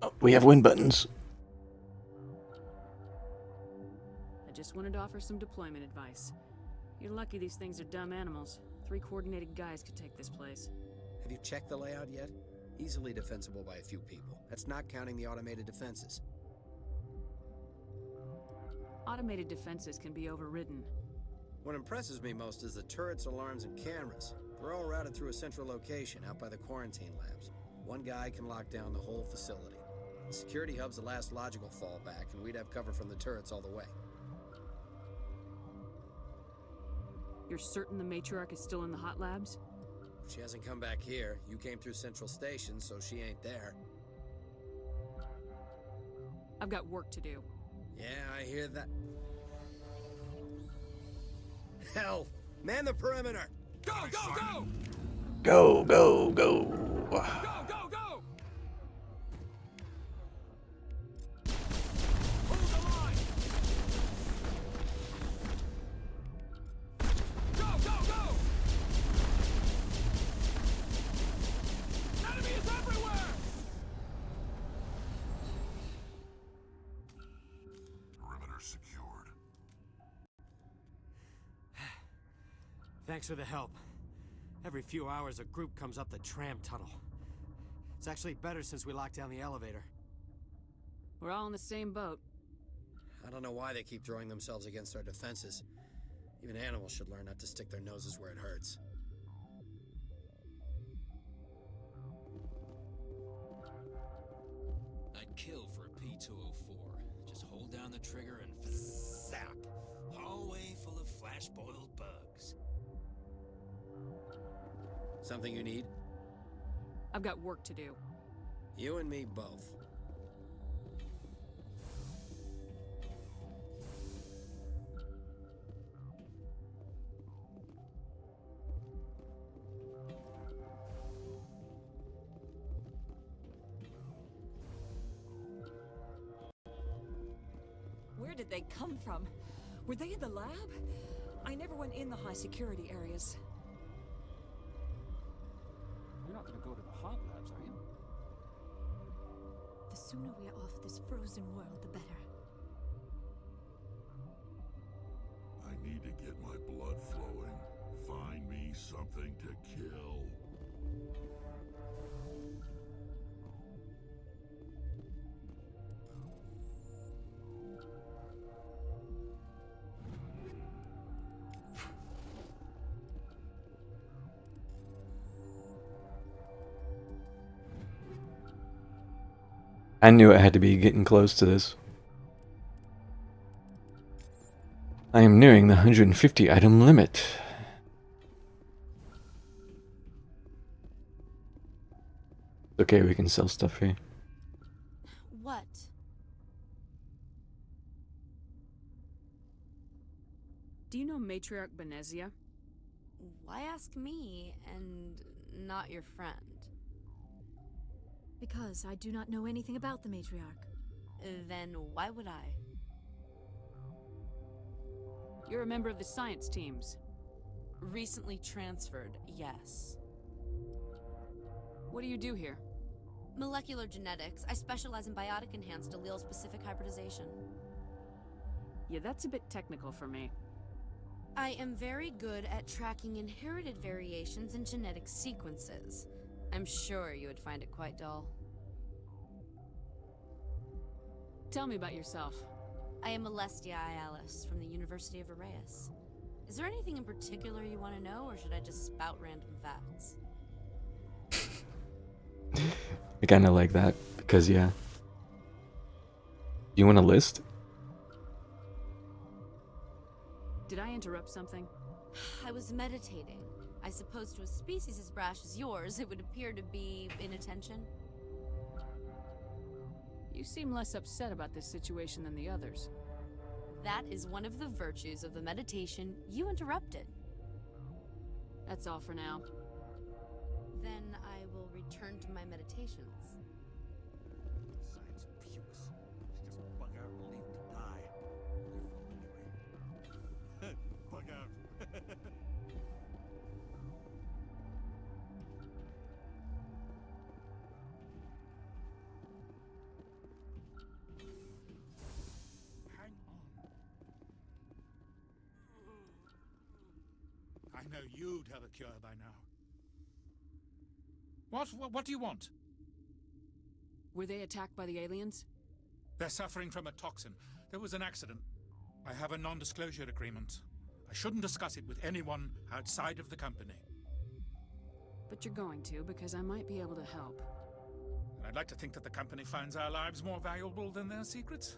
Oh, we have win buttons. I just wanted to offer some deployment advice. You're lucky these things are dumb animals. 3 coordinated guys could take this place. Have you checked the layout yet? Easily defensible by a few people. That's not counting the automated defenses. Automated defenses can be overridden. What impresses me most is the turrets, alarms, and cameras. They're all routed through a central location out by the quarantine labs. One guy can lock down the whole facility. The security hub's the last logical fallback, and we'd have cover from the turrets all the way. You're certain the matriarch is still in the hot labs? She hasn't come back here. You came through Central Station, so she ain't there. I've got work to do. Yeah, I hear that. Hell! Man the perimeter! Go, go, go! Go, go, go! Go, go, go! Hold the line! Go, go, go! Enemy is everywhere! Perimeter secured. Thanks for the help. Every few hours, a group comes up the tram tunnel. It's actually better since we locked down the elevator. We're all in the same boat. I don't know why they keep throwing themselves against our defenses. Even animals should learn not to stick their noses where it hurts. I'd kill for a P-204. Just hold down the trigger and zap! Hallway full of flash-boiled bugs. Something you need? I've got work to do. You and me both. Where did they come from? Were they in the lab? I never went in the high security areas. You're not gonna go to the hot labs, are you? The sooner we are off this frozen world, the better. I need to get my blood flowing. Find me something to kill. I knew it had to be getting close to this. I am nearing the 150 item limit. Okay, we can sell stuff here. What? Do you know Matriarch Benezia? Why ask me and not your friend? Because I do not know anything about the matriarch. Then why would I? You're a member of the science teams. Recently transferred, yes. What do you do here? Molecular genetics. I specialize in biotic-enhanced allele-specific hybridization. Yeah, that's a bit technical for me. I am very good at tracking inherited variations in genetic sequences. I'm sure you would find it quite dull. Tell me about yourself. I am Alestia Ialis from the University of Arraeus. Is there anything in particular you want to know, or should I just spout random facts? I kind of like that, because yeah. You want a list? Did I interrupt something? I was meditating. I suppose to a species as brash as yours, it would appear to be inattention. You seem less upset about this situation than the others. That is one of the virtues of the meditation you interrupted. That's all for now. Then I will return to my meditations. Science puce. I know you'd have a cure by now. What do you want? Were they attacked by the aliens? They're suffering from a toxin. There was an accident. I have a non-disclosure agreement. I shouldn't discuss it with anyone outside of the company. But you're going to, because I might be able to help. And I'd like to think that the company finds our lives more valuable than their secrets.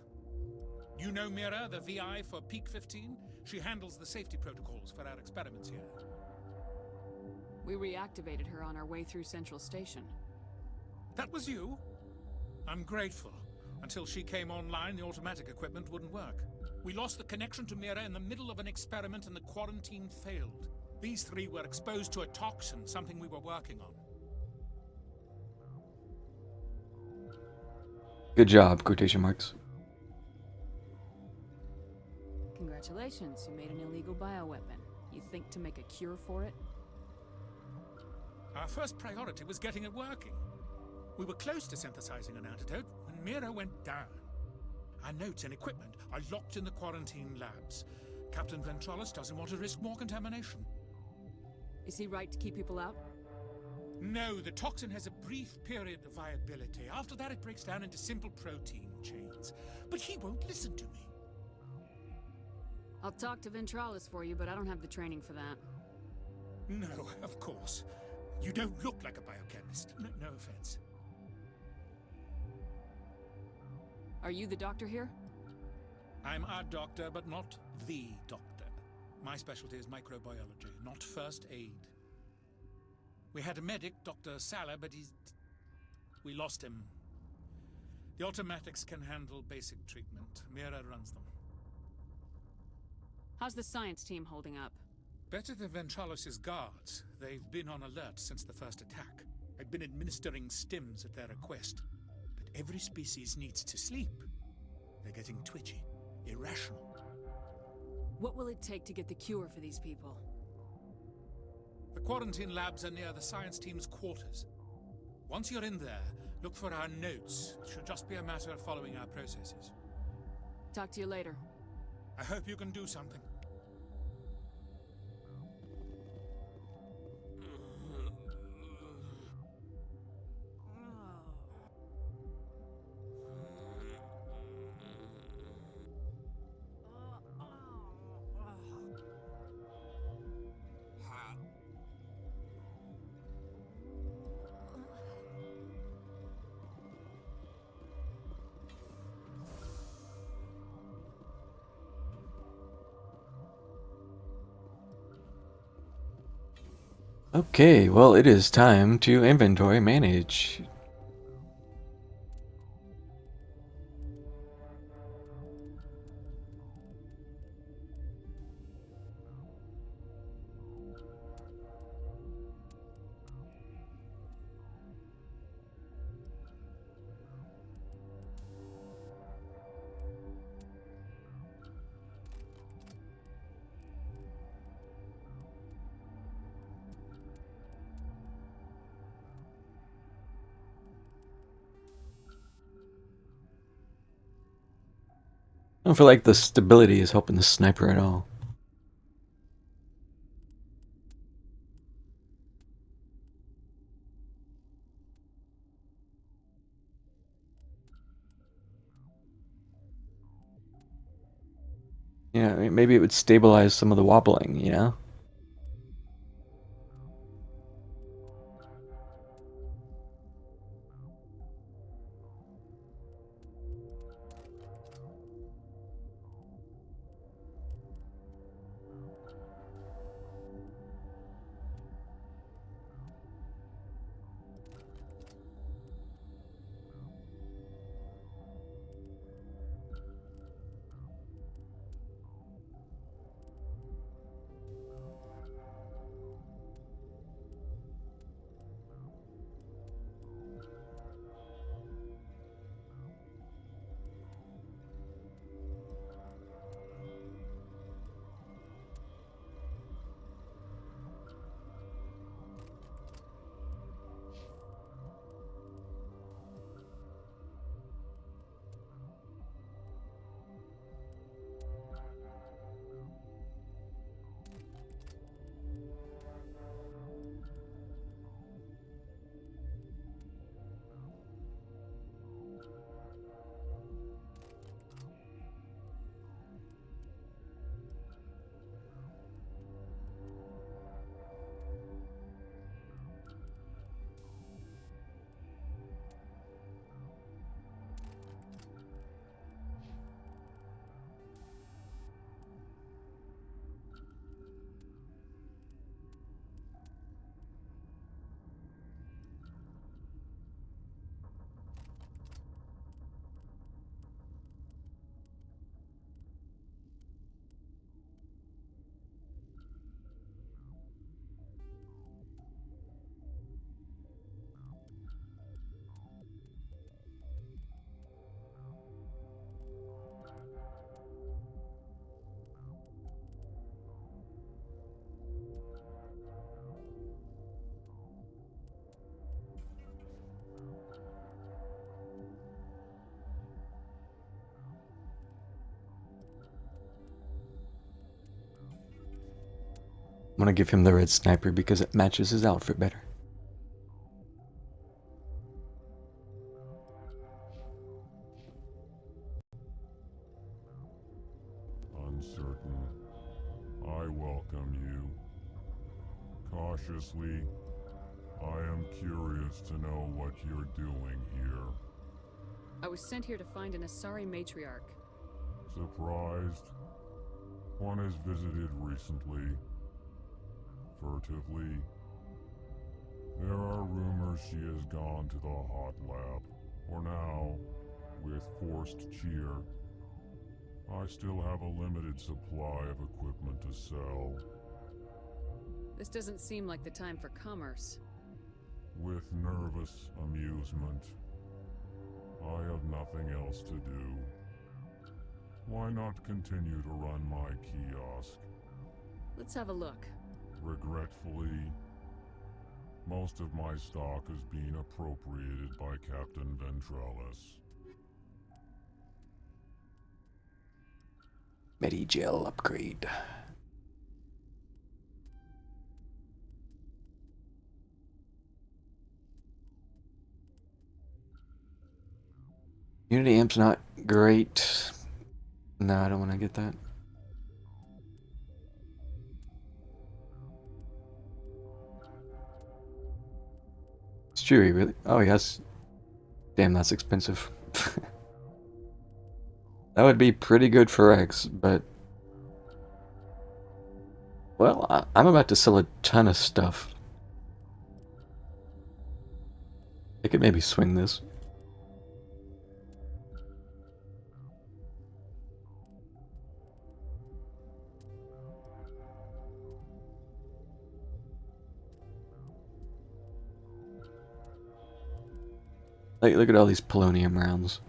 You know Mira, the VI for Peak 15? She handles the safety protocols for our experiments here. We reactivated her on our way through Central Station. That was you? I'm grateful. Until she came online, the automatic equipment wouldn't work. We lost the connection to Mira in the middle of an experiment and the quarantine failed. These three were exposed to a toxin, something we were working on. Good job, quotation marks. Congratulations, you made an illegal bioweapon. You think to make a cure for it? Our first priority was getting it working. We were close to synthesizing an antidote when Mira went down. Our notes and equipment are locked in the quarantine labs. Captain Ventralis doesn't want to risk more contamination. Is he right to keep people out? No, the toxin has a brief period of viability. After that, it breaks down into simple protein chains. But he won't listen to me. I'll talk to Ventralis for you, but I don't have the training for that. No, of course. You don't look like a biochemist. No offense. Are you the doctor here? I'm a doctor, but not the doctor. My specialty is microbiology, not first aid. We had a medic, Dr. Sala, but we lost him. The automatics can handle basic treatment. Mira runs them. How's the science team holding up? Better than Ventralis' guards. They've been on alert since the first attack. I've been administering stims at their request. But every species needs to sleep. They're getting twitchy, irrational. What will it take to get the cure for these people? The quarantine labs are near the science team's quarters. Once you're in there, look for our notes. It should just be a matter of following our processes. Talk to you later. I hope you can do something. Okay, well, it is time to inventory manage. I don't feel like the stability is helping the sniper at all. Yeah, I mean, maybe it would stabilize some of the wobbling, you know? I'm gonna give him the red sniper because it matches his outfit better. Uncertain. I welcome you. Cautiously, I am curious to know what you're doing here. I was sent here to find an Asari matriarch. Surprised? One has visited recently. Furtively. There are rumors she has gone to the hot lab. For now, with forced cheer, I still have a limited supply of equipment to sell. This doesn't seem like the time for commerce. With nervous amusement. I have nothing else to do. Why not continue to run my kiosk? Let's have a look. Regretfully, most of my stock is being appropriated by Captain Ventrellis. Medi-gel upgrade. Unity amp's not great. No, I don't want to get that. It's Chewy, really? Oh, yes. Damn, that's expensive. That would be pretty good for X, but... Well, I'm about to sell a ton of stuff. I could maybe swing this. Like, look at all these polonium rounds.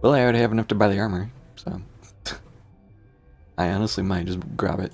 Well, I already have enough to buy the armor, so... I honestly might just grab it.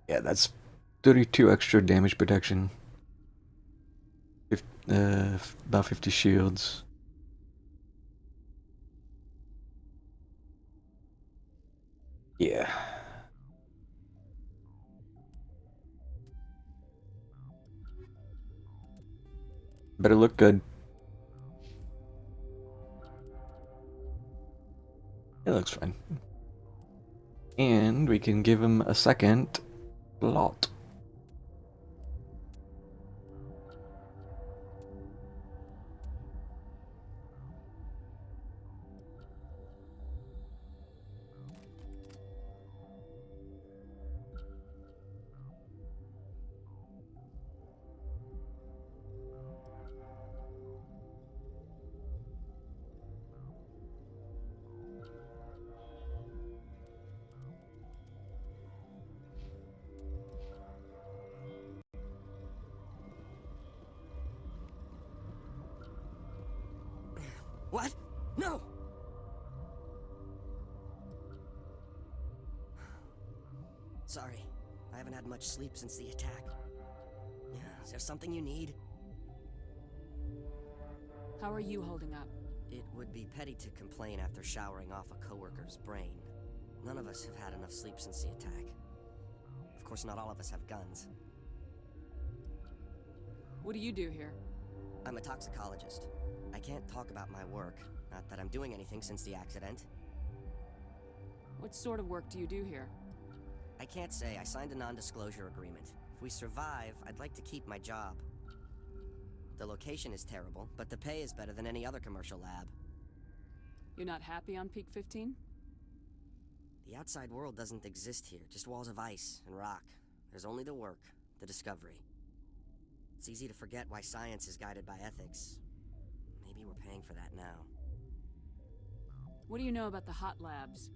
Yeah, that's 32 extra damage protection. About 50 shields. Yeah. Better look good. It looks fine. And we can give him a second lot. What? No! Sorry, I haven't had much sleep since the attack. Is there something you need? How are you holding up? It would be petty to complain after showering off a coworker's brain. None of us have had enough sleep since the attack. Of course, not all of us have guns. What do you do here? I'm a toxicologist. I can't talk about my work. Not that I'm doing anything since the accident. What sort of work do you do here? I can't say. I signed a non-disclosure agreement. If we survive, I'd like to keep my job. The location is terrible, but the pay is better than any other commercial lab. You're not happy on Peak 15? The outside world doesn't exist here, just walls of ice and rock. There's only the work, the discovery. It's easy to forget why science is guided by ethics. Maybe we're paying for that now. What do you know about the hot labs?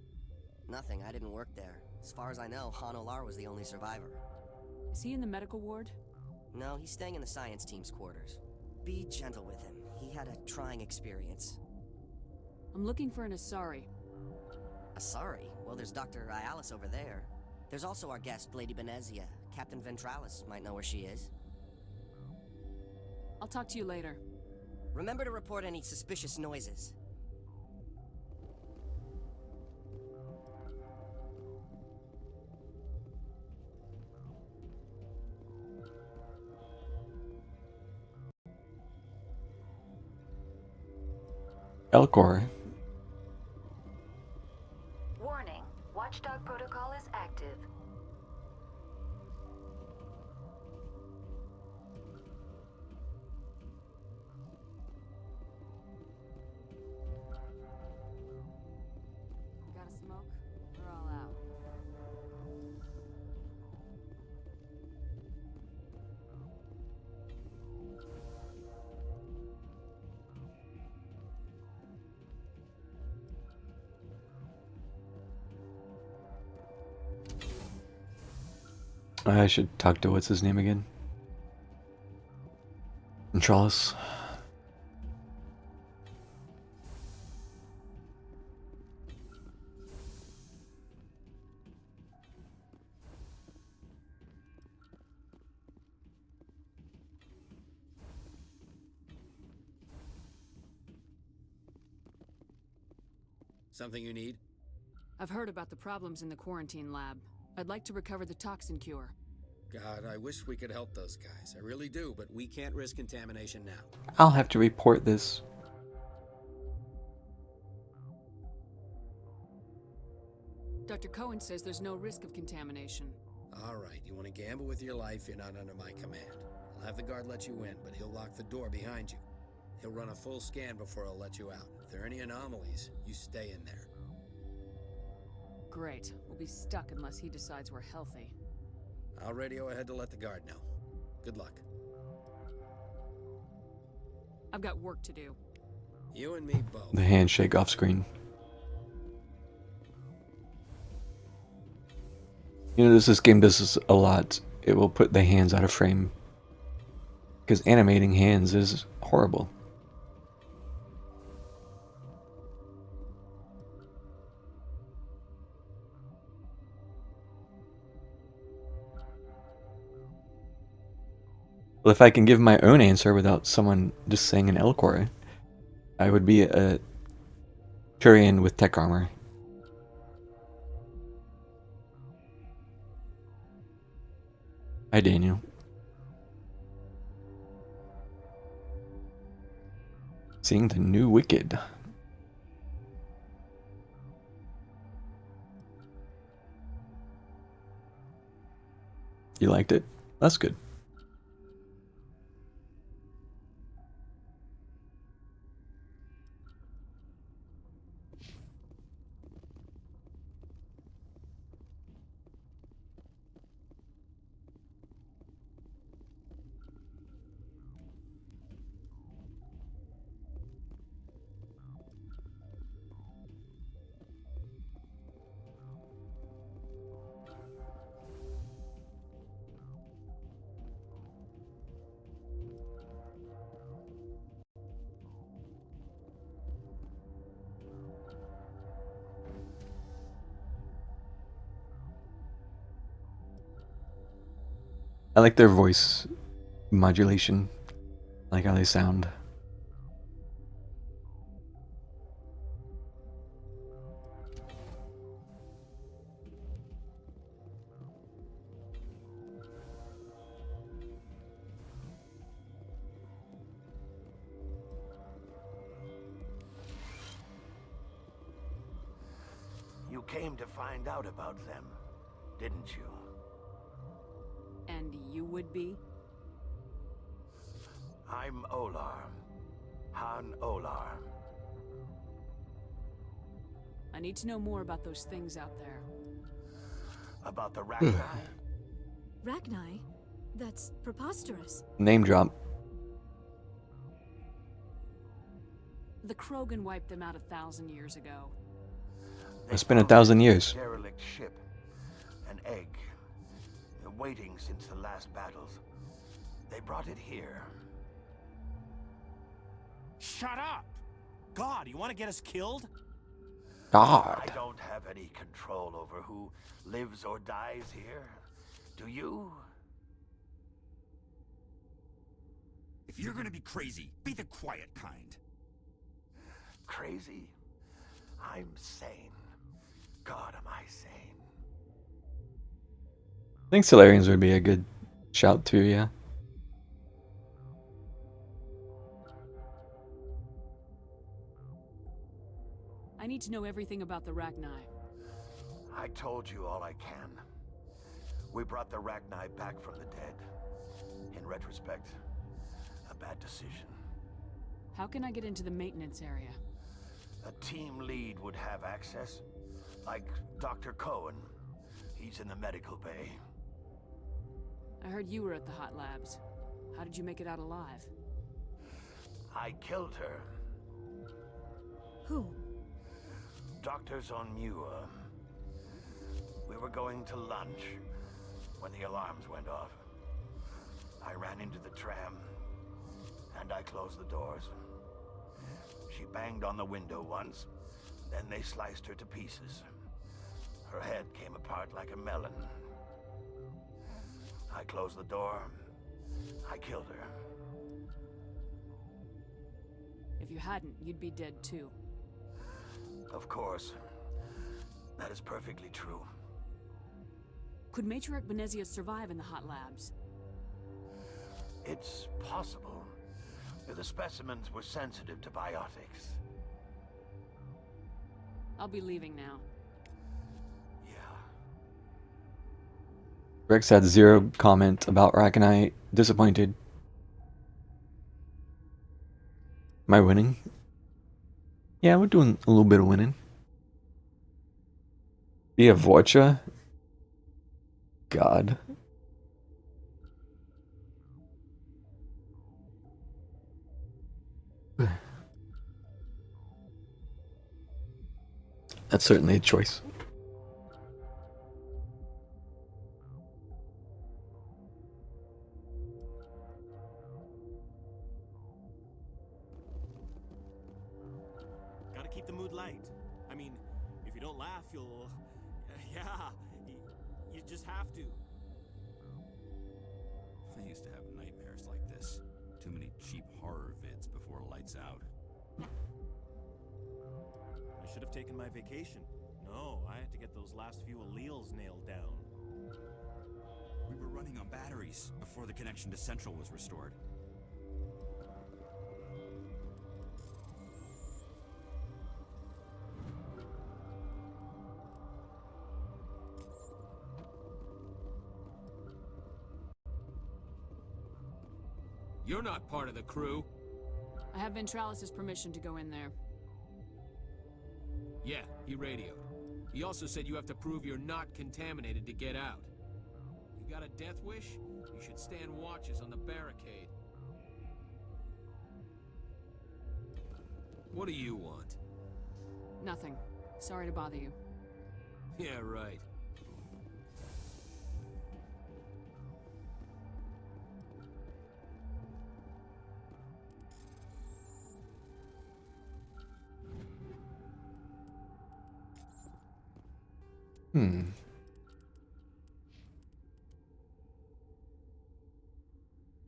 Nothing, I didn't work there. As far as I know, Han Olar was the only survivor. Is he in the medical ward? No, he's staying in the science team's quarters. Be gentle with him. He had a trying experience. I'm looking for an Asari. Asari? Well, there's Dr. Ialis over there. There's also our guest, Lady Benezia. Captain Ventralis might know where she is. I'll talk to you later. Remember to report any suspicious noises. Elcor. Warning. Watchdog protocol is active. Got a smoke? We're all out. I should talk to what's his name again? Ventralis. Something you need? I've heard about the problems in the quarantine lab. I'd like to recover the toxin cure. God, I wish we could help those guys. I really do, but we can't risk contamination now. I'll have to report this. Dr. Cohen says there's no risk of contamination. All right, you want to gamble with your life, you're not under my command. I'll have the guard let you in, but he'll lock the door behind you. He'll run a full scan before he'll let you out. If there are any anomalies, you stay in there. Great. We'll be stuck unless he decides we're healthy. I'll radio ahead to let the guard know. Good luck. I've got work to do. You and me both. The handshake off screen. You notice this game does this a lot. It will put the hands out of frame. Because animating hands is horrible. Well, if I can give my own answer without someone just saying an Elcor, I would be a Turian with tech armor. Hi, Daniel. Seeing the new Wicked. You liked it? That's good. I like their voice modulation. I like how they sound. You came to find out about them, didn't you? And you would be? I'm Olar. Han Olar. I need to know more about those things out there. About the Ragni? Ragni? That's preposterous. Name drop. The Krogan wiped them out 1,000 years ago. It's been 1,000 years. Derelict ship. An egg. Waiting since the last battles. They brought it here. Shut up! God, you want to get us killed? God. I don't have any control over who lives or dies here. Do you? If you're gonna be crazy, be the quiet kind. Crazy? I'm sane. God, am I sane? I think Solarians would be a good shout too, yeah. I need to know everything about the Ragni. I told you all I can. We brought the Ragni back from the dead. In retrospect, a bad decision. How can I get into the maintenance area? A team lead would have access. Like Dr. Cohen. He's in the medical bay. I heard you were at the hot labs. How did you make it out alive? I killed her. Who? Doctors on ME1. We were going to lunch when the alarms went off. I ran into the tram, and I closed the doors. She banged on the window once, then they sliced her to pieces. Her head came apart like a melon. I closed the door. I killed her. If you hadn't, you'd be dead too. Of course. That is perfectly true. Could Matriarch Benezia survive in the hot labs? It's possible. The specimens were sensitive to biotics. I'll be leaving now. Rex had 0 comment about Ragni. Disappointed. Am I winning? Yeah, we're doing a little bit of winning. Via Vorcha? God. That's certainly a choice. Gotta keep the mood light. I mean, if you don't laugh, you'll... Yeah, you just have to. I used to have nightmares like this. Too many cheap horror vids before lights out. I should have taken my vacation. No, I had to get those last few alleles nailed down. We were running on batteries before the connection to Central was restored. You're not part of the crew. I have Ventralis' permission to go in there. Yeah, he radioed. He also said you have to prove you're not contaminated to get out. You got a death wish? You should stand watches on the barricade. What do you want? Nothing. Sorry to bother you. Yeah, right. Hmm.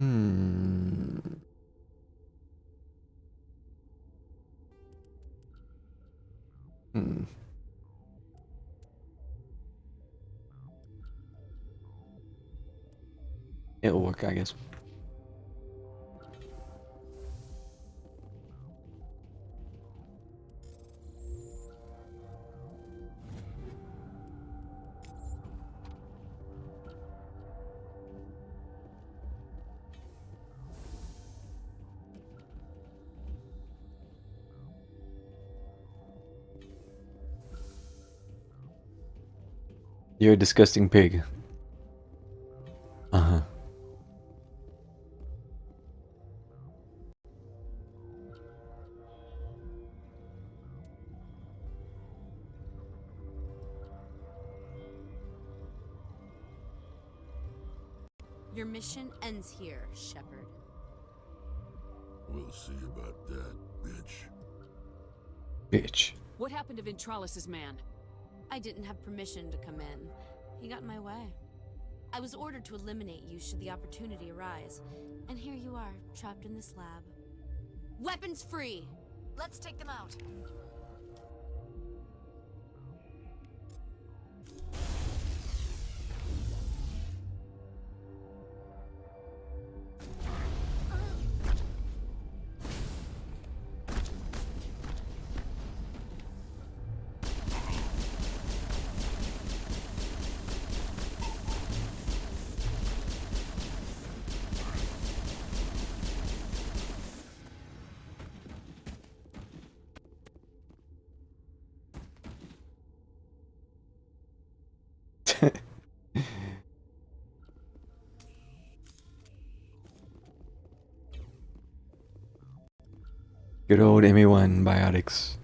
Hmm. Hmm. It'll work, I guess. You're a disgusting pig. Uh-huh. Your mission ends here, Shepard. We'll see about that, bitch. Bitch. What happened to Ventralis' man? I didn't have permission to come in. He got in my way. I was ordered to eliminate you should the opportunity arise. And here you are, trapped in this lab. Weapons free! Let's take them out. Good old ME1 biotics.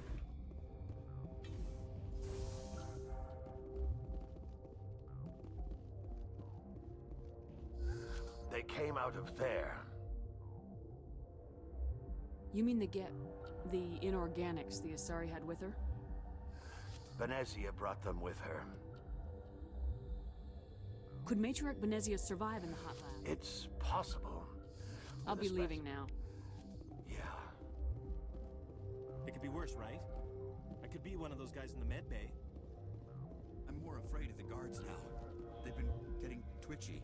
They came out of there. You mean the inorganics the Asari had with her? Venezia brought them with her. Could Matriarch Venezia survive in the hot lab? It's possible. I'll be leaving now. Yeah. It could be worse, right? I could be one of those guys in the med bay. I'm more afraid of the guards now. They've been getting twitchy.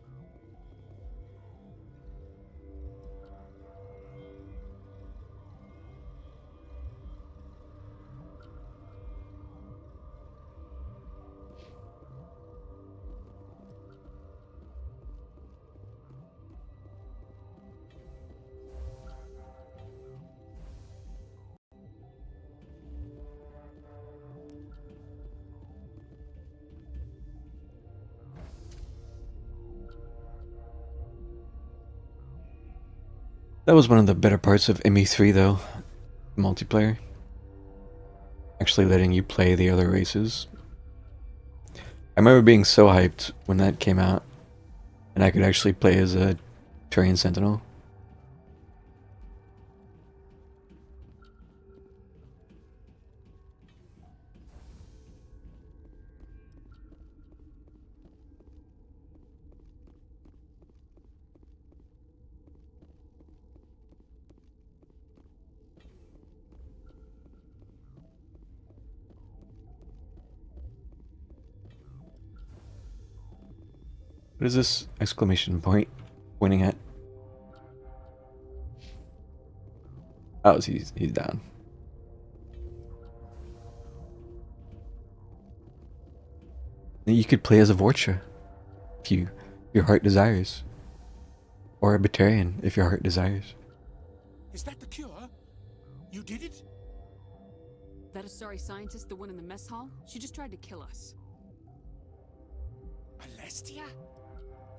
That was one of the better parts of ME3 though. Multiplayer. Actually letting you play the other races. I remember being so hyped when that came out. And I could actually play as a Turian Sentinel. What is this exclamation point pointing at? Oh, he's down. You could play as a Vorcha if your heart desires, or a Batarian if your heart desires. Is that the cure? You did it? That Asari scientist, the one in the mess hall? She just tried to kill us. Alestia?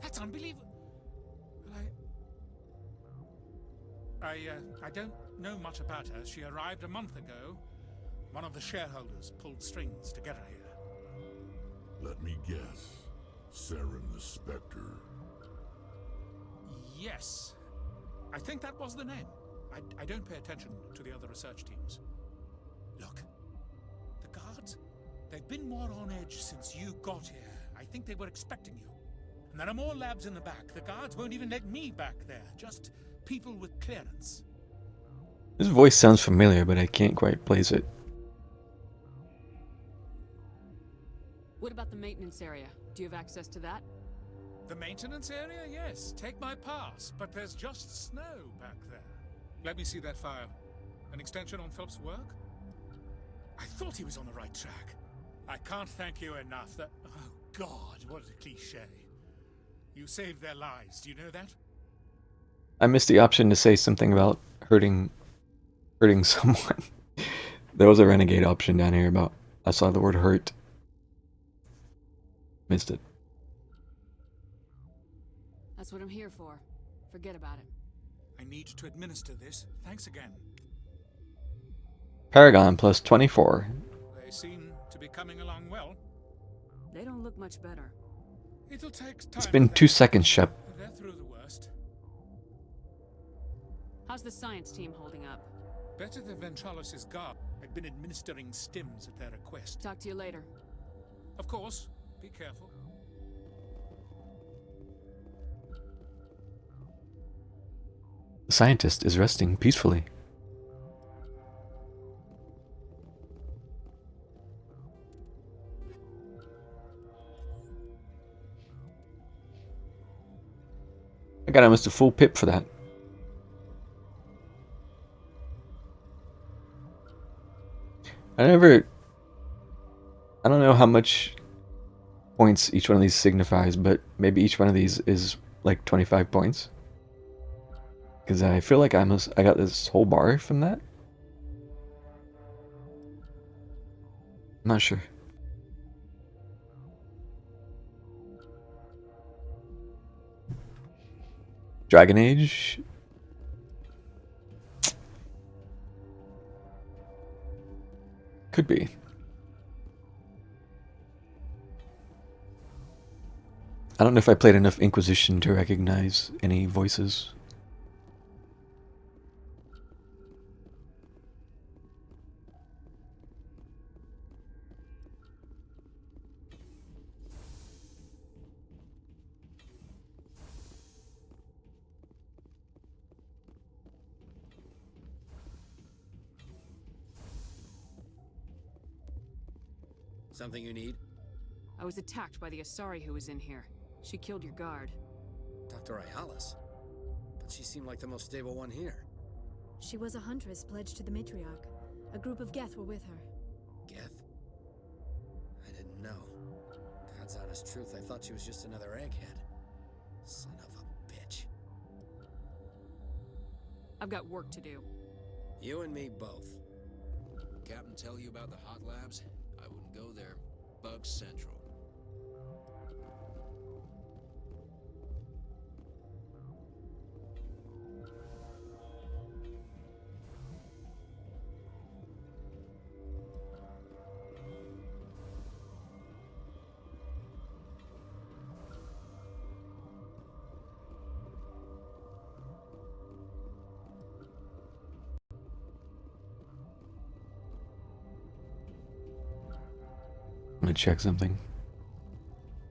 That's unbelievable. I don't know much about her. She arrived a month ago. One of the shareholders pulled strings to get her here. Let me guess. Saren the Spectre. Yes. I think that was the name. I don't pay attention to the other research teams. Look. The guards? They've been more on edge since you got here. I think they were expecting you. And there are more labs in the back. The guards won't even let me back there. Just people with clearance. This voice sounds familiar, but I can't quite place it. What about the maintenance area? Do you have access to that? The maintenance area? Yes. Take my pass. But there's just snow back there. Let me see that file. An extension on Philip's work? I thought he was on the right track. I can't thank you enough that... Oh, God, what a cliche. You saved their lives. Do you know that? I missed the option to say something about hurting someone. There was a renegade option down here about... I saw the word hurt. Missed it. That's what I'm here for. Forget about it. I need to administer this. Thanks again. Paragon plus 24. They seem to be coming along well. They don't look much better. It'll take time. It's been 2 seconds, Shep. They're through the worst. How's the science team holding up? Better than Ventralis' guard. I've been administering stims at their request. Talk to you later. Of course. Be careful. The scientist is resting peacefully. I got almost a full pip for that. I don't know how much points each one of these signifies, but maybe each one of these is like 25 points. Because I feel like I got this whole bar from that. I'm not sure. Dragon Age. Could be. I don't know if I played enough Inquisition to recognize any voices. Something you need? I was attacked by the Asari who was in here. She killed your guard. Dr. Ayalis? But she seemed like the most stable one here. She was a huntress pledged to the matriarch. A group of Geth were with her. Geth? I didn't know. God's honest truth, I thought she was just another egghead. Son of a bitch. I've got work to do. You and me both. Captain tell you about the hot labs? I wouldn't go there. Bug Central. I'm gonna check something.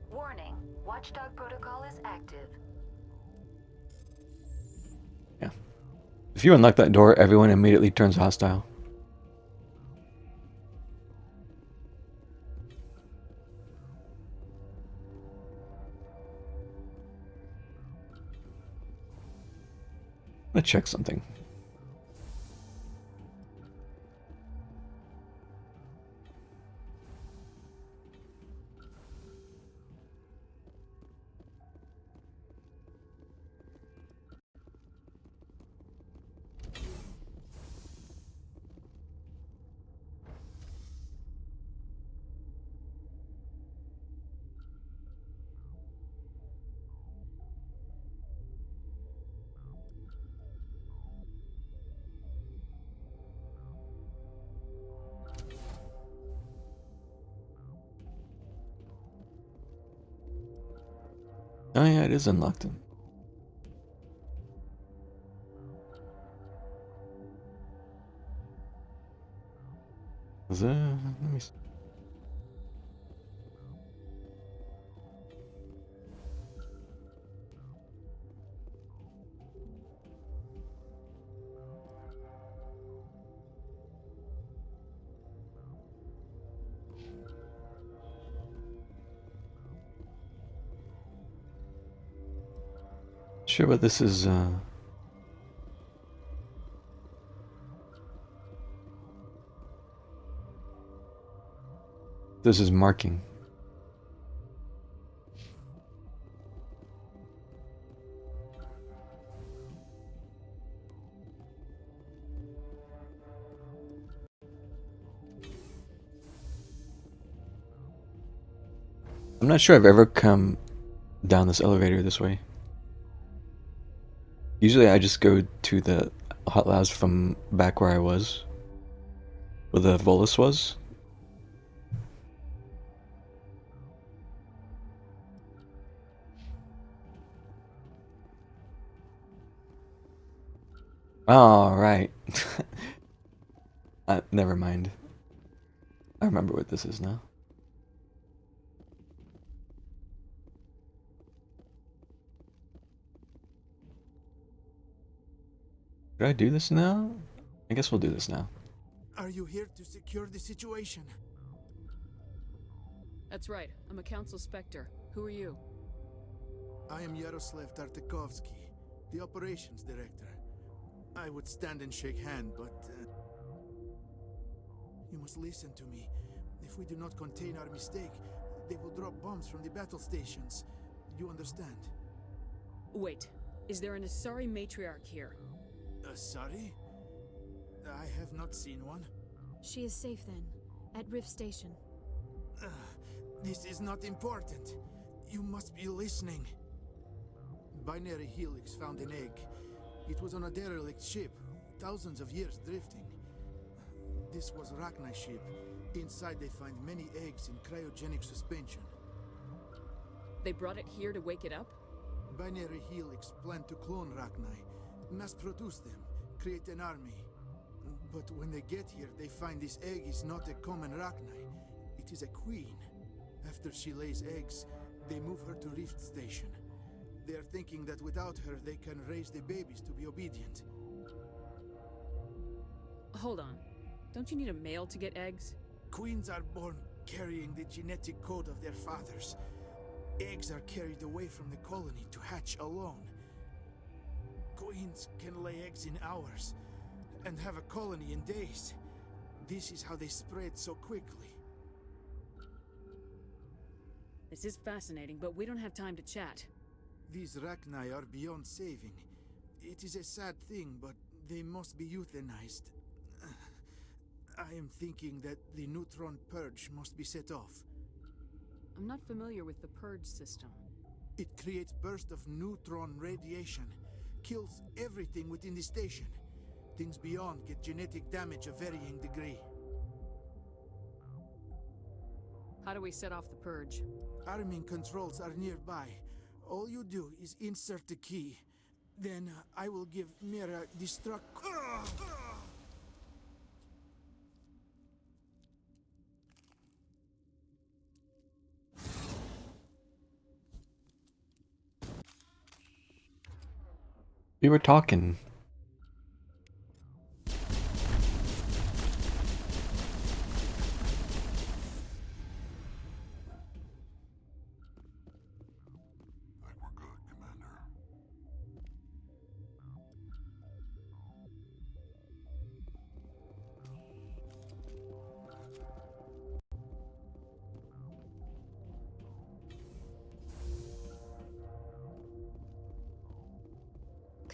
Warning, Watchdog protocol is active. Yeah. If you unlock that door, everyone immediately turns hostile. Let's check something. Oh yeah, it is unlocked. Let me see. Sure, but this is marking. I'm not sure I've ever come down this elevator this way. Usually I just go to the hot labs from back where I was, where the Volus was. Oh, right. Never mind. I remember what this is now. Should I do this now? I guess we'll do this now. Are you here to secure the situation? That's right. I'm a Council Spectre. Who are you? I am Yaroslav Tartakovsky, the operations director. I would stand and shake hand, but you must listen to me. If we do not contain our mistake, they will drop bombs from the battle stations. You understand? Wait, is there an Asari matriarch here? Sorry? I have not seen one. She is safe then, at Rift Station. This is not important. You must be listening. Binary Helix found an egg. It was on a derelict ship, thousands of years drifting. This was Rachni's ship. Inside they find many eggs in cryogenic suspension. They brought it here to wake it up? Binary Helix planned to clone Rachni, mass produce them, create an army. But when they get here, they find this egg is not a common Rachni. It is a queen. After she lays eggs, they move her to Rift Station. They are thinking that without her, they can raise the babies to be obedient. Hold on. Don't you need a male to get eggs? Queens are born carrying the genetic code of their fathers. Eggs are carried away from the colony to hatch alone. Queens can lay eggs in hours and have a colony in days. This is how they spread so quickly. This is fascinating, but we don't have time to chat. These Rachni are beyond saving. It is a sad thing, but they must be euthanized. I am thinking that the neutron purge must be set off. I'm not familiar with the purge system. It creates bursts of neutron radiation, kills everything within the station. Things beyond get genetic damage of varying degree. How do we set off the purge? Arming controls are nearby. All you do is insert the key. Then I will give Mira destruct... We were talking.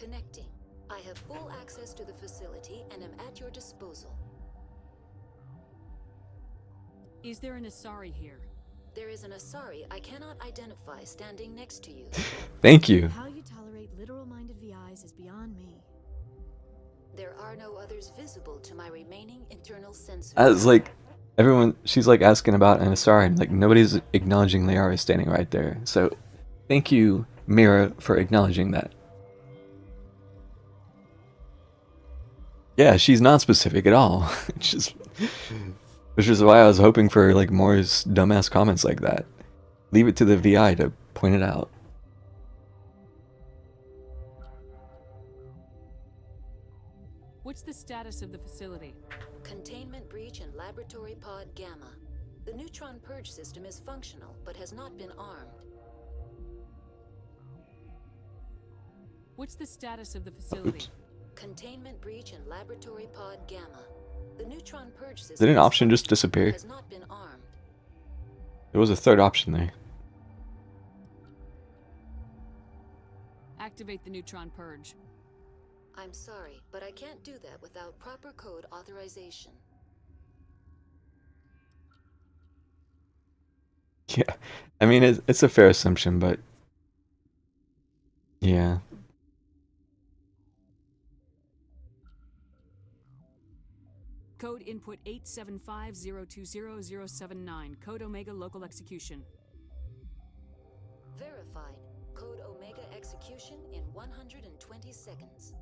Connecting. I have full access to the facility and am at your disposal. Is there an Asari here? There is an Asari I cannot identify standing next to you. Thank you. How you tolerate literal-minded VIs is beyond me. There are no others visible to my remaining internal sensors. As like everyone, she's like asking about an Asari, and like nobody's acknowledging Liara standing right there. So, thank you, Mira, for acknowledging that. Yeah, she's not specific at all. It's just, which is why I was hoping for like more dumbass comments like that. Leave it to the VI to point it out. What's the status of the facility? Containment breach in Laboratory Pod Gamma. The neutron purge system is functional, but has not been armed. What's the status of the facility? Oops. Containment breach in Laboratory Pod Gamma. The neutron purge system Did an option just disappear? has not been armed. There was a third option there. Activate the neutron purge. I'm sorry, but I can't do that without proper code authorization. Yeah, I mean it's a fair assumption, but yeah. Code input 875020079. Code Omega local execution. Verified. Code Omega execution in 120 seconds.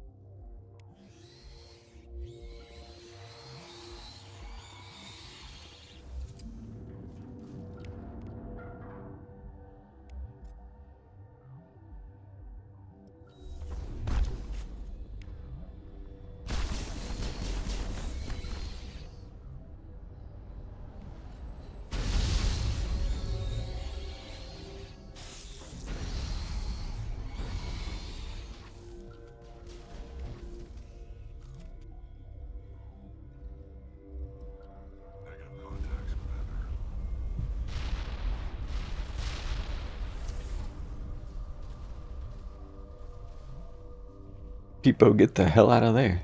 People, get the hell out of there.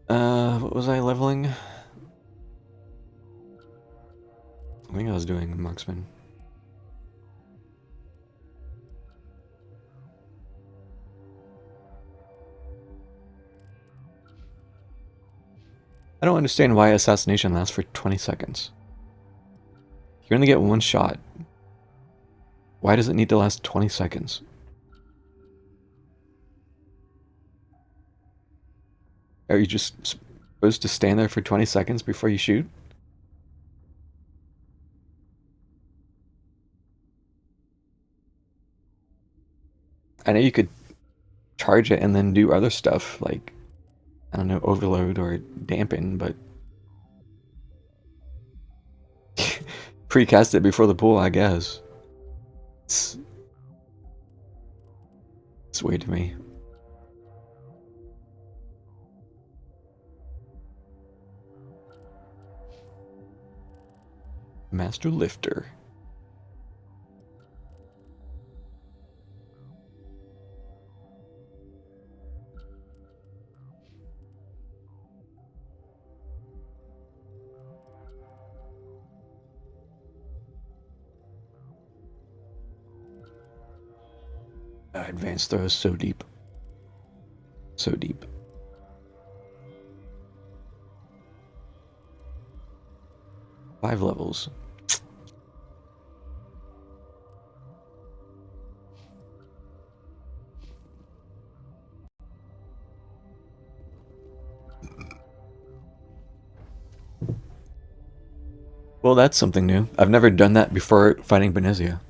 What was I leveling? I think I was doing marksman. I don't understand why assassination lasts for 20 seconds. You're gonna get one shot. Why does it need to last 20 seconds? Are you just supposed to stand there for 20 seconds before you shoot? I know you could charge it and then do other stuff, like, I don't know, overload or dampen, but precast it before the pool, I guess. It's weird to me. Master Lifter. Advanced throw is so deep. So deep. Five levels. Well, that's something new. I've never done that before fighting Benezia.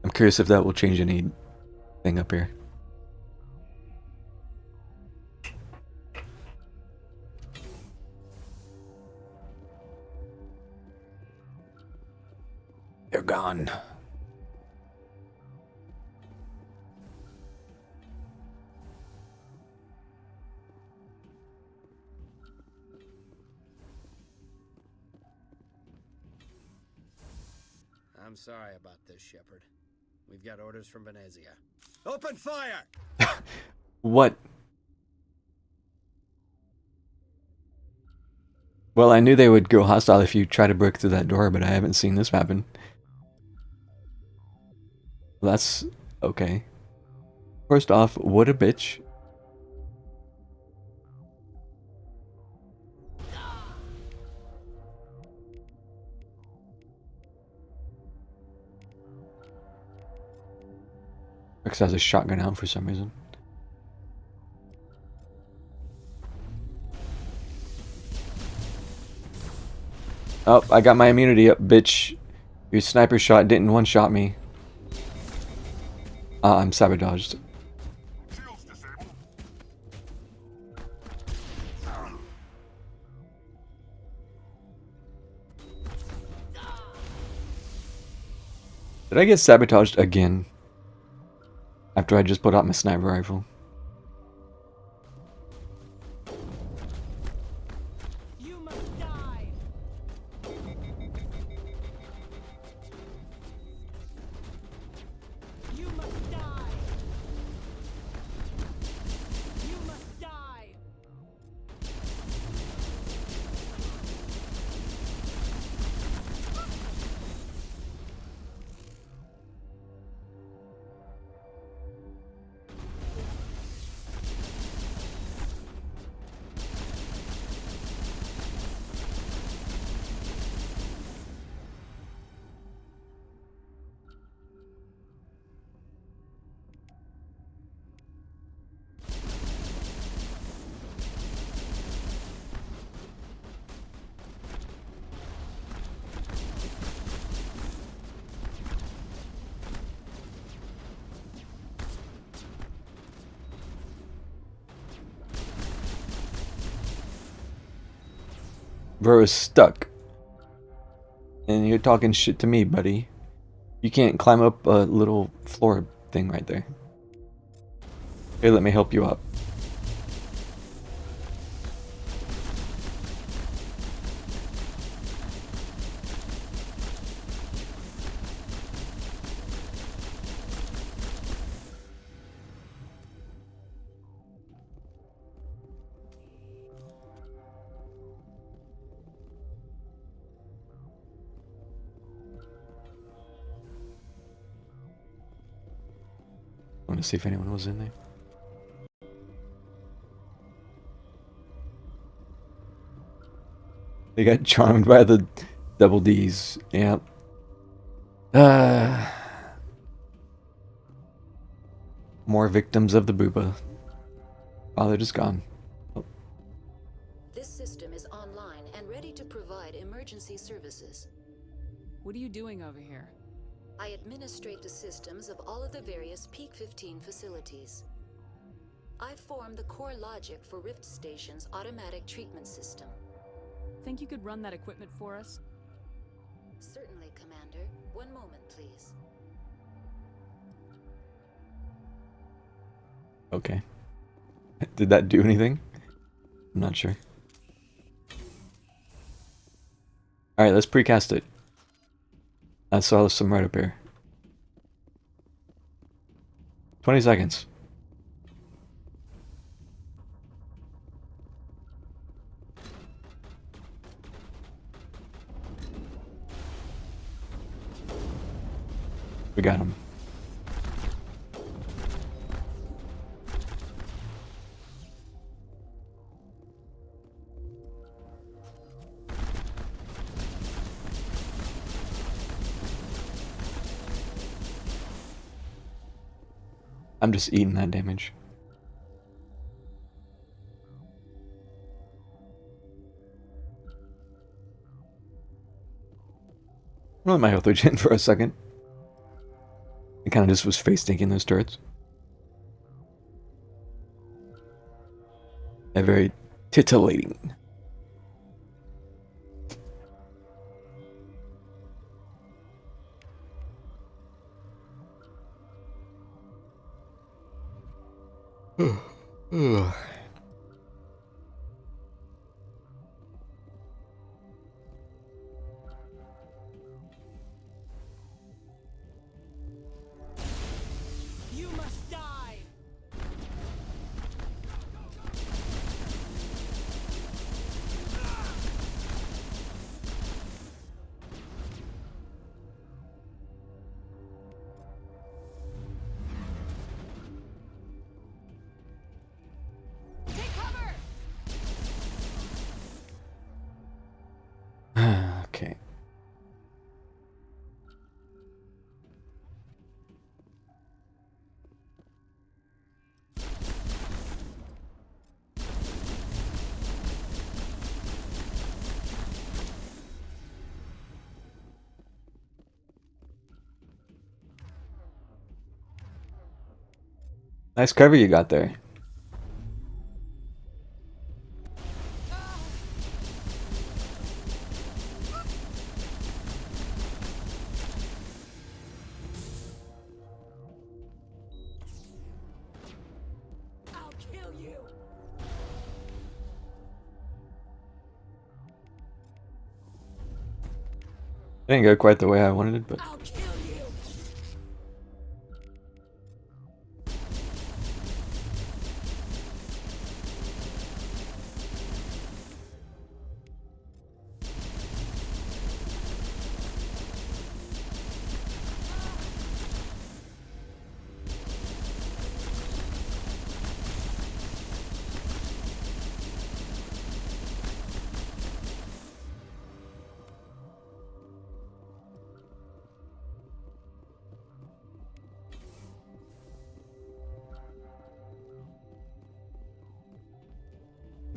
I'm curious if that will change anything up here. They're gone. I'm sorry about this, Shepard. We've got orders from Venezia. Open fire! What? Well, I knew they would go hostile if you try to break through that door, but I haven't seen this happen. That's okay. First off, what a bitch. Rex has a shotgun out for some reason. Oh, I got my immunity up, bitch. Your sniper shot didn't one-shot me. I'm sabotaged. Did I get sabotaged again? After I just put out my sniper rifle. Bro is stuck. And you're talking shit to me, buddy. You can't climb up a little floor thing right there. Here, let me help you up. I want to see if anyone was in there. They got charmed by the double D's. Yep. More victims of the booba. Oh, they're just gone. Oh. This system is online and ready to provide emergency services. What are you doing over here? I administrate the systems of all of the various Peak 15 facilities. I form the core logic for Rift Station's automatic treatment system. Think you could run that equipment for us? Certainly, Commander. One moment, please. Okay. Did that do anything? I'm not sure. Alright, let's precast it. I saw some right up here. 20 seconds. We got him. I'm just eating that damage. I'll let my health regen for a second. It kind of just was face tanking those turrets. They're very titillating. Nice cover you got there. I'll kill you. Didn't go quite the way I wanted it, but I'll kill you.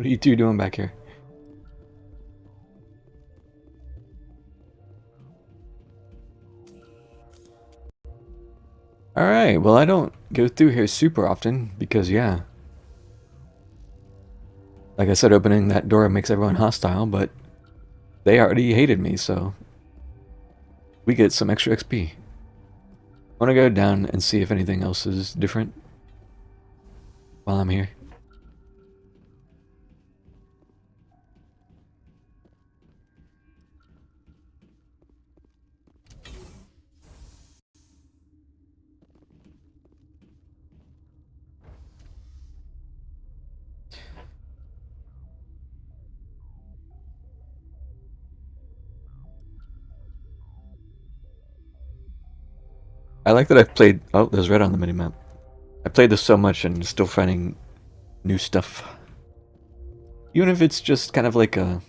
what are you two doing back here? Alright, well I don't go through here super often because yeah. Like I said, opening that door makes everyone hostile, but they already hated me, so we get some extra XP. I want to go down and see if anything else is different while I'm here. I like that I've played... Oh, there's red on the minimap. I played this so much and still finding new stuff. Even if it's just kind of like a...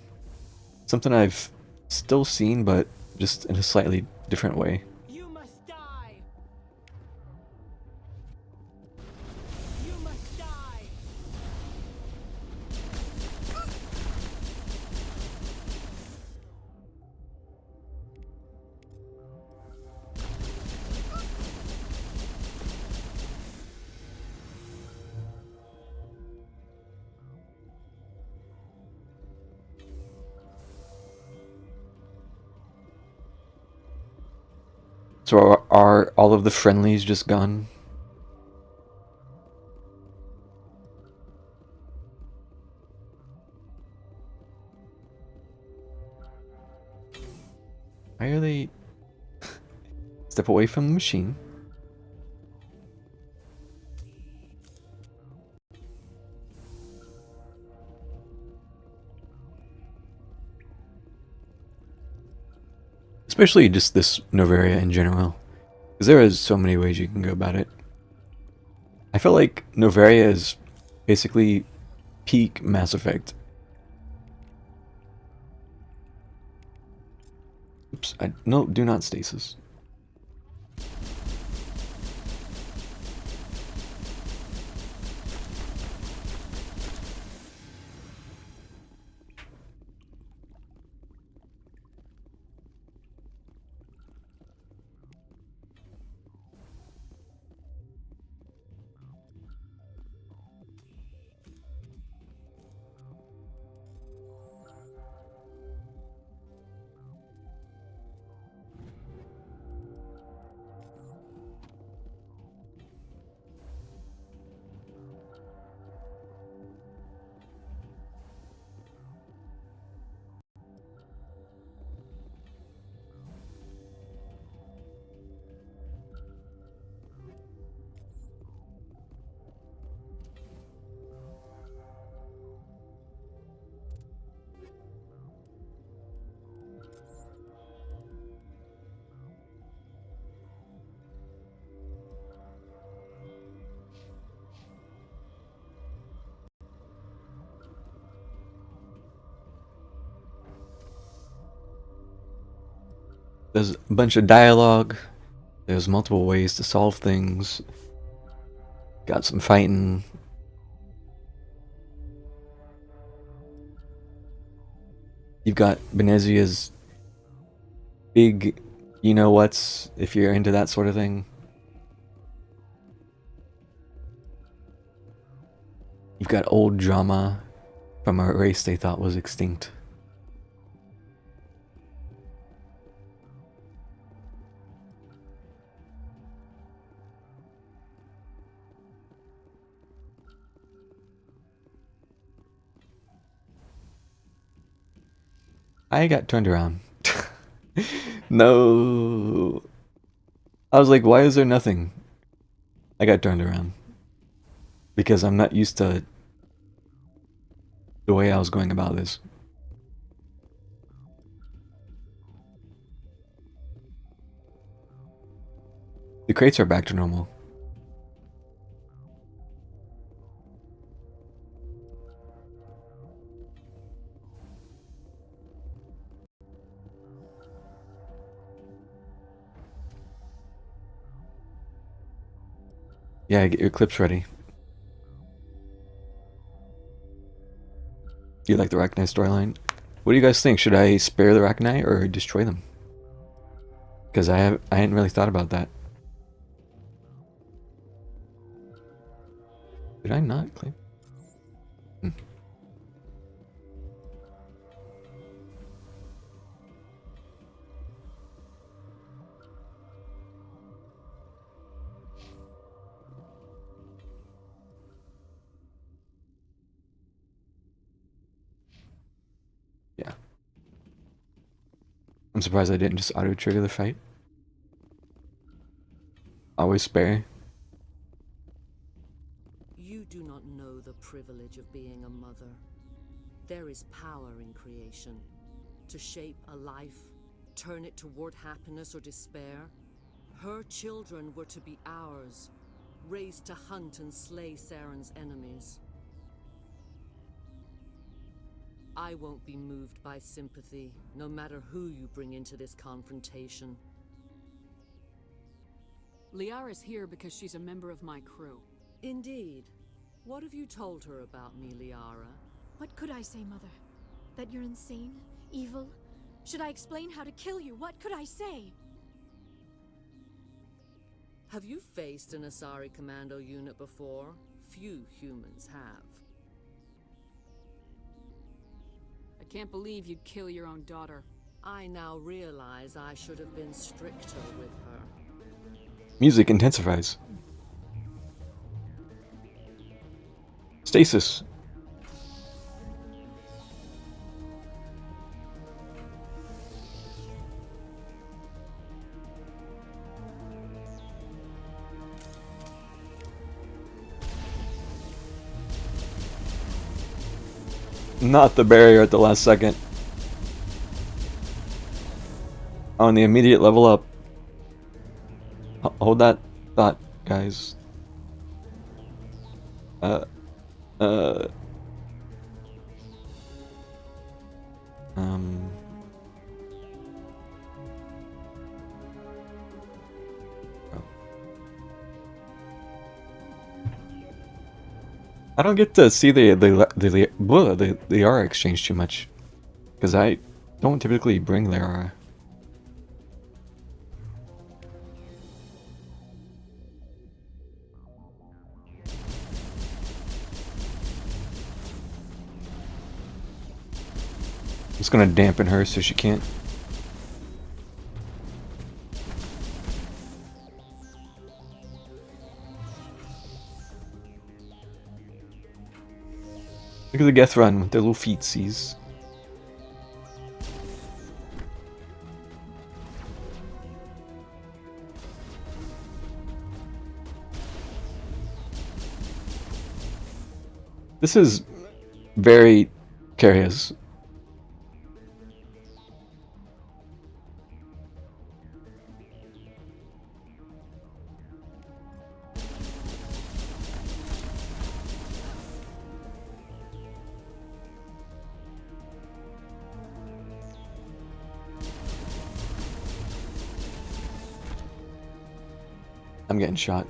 something I've still seen, but just in a slightly different way. You must die. You must die. So are all of the friendlies just gone? Why are they... Step away from the machine. Especially just this Novaria in general. Because there is so many ways you can go about it. I feel like Novaria is basically peak Mass Effect. Oops, no, do not stasis. There's a bunch of dialogue. There's multiple ways to solve things. Got some fighting. You've got Benezia's big you-know what's, if you're into that sort of thing. You've got old drama from a race they thought was extinct. I got turned around. No. I was like, why is there nothing? I got turned around. Because I'm not used to the way I was going about this. The crates are back to normal. Yeah, get your clips ready. You like the Rachni storyline? What do you guys think? Should I spare the Rachni or destroy them? Because I hadn't really thought about that. Did I not claim? Yeah. I'm surprised I didn't just auto-trigger the fight. Always spare. You do not know the privilege of being a mother. There is power in creation. To shape a life, turn it toward happiness or despair. Her children were to be ours, raised to hunt and slay Saren's enemies. I won't be moved by sympathy, no matter who you bring into this confrontation. Liara's here because she's a member of my crew. Indeed. What have you told her about me, Liara? What could I say, Mother? That you're insane? Evil? Should I explain how to kill you? What could I say? Have you faced an Asari commando unit before? Few humans have. I can't believe you'd kill your own daughter. I now realize I should have been stricter with her. Music intensifies. Stasis. Not the barrier at the last second. On the immediate level up. Hold that thought, guys. I don't get to see the Liara exchange too much, because I don't typically bring Liara. I'm just gonna dampen her so she can't. Look at the Geth run with their little feetsies. This is very curious. I'm getting shot.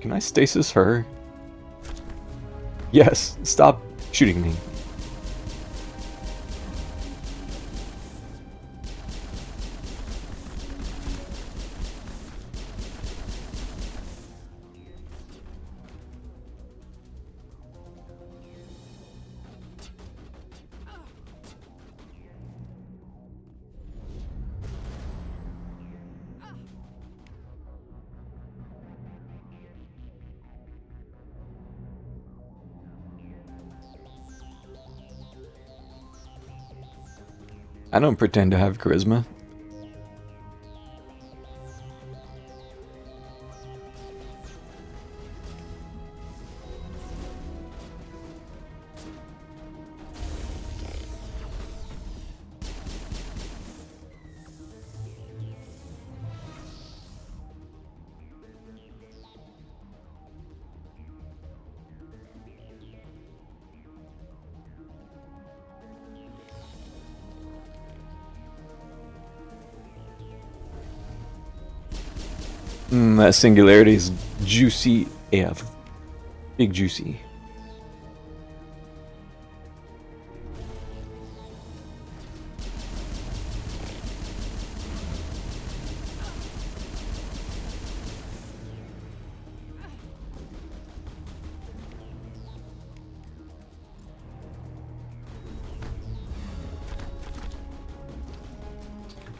Can I stasis her? Yes, stop shooting me. I don't pretend to have charisma. That singularity is juicy AF. Big juicy.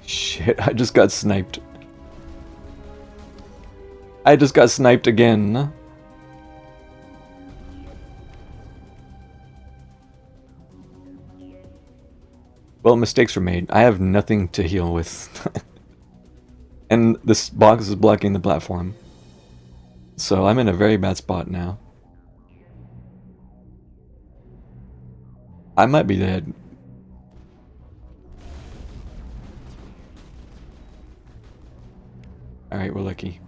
Shit, I just got sniped. I just got sniped again. Well, mistakes were made. I have nothing to heal with. And this box is blocking the platform. So I'm in a very bad spot now. I might be dead. Alright, we're lucky.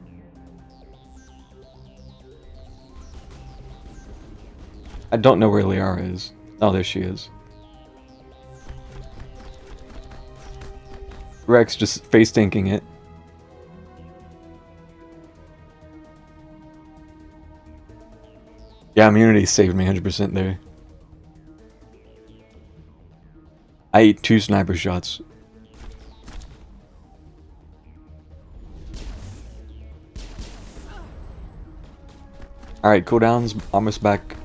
I don't know where Liara is. Oh, there she is. Rex just face tanking it. Yeah, immunity saved me 100% there. I ate 2 sniper shots. Alright, cooldown's almost back.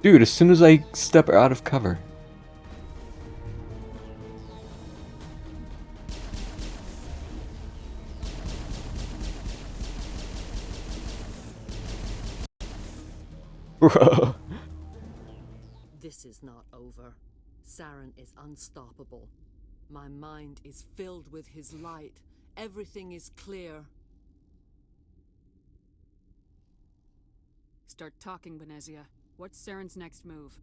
Dude, as soon as I step out of cover. Bro. This is not over. Saren is unstoppable. My mind is filled with his light. Everything is clear. Start talking, Benezia. What's Saren's next move?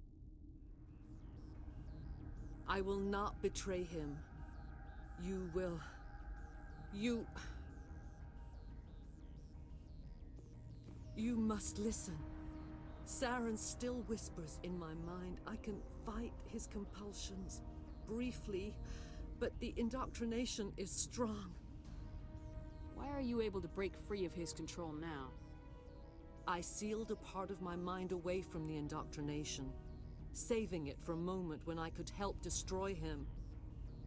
I will not betray him. You will... You must listen. Saren still whispers in my mind. I can fight his compulsions. Briefly, but the indoctrination is strong. Why are you able to break free of his control now? I sealed a part of my mind away from the indoctrination, saving it for a moment when I could help destroy him.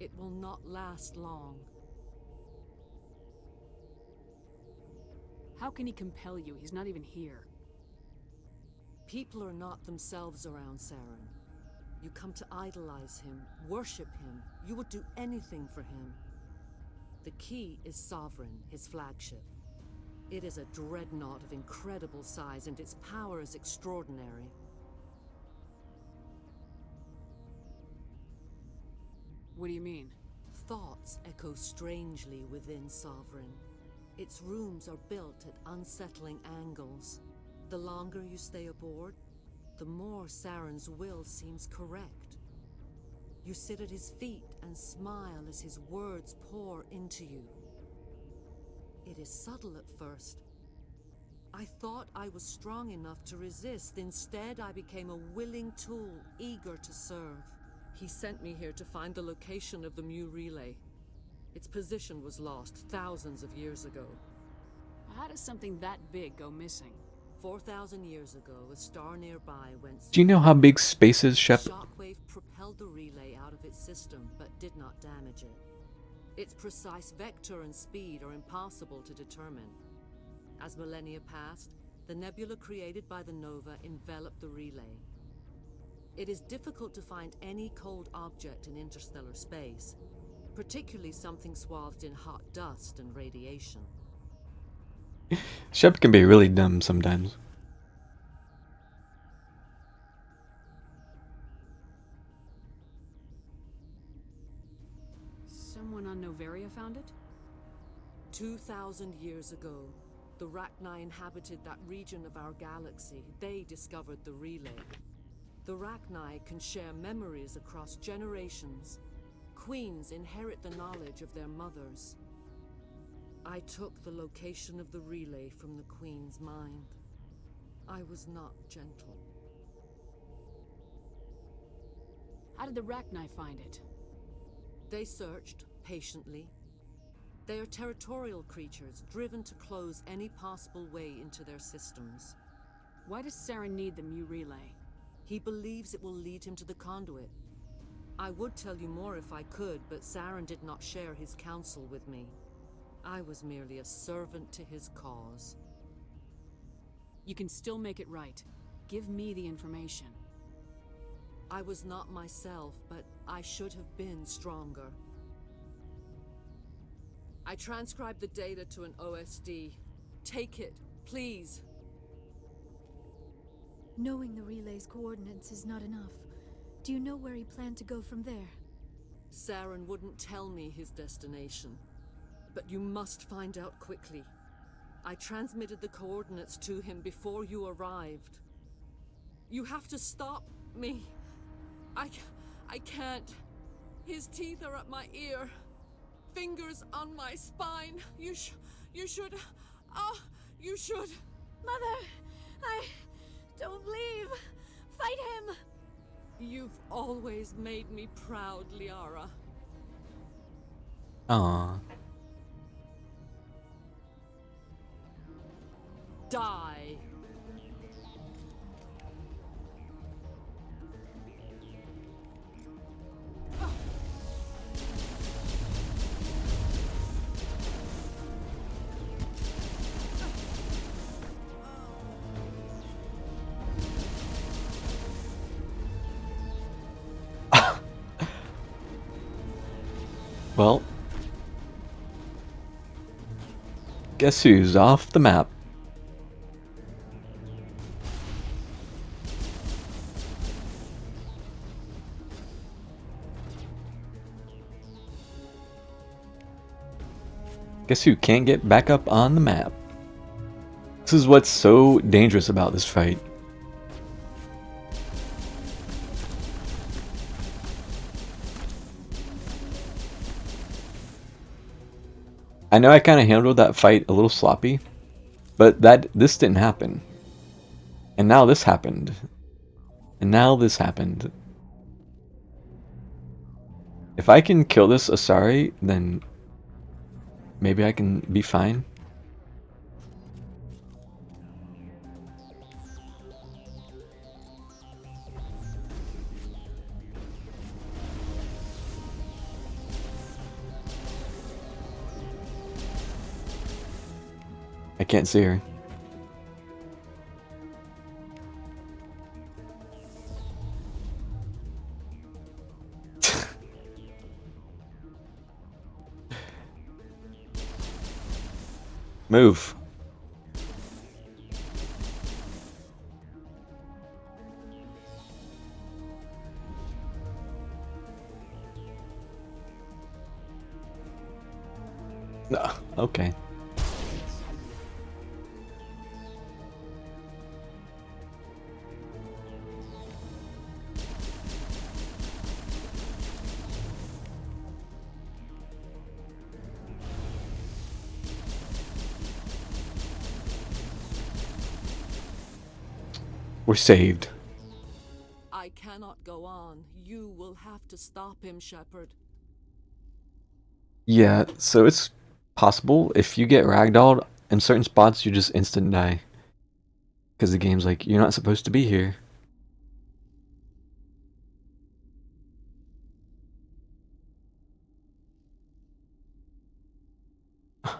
It will not last long. How can he compel you? He's not even here. People are not themselves around Saren. You come to idolize him, worship him. You would do anything for him. The key is Sovereign, his flagship. It is a dreadnought of incredible size, and its power is extraordinary. What do you mean? Thoughts echo strangely within Sovereign. Its rooms are built at unsettling angles. The longer you stay aboard, the more Saren's will seems correct. You sit at his feet and smile as his words pour into you. It is subtle at first. I thought I was strong enough to resist. Instead, I became a willing tool, eager to serve. He sent me here to find the location of the Mu relay. Its position was lost thousands of years ago. How does something that big go missing? 4,000 years ago, a star nearby went... Do you know how big space is, Shep? Shockwave propelled the relay out of its system, but did not damage it. Its precise vector and speed are impossible to determine. As millennia passed, the nebula created by the nova enveloped the relay. It is difficult to find any cold object in interstellar space, particularly something swathed in hot dust and radiation. Shep can be really dumb sometimes. Someone on Noveria found it? 2,000 years ago, the Rachni inhabited that region of our galaxy. They discovered the relay. The Rachni can share memories across generations. Queens inherit the knowledge of their mothers. I took the location of the relay from the Queen's mind. I was not gentle. How did the Rachni find it? They searched, patiently. They are territorial creatures, driven to close any possible way into their systems. Why does Saren need the Mu relay? He believes it will lead him to the conduit. I would tell you more if I could, but Saren did not share his counsel with me. I was merely a servant to his cause. You can still make it right. Give me the information. I was not myself, but I should have been stronger. I transcribed the data to an OSD. Take it, please. Knowing the relay's coordinates is not enough. Do you know where he planned to go from there? Saren wouldn't tell me his destination. But you must find out quickly. I transmitted the coordinates to him before you arrived. You have to stop me. I can't. His teeth are at my ear. Fingers on my spine. You should. You should. Mother, I don't leave. Fight him. You've always made me proud, Liara. Aww. Die. Well, guess who's off the map? Guess who can't get back up on the map? This is what's so dangerous about this fight. I know I kind of handled that fight a little sloppy, but this didn't happen. And now this happened. And now this happened. If I can kill this Asari, then maybe I can be fine. I can't see her. Move. No, okay. We're saved. I cannot go on. You will have to stop him, Shepard. Yeah, so it's possible if you get ragdolled in certain spots, you just instant die. Because the game's like, you're not supposed to be here.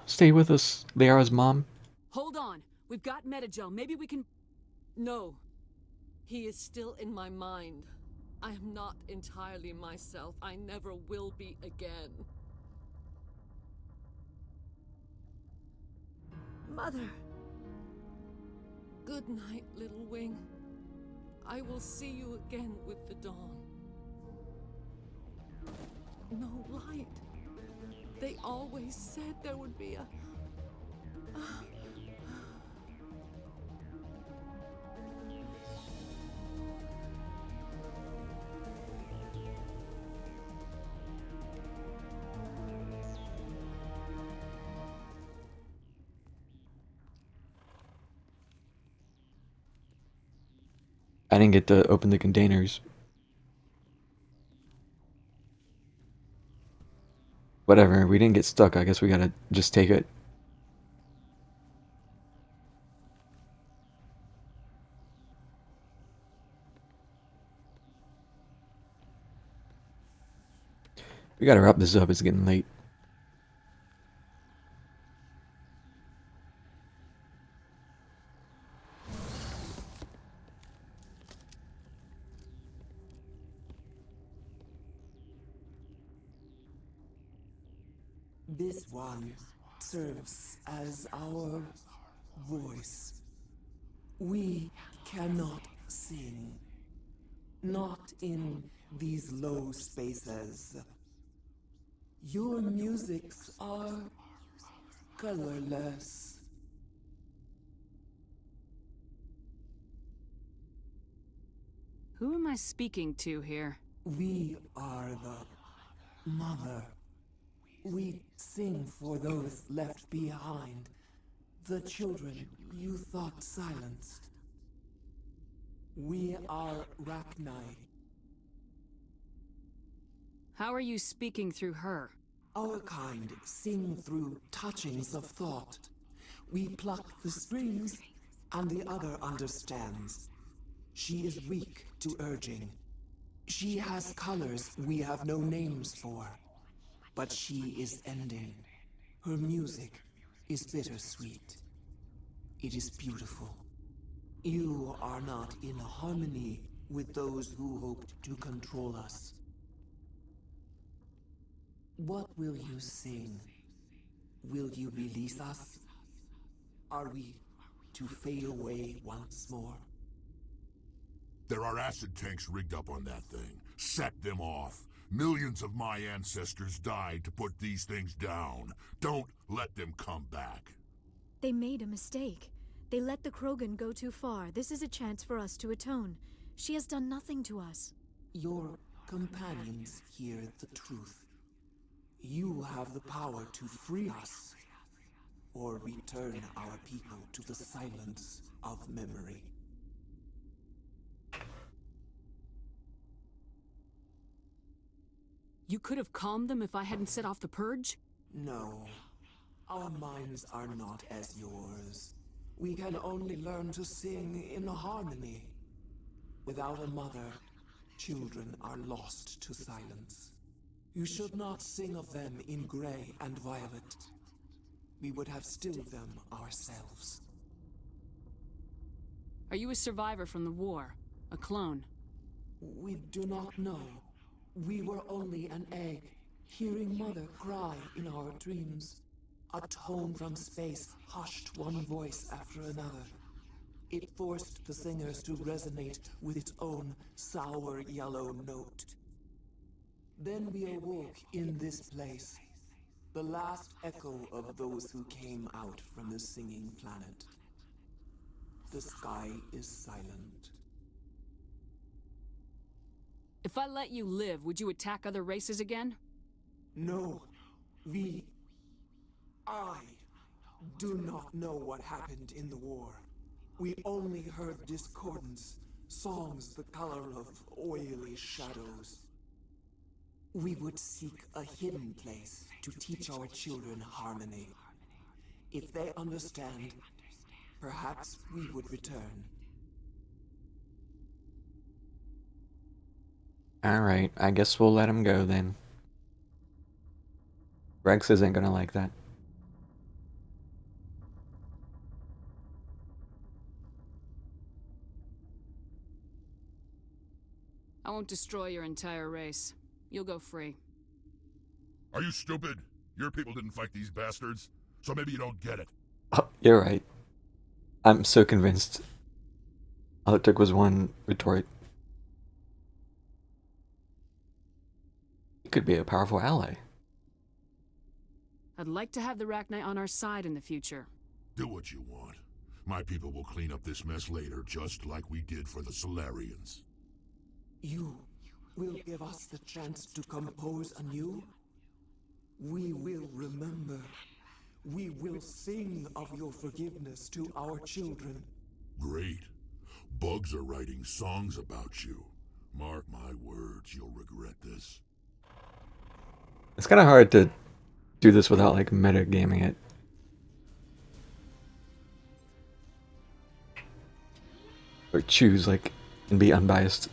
Stay with us, Liara's mom. Hold on. We've got Metagel. Maybe we can... No. He is still in my mind. I am not entirely myself. I never will be again. Mother! Good night, little wing. I will see you again with the dawn. No light. They always said there would be a... I didn't get to open the containers. Whatever, we didn't get stuck. I guess we gotta just take it. We gotta wrap this up. It's getting late. This one serves as our voice. We cannot sing. Not in these low spaces. Your musics are colorless. Who am I speaking to here? We are the mother. We sing for those left behind. The children you thought silenced. We are Rachni. How are you speaking through her? Our kind sing through touchings of thought. We pluck the strings, and the other understands. She is weak to urging. She has colors we have no names for. But she is ending. Her music is bittersweet. It is beautiful. You are not in harmony with those who hoped to control us. What will you sing? Will you release us? Are we to fade away once more? There are acid tanks rigged up on that thing. Set them off. Millions of my ancestors died to put these things down. Don't let them come back. They made a mistake. They let the Krogan go too far. This is a chance for us to atone. She has done nothing to us. Your companions hear the truth. You have the power to free us, or return our people to the silence of memory. You could have calmed them if I hadn't set off the purge? No. Our minds are not as yours. We can only learn to sing in harmony. Without a mother, children are lost to silence. You should not sing of them in gray and violet. We would have stilled them ourselves. Are you a survivor from the war? A clone? We do not know. We were only an egg, hearing Mother cry in our dreams. A tone from space hushed one voice after another. It forced the singers to resonate with its own sour yellow note. Then we awoke in this place, the last echo of those who came out from the singing planet. The sky is silent. If I let you live, would you attack other races again? No, I do not know what happened in the war. We only heard discordance, songs the color of oily shadows. We would seek a hidden place to teach our children harmony. If they understand, perhaps we would return. Alright, I guess we'll let him go then. Rex isn't gonna like that. I won't destroy your entire race. You'll go free. Are you stupid? Your people didn't fight these bastards, so maybe you don't get it. Oh, you're right. I'm so convinced. All it took was one retort. He could be a powerful ally. I'd like to have the Rachni on our side in the future. Do what you want. My people will clean up this mess later, just like we did for the Solarians. You will give us the chance to compose anew? We will remember. We will sing of your forgiveness to our children. Great. Bugs are writing songs about you. Mark my words, you'll regret this. It's kind of hard to do this without like metagaming it. Or choose like and be unbiased.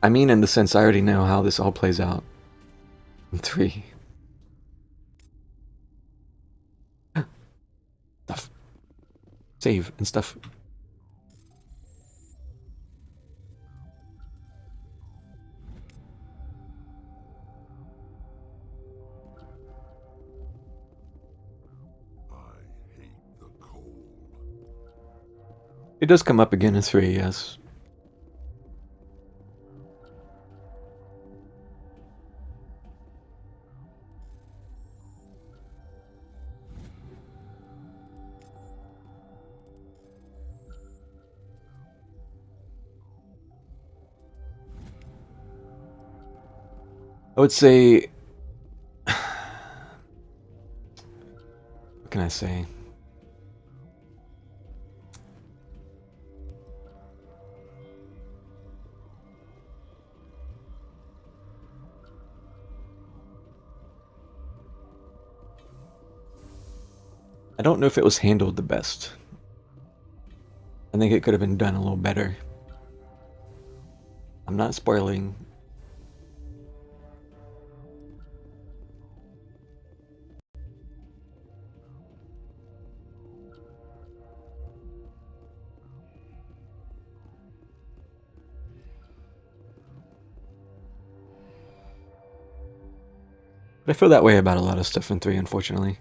I mean, in the sense I already know how this all plays out. In 3. Stuff. Save and stuff. I hate the cold. It does come up again in 3, yes. I would say, what can I say? I don't know if it was handled the best. I think it could have been done a little better. I'm not spoiling. But I feel that way about a lot of stuff in 3, unfortunately.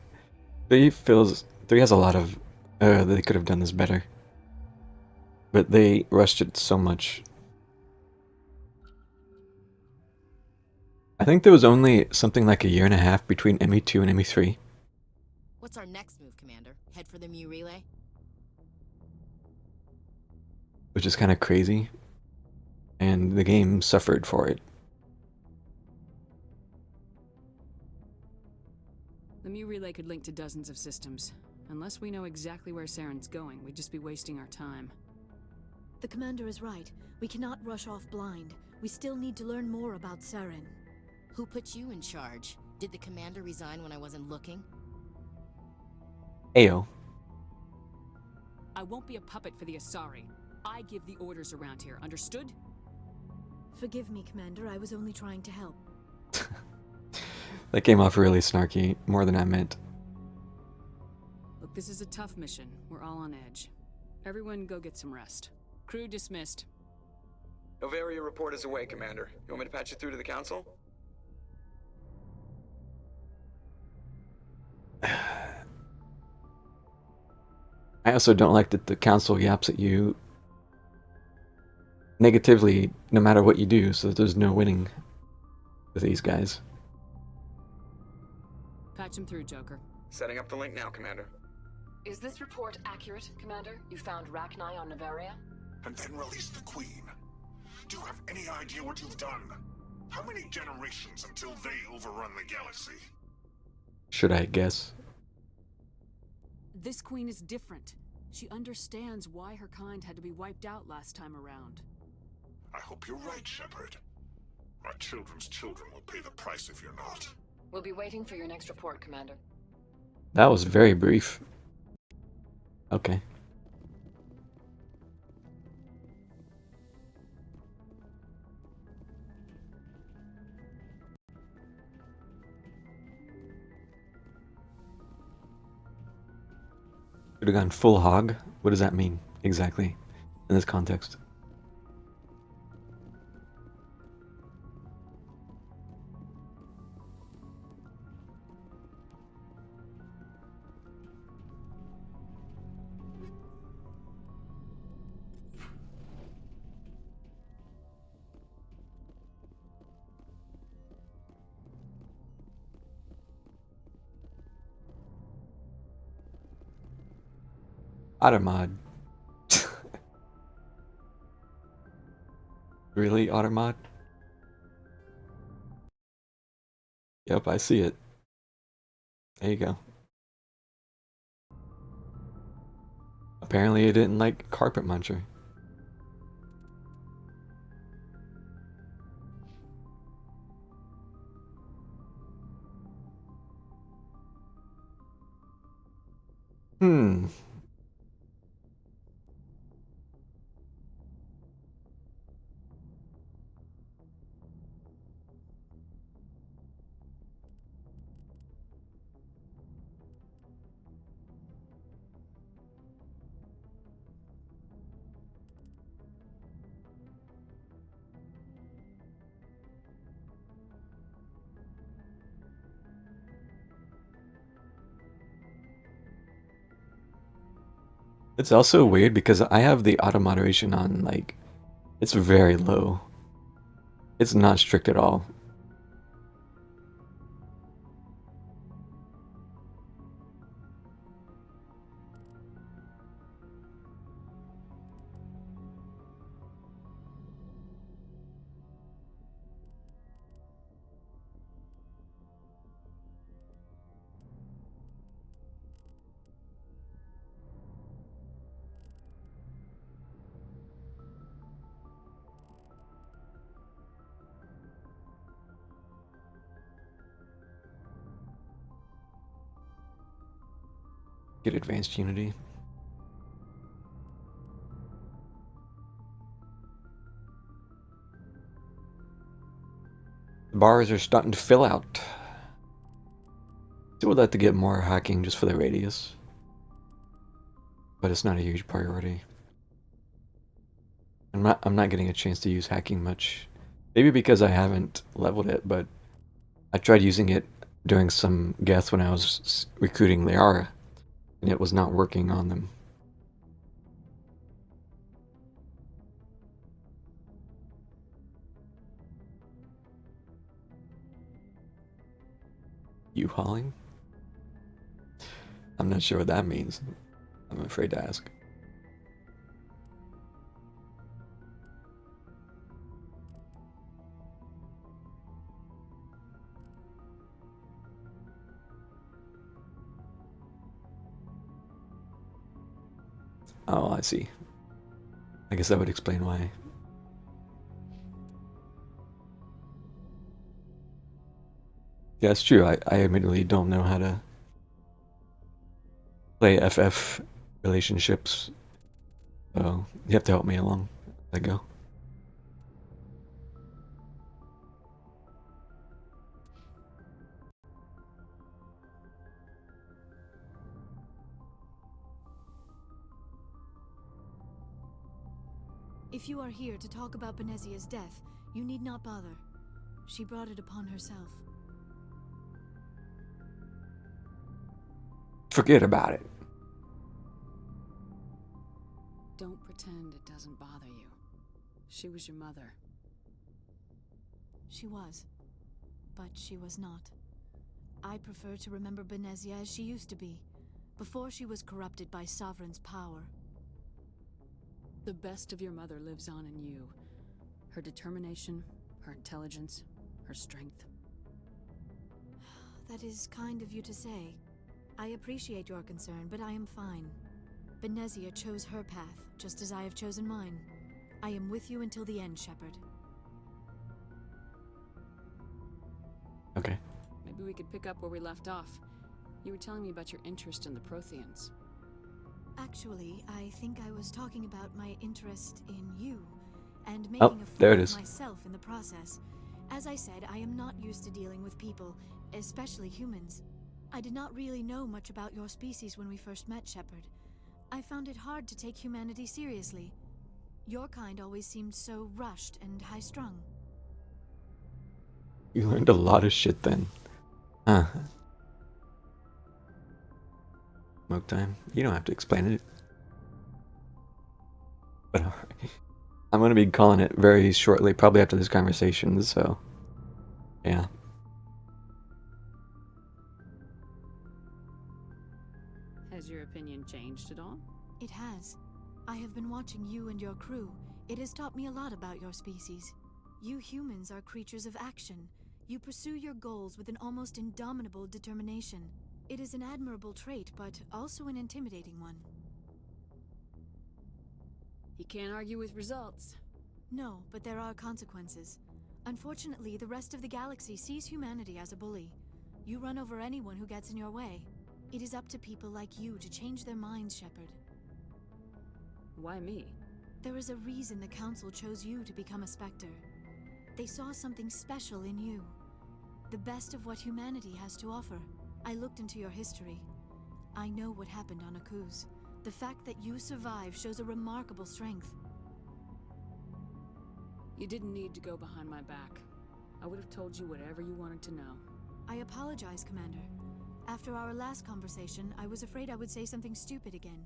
3 has a lot of, they could have done this better. But they rushed it so much. I think there was only something like a year and a half between ME2 and ME3. What's our next move, Commander? Head for the Mu relay? Which is kind of crazy. And the game suffered for it. The Mu relay could link to dozens of systems. Unless we know exactly where Saren's going, we'd just be wasting our time. The commander is right. We cannot rush off blind. We still need to learn more about Saren. Who put you in charge? Did the commander resign when I wasn't looking? Ayo. I won't be a puppet for the Asari. I give the orders around here, understood? Forgive me, Commander. I was only trying to help. That came off really snarky, more than I meant. Look, this is a tough mission. We're all on edge. Everyone go get some rest. Crew dismissed. Novaria report is away, Commander. You want me to patch you through to the Council? I also don't like that the Council yaps at you negatively no matter what you do, so there's no winning with these guys. Patch him through, Joker. Setting up the link now, Commander. Is this report accurate, Commander? You found Rachni on Novaria? And then released the Queen. Do you have any idea what you've done? How many generations until they overrun the galaxy? Should I guess? This queen is different. She understands why her kind had to be wiped out last time around. I hope you're right, Shepard. Our children's children will pay the price if you're not. We'll be waiting for your next report, Commander. That was very brief. Okay. Should have gone full hog. What does that mean exactly in this context? Automod. Really, Automod? Yep, I see it. There you go. Apparently it didn't like Carpet Muncher. Hmm. It's also weird because I have the auto moderation on, like, it's very low. It's not strict at all. Get advanced Unity. The bars are starting to fill out. Still would like to get more hacking just for the radius, but it's not a huge priority. I'm not getting a chance to use hacking much. Maybe because I haven't leveled it, but I tried using it during some geth when I was recruiting Liara, and it was not working on them. U-hauling? I'm not sure what that means. I'm afraid to ask. Oh, I see. I guess that would explain why. Yeah, it's true. I admittedly don't know how to play FF relationships, so you have to help me along as I go. If you are here to talk about Benezia's death, you need not bother. She brought it upon herself. Forget about it. Don't pretend it doesn't bother you. She was your mother. She was. But she was not. I prefer to remember Benezia as she used to be, before she was corrupted by Sovereign's power. The best of your mother lives on in you. Her determination, her intelligence, her strength. that is kind of you to say. I appreciate your concern, but I am fine. Benezia chose her path, just as I have chosen mine. I am with you until the end, Shepard. Okay. Maybe we could pick up where we left off. You were telling me about your interest in the Protheans. Actually, I think I was talking about my interest in you, and Oh, making a there fool it of is. myself in the process. As I said, I am not used to dealing with people, especially humans. I did not really know much about your species when we first met, Shepard. I found it hard to take humanity seriously. Your kind always seemed so rushed and high-strung. You learned a lot of shit then. Huh. Smoke time. You don't have to explain it. But alright. I'm gonna be calling it very shortly, probably after this conversation, so yeah. Has your opinion changed at all? It has. I have been watching you and your crew. It has taught me a lot about your species. You humans are creatures of action. You pursue your goals with an almost indomitable determination. It is an admirable trait, but also an intimidating one. You can't argue with results. No, but there are consequences. Unfortunately, the rest of the galaxy sees humanity as a bully. You run over anyone who gets in your way. It is up to people like you to change their minds, Shepard. Why me? There is a reason the Council chose you to become a Spectre. They saw something special in you. The best of what humanity has to offer. I looked into your history. I know what happened on Akuz. The fact that you survived shows a remarkable strength. You didn't need to go behind my back. I would have told you whatever you wanted to know. I apologize, Commander. After our last conversation, I was afraid I would say something stupid again.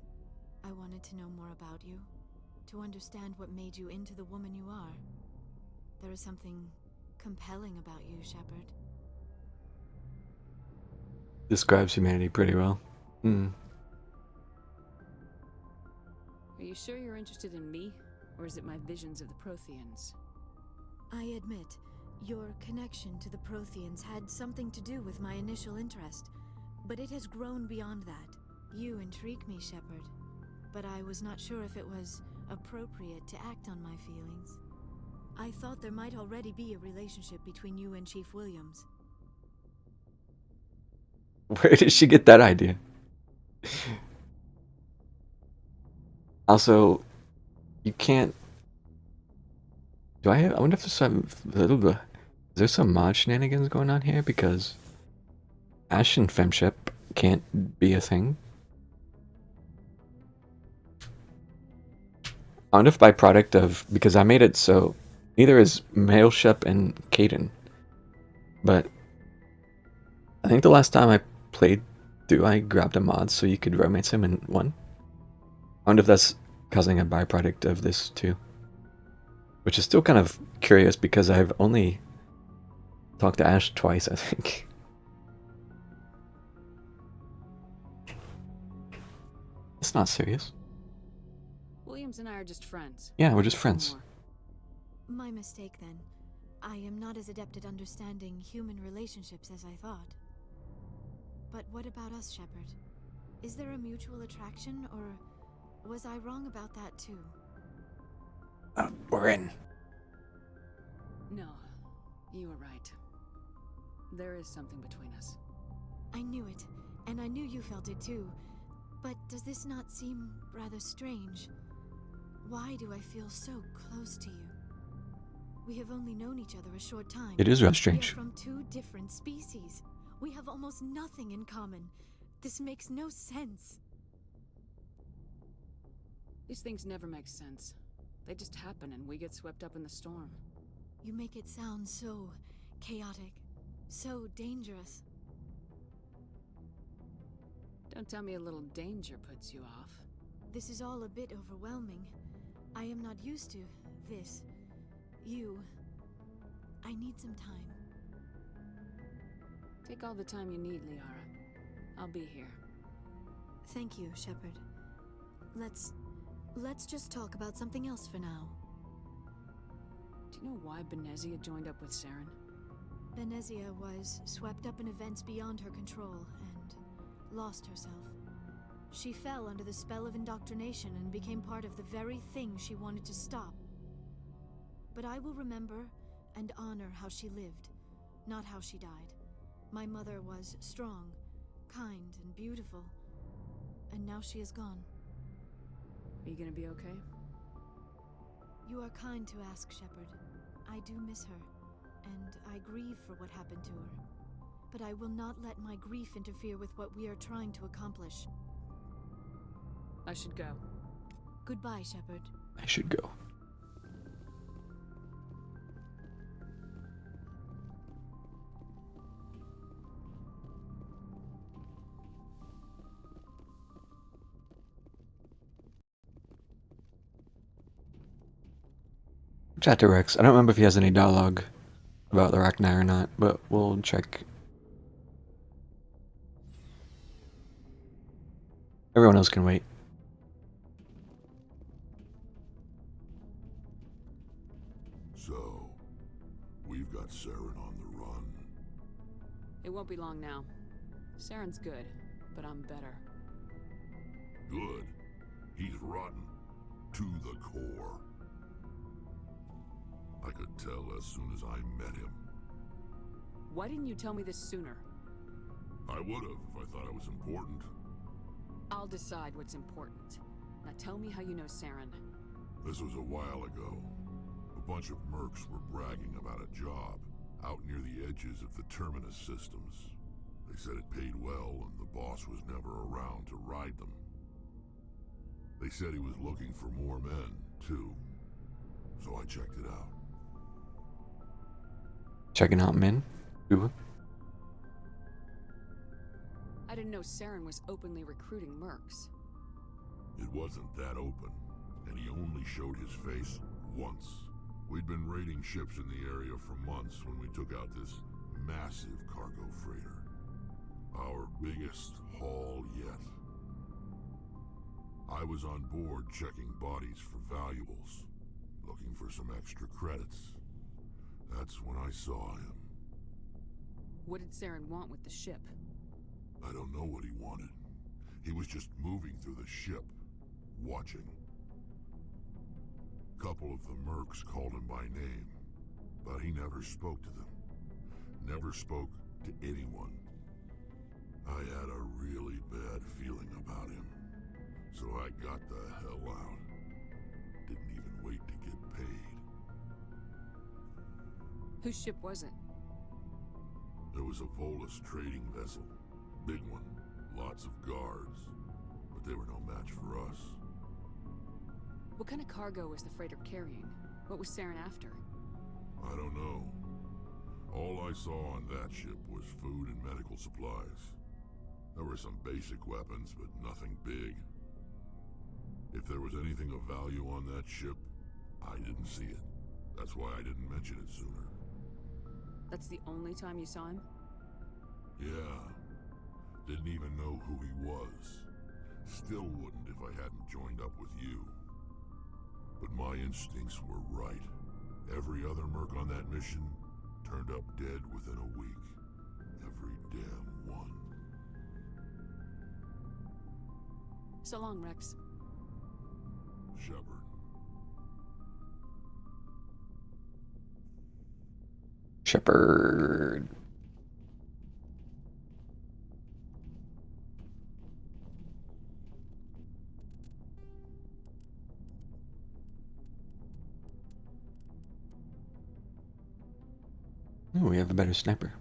I wanted to know more about you, to understand what made you into the woman you are. There is something compelling about you, Shepard. Describes humanity pretty well. Are you sure you're interested in me, or is it my visions of the Protheans? I admit, your connection to the Protheans had something to do with my initial interest, but it has grown beyond that. You intrigue me, Shepard, but I was not sure if it was appropriate to act on my feelings. I thought there might already be a relationship between you and Chief Williams. Where did she get that idea? Also, you can't. I wonder if there's some. Is there some mod shenanigans going on here? Because Ash and femship can't be a thing. I wonder if byproduct of, because I made it so neither is male shep and Caden, but I think the last time I played through I grabbed a mod so you could romance him in one. I wonder if that's causing a byproduct of this too, which is still kind of curious because I've only talked to Ash twice, I think. It's not serious. Williams and I are just friends. Yeah, we're just friends. My mistake, then. I am not as adept at understanding human relationships as I thought. But what about us, Shepard? Is there a mutual attraction, or was I wrong about that too? We're in. No, you were right. There is something between us. I knew it, and I knew you felt it too. But does this not seem rather strange? Why do I feel so close to you? We have only known each other a short time. It is rather strange. We are from two different species. We have almost nothing in common. This makes no sense. These things never make sense. They just happen and we get swept up in the storm. You make it sound so chaotic, so dangerous. Don't tell me a little danger puts you off. This is all a bit overwhelming. I am not used to this. You. I need some time. Take all the time you need, Liara. I'll be here. Thank you, Shepard. Let's just talk about something else for now. Do you know why Benezia joined up with Saren? Benezia was swept up in events beyond her control and lost herself. She fell under the spell of indoctrination and became part of the very thing she wanted to stop. But I will remember and honor how she lived, not how she died. My mother was strong, kind, and beautiful, and now she is gone. Are you gonna be okay? You are kind to ask, Shepard. I do miss her, and I grieve for what happened to her. But I will not let my grief interfere with what we are trying to accomplish. I should go. Goodbye, Shepard. I should go. Chat to Rex. I don't remember if he has any dialogue about the Rachni or not, but we'll check. Everyone else can wait. So, we've got Saren on the run. It won't be long now. Saren's good, but I'm better. Good. He's rotten. To the core. I could tell as soon as I met him. Why didn't you tell me this sooner? I would've if I thought it was important. I'll decide what's important. Now tell me how you know Saren. This was a while ago. A bunch of mercs were bragging about a job out near the edges of the Terminus systems. They said it paid well and the boss was never around to ride them. They said he was looking for more men, too. So I checked it out. Checking out men? Ooh. I didn't know Saren was openly recruiting mercs. It wasn't that open, and he only showed his face once. We'd been raiding ships in the area for months when we took out this massive cargo freighter. Our biggest haul yet. I was on board checking bodies for valuables, looking for some extra credits. That's when I saw him. What did Saren want with the ship? I don't know what he wanted. He was just moving through the ship, watching. A couple of the mercs called him by name, but he never spoke to them. Never spoke to anyone. I had a really bad feeling about him. So I got the hell out. Didn't even wait to get paid. Whose ship was it? There was a Volus trading vessel. Big one. Lots of guards. But they were no match for us. What kind of cargo was the freighter carrying? What was Saren after? I don't know. All I saw on that ship was food and medical supplies. There were some basic weapons, but nothing big. If there was anything of value on that ship, I didn't see it. That's why I didn't mention it sooner. That's the only time you saw him? Yeah. Didn't even know who he was. Still wouldn't if I hadn't joined up with you. But my instincts were right. Every other merc on that mission turned up dead within a week. Every damn one. So long, Rex. Shepard. Shepard. Ooh, we have a better sniper.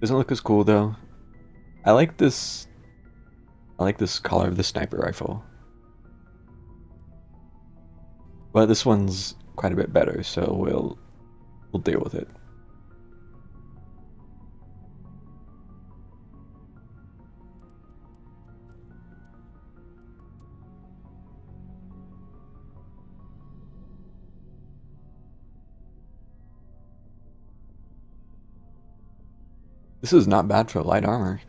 Doesn't look as cool though. I like this color of the sniper rifle. But this one's quite a bit better, so we'll deal with it. This is not bad for light armor.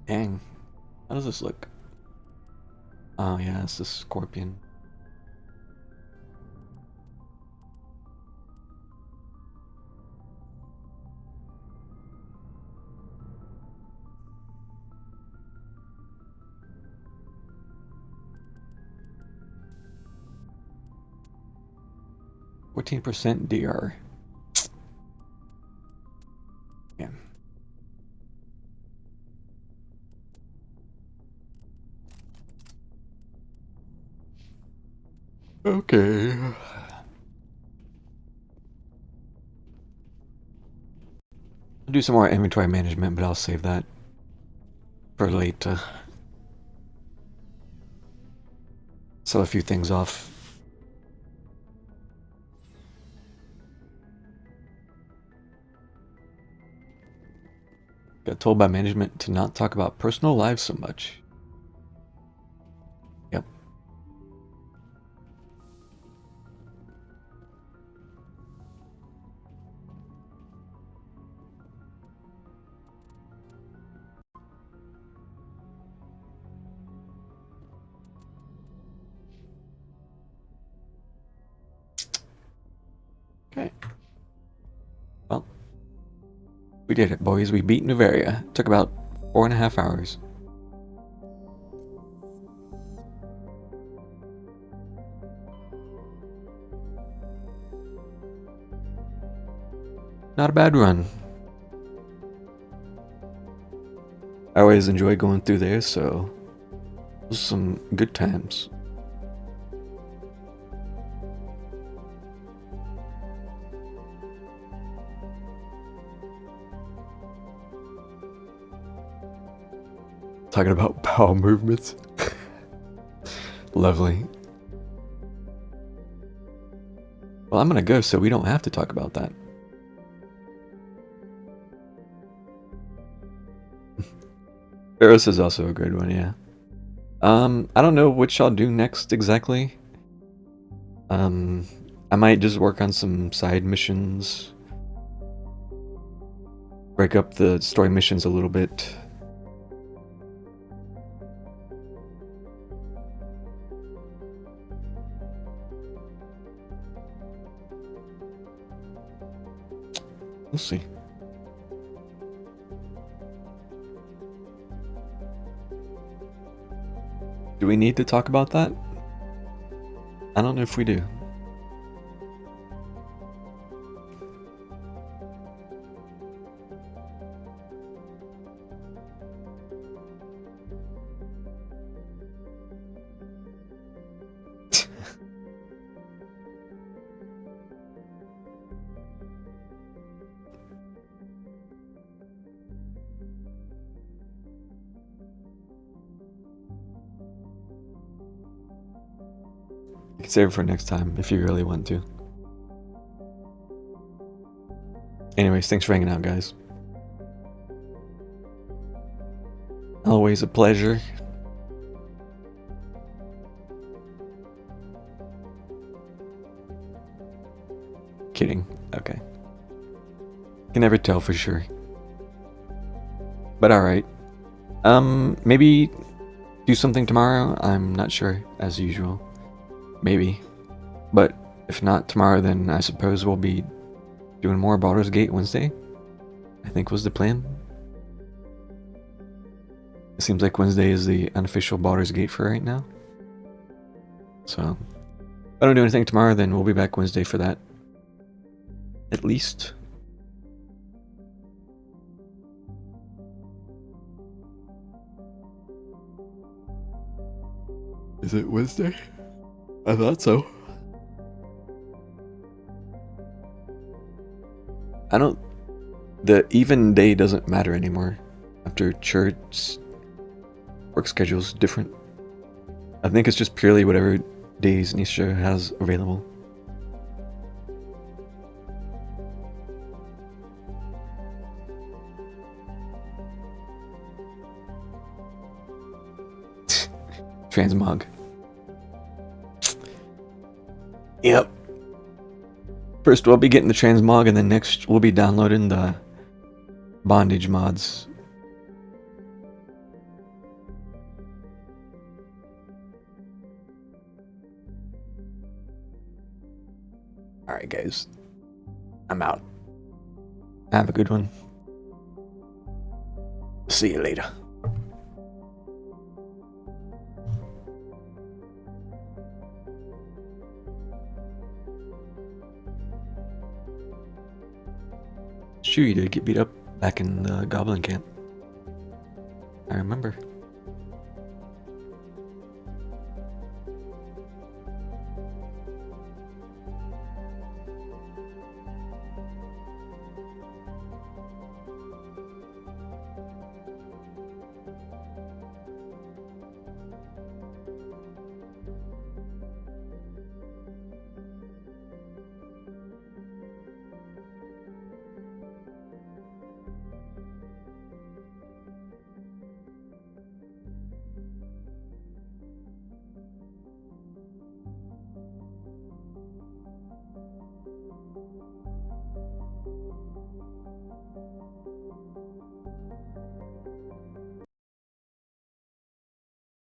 Dang. How does this look? Oh yeah, it's the scorpion. %14% DR. Yeah. Okay. I'll do some more inventory management, but I'll save that for later. Sell a few things off. Got told by management to not talk about personal lives so much. Yep. Okay. Well, we did it, boys. We beat Novaria. Took about 4.5 hours. Not a bad run. I always enjoy going through there, so it was some good times. Talking about bowel movements. Lovely. Well, I'm gonna go so we don't have to talk about that. Eros is also a good one, yeah. I don't know which I'll do next exactly. I might just work on some side missions. Break up the story missions a little bit. We'll see. Do we need to talk about that? I don't know if we do. You can save it for next time if you really want to. Anyways, thanks for hanging out, guys. Always a pleasure. Kidding. Okay. Can never tell for sure. But alright. Maybe do something tomorrow? I'm not sure, as usual. Maybe. But if not tomorrow, then I suppose we'll be doing more Baldur's Gate Wednesday. I think was the plan. It seems like Wednesday is the unofficial Baldur's Gate for right now. So, if I don't do anything tomorrow, then we'll be back Wednesday for that. At least. Is it Wednesday? I thought so. The even day doesn't matter anymore. After church, work schedule's different. I think it's just purely whatever days Nisha has available. Transmog. Yep. First we'll be getting the transmog, and then next we'll be downloading the bondage mods. Alright, guys. I'm out. Have a good one. See you later. Sure, you did get beat up back in the Goblin Camp. I remember.